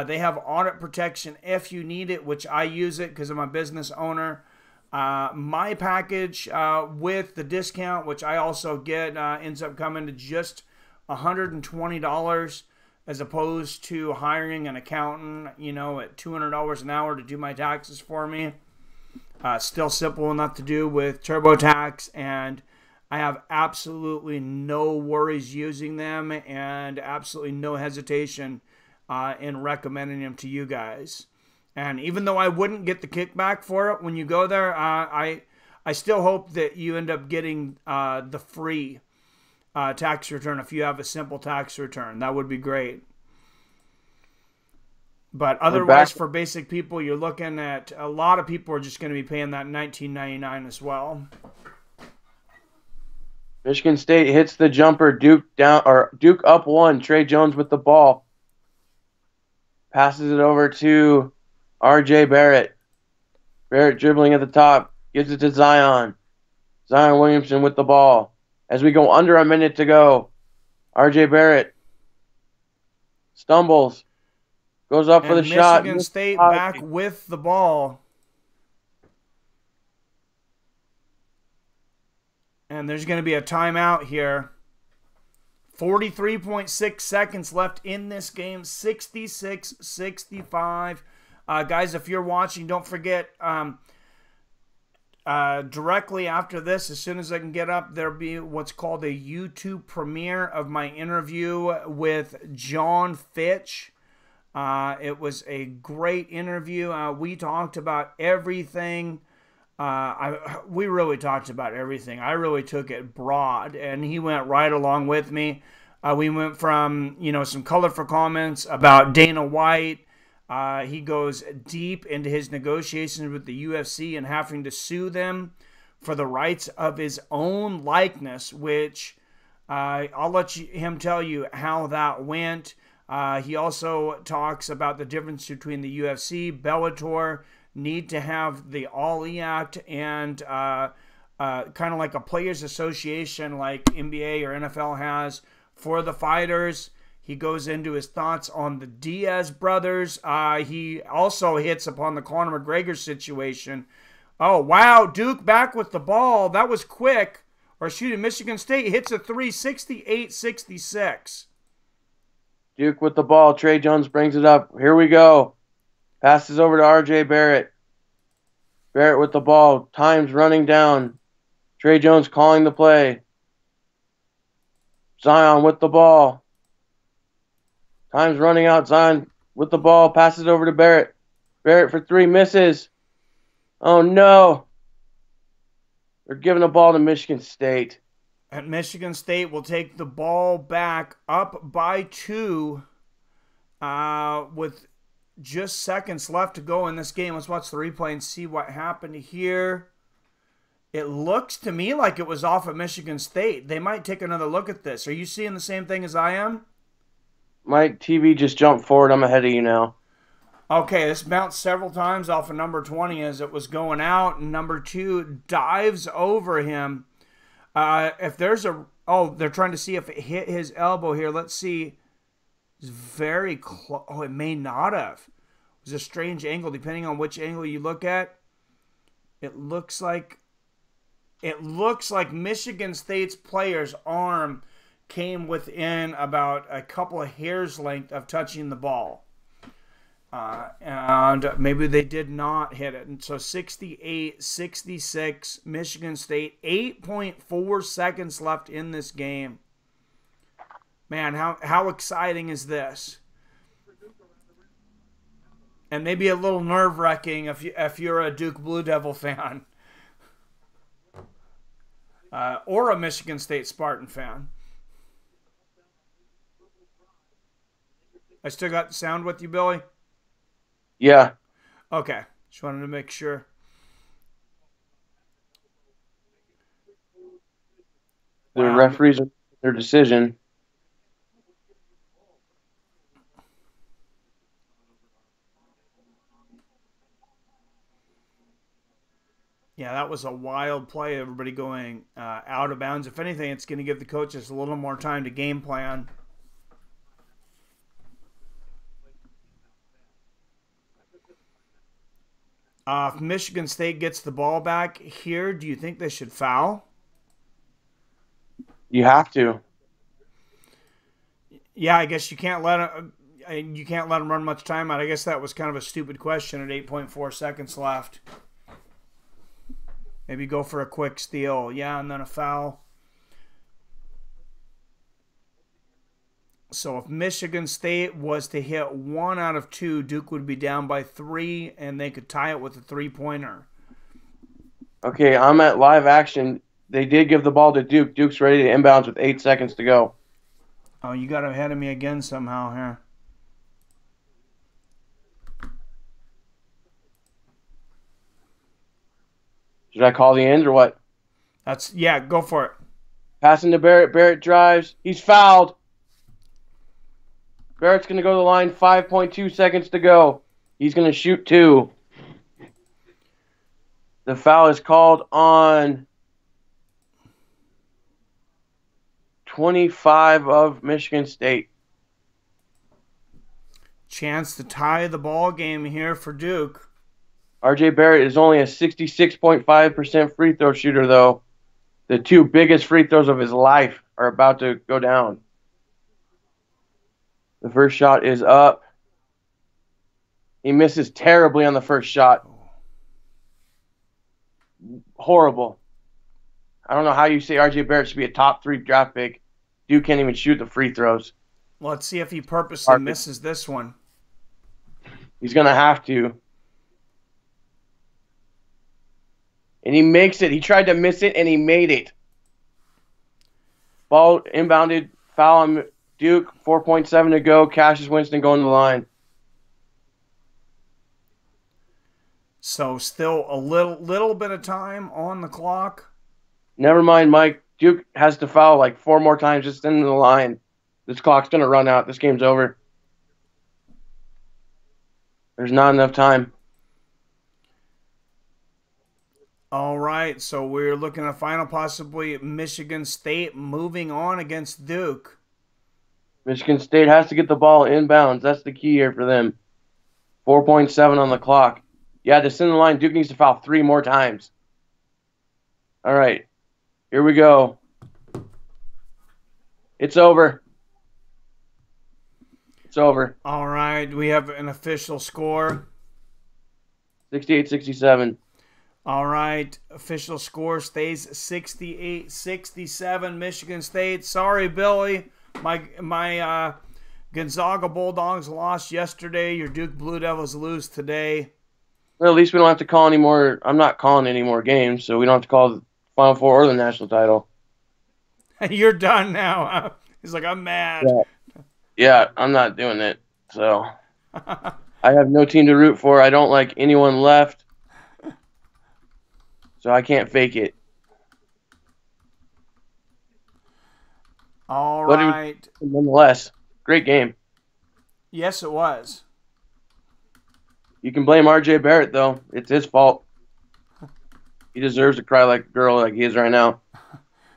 They have audit protection if you need it, which I use it because I'm a business owner. My package with the discount, which I also get, ends up coming to just $120. as opposed to hiring an accountant, you know, at $200 an hour to do my taxes for me. Still simple enough to do with TurboTax, and I have absolutely no worries using them and absolutely no hesitation in recommending them to you guys. And even though I wouldn't get the kickback for it when you go there, I still hope that you end up getting the free tax return if you have a simple tax return. That would be great. But otherwise, for basic people, you're looking at a lot of people are just going to be paying that $19.99 as well. Michigan State hits the jumper. Duke up one. Trey Jones with the ball. Passes it over to R.J. Barrett. Barrett dribbling at the top. Gives it to Zion. Zion Williamson with the ball. As we go under a minute to go, R.J. Barrett stumbles. Goes up for the shot. Michigan State back with the ball. And there's going to be a timeout here. 43.6 seconds left in this game. 66-65. Guys, if you're watching, don't forget, directly after this, as soon as I can get up, there'll be what's called a YouTube premiere of my interview with John Fitch. It was a great interview. We talked about everything. We really talked about everything. I really took it broad, and he went right along with me. We went from, some colorful comments about Dana White. He goes deep into his negotiations with the UFC and having to sue them for the rights of his own likeness, which I'll let him tell you how that went. He also talks about the difference between the UFC, Bellator, need to have the All-E Act, and kind of like a players association like NBA or NFL has for the fighters. He goes into his thoughts on the Diaz brothers. He also hits upon the Conor McGregor situation. Oh, wow, Duke back with the ball. That was quick. Or Michigan State hits a 368-66. Duke with the ball. Trey Jones brings it up. Here we go. Passes over to R.J. Barrett. Barrett with the ball. Time's running down. Trey Jones calling the play. Zion with the ball. Time's running out. Zion with the ball. Passes over to Barrett. Barrett for three. Misses. Oh, no. They're giving the ball to Michigan State. And Michigan State will take the ball back up by 2 with just seconds left to go in this game. Let's watch the replay and see what happened here. It looks to me like it was off of Michigan State. They might take another look at this. Are you seeing the same thing as I am? My TV just jumped forward. I'm ahead of you now. Okay, this bounced several times off of number 20 as it was going out. And number 2 dives over him. If there's they're trying to see if it hit his elbow here. Let's see. It's very close. Oh, it may not have. It was a strange angle, depending on which angle you look at. It looks like Michigan State's player's arm came within about a couple of hairs length of touching the ball. And maybe they did not hit it. And so 68-66, Michigan State, 8.4 seconds left in this game. Man, how exciting is this? And maybe a little nerve-wracking if you're a Duke Blue Devil fan. Or a Michigan State Spartan fan. I still got the sound with you, Billy? Yeah. Okay. Just wanted to make sure. The referees are their decision. Yeah, that was a wild play. Everybody going out of bounds. If anything, it's going to give the coaches a little more time to game plan. If Michigan State gets the ball back here, do you think they should foul? You have to. Yeah, I guess you can't let him. You can't let him run much time out. I guess that was kind of a stupid question at 8.4 seconds left. Maybe go for a quick steal. Yeah, and then a foul. So if Michigan State was to hit 1 out of 2, Duke would be down by 3, and they could tie it with a 3-pointer. Okay, I'm at live action. They did give the ball to Duke. Duke's ready to inbounds with 8 seconds to go. Oh, you got ahead of me again somehow here. Should I call the end or what? Yeah, go for it. Passing to Barrett. Barrett drives. He's fouled. Barrett's going to go to the line. 5.2 seconds to go. He's going to shoot 2. The foul is called on 25 of Michigan State. Chance to tie the ball game here for Duke. R.J. Barrett is only a 66.5% free throw shooter, though. The 2 biggest free throws of his life are about to go down. The first shot is up. He misses terribly on the first shot. Horrible. I don't know how you say R.J. Barrett should be a top 3 draft pick. Duke can't even shoot the free throws. Let's see if he purposely misses this one. He's going to have to. And he makes it. He tried to miss it, and he made it. Ball inbounded. Foul on Duke. 4.7 to go. Cassius Winston going to the line. So still a little bit of time on the clock. Never mind, Mike. Duke has to foul like 4 more times just into the line. This clock's going to run out. This game's over. There's not enough time. All right, so we're looking at final possibly Michigan State moving on against Duke. Michigan State has to get the ball inbounds. That's the key here for them. 4.7 on the clock. Yeah, to send the line, Duke needs to foul 3 more times. All right, here we go. It's over. It's over. All right, we have an official score. 68-67. All right, official score stays 68-67 Michigan State. Sorry, Billy. My Gonzaga Bulldogs lost yesterday. Your Duke Blue Devils lose today. Well, at least we don't have to call any more. I'm not calling any more games, so we don't have to call the Final Four or the national title. You're done now. Huh? He's like, I'm mad. Yeah, I'm not doing it. So I have no team to root for. I don't like anyone left. So I can't fake it. All right. Nonetheless, great game. Yes, it was. You can blame R.J. Barrett, though. It's his fault. He deserves to cry like a girl like he is right now.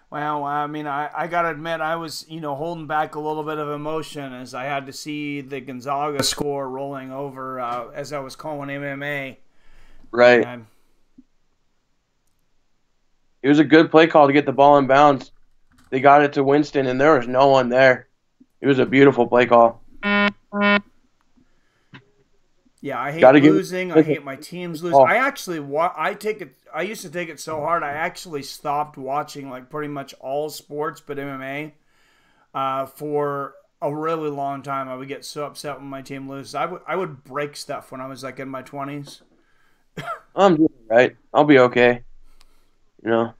Well, I mean, I got to admit, I was, holding back a little bit of emotion as I had to see the Gonzaga score rolling over as I was calling MMA. Right. It was a good play call to get the ball in bounds. They got it to Winston, and there was no one there. It was a beautiful play call. Yeah, I hate losing. I hate my teams losing. I actually I used to take it so hard. I actually stopped watching like pretty much all sports but MMA for a really long time. I would get so upset when my team loses. I would break stuff when I was like in my 20s. I'm doing right. I'll be okay. I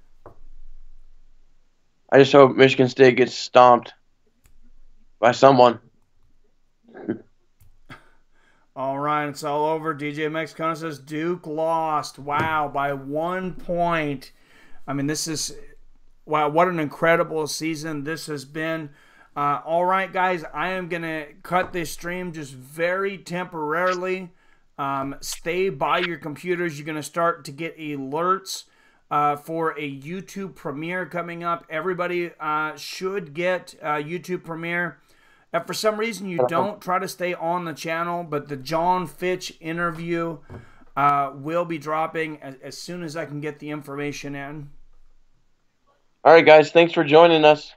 just hope Michigan State gets stomped by someone. All right, it's all over. DJ Mexicano says Duke lost. Wow, by 1 point. I mean, wow, what an incredible season this has been. All right, guys, I am going to cut this stream just very temporarily. Stay by your computers. You're going to start to get alerts for a YouTube premiere coming up. Everybody should get YouTube premiere. If for some reason you don't, try to stay on the channel, but the John Fitch interview will be dropping as soon as I can get the information in. All right, guys. Thanks for joining us.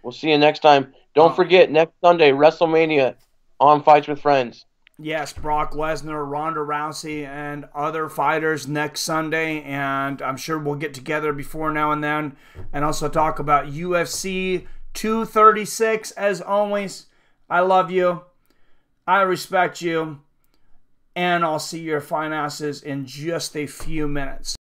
We'll see you next time. Don't forget, next Sunday, WrestleMania on Fights with Friends. Yes, Brock Lesnar, Ronda Rousey, and other fighters next Sunday. And I'm sure we'll get together before now and then and also talk about UFC 236. As always, I love you. I respect you. And I'll see your fine asses in just a few minutes.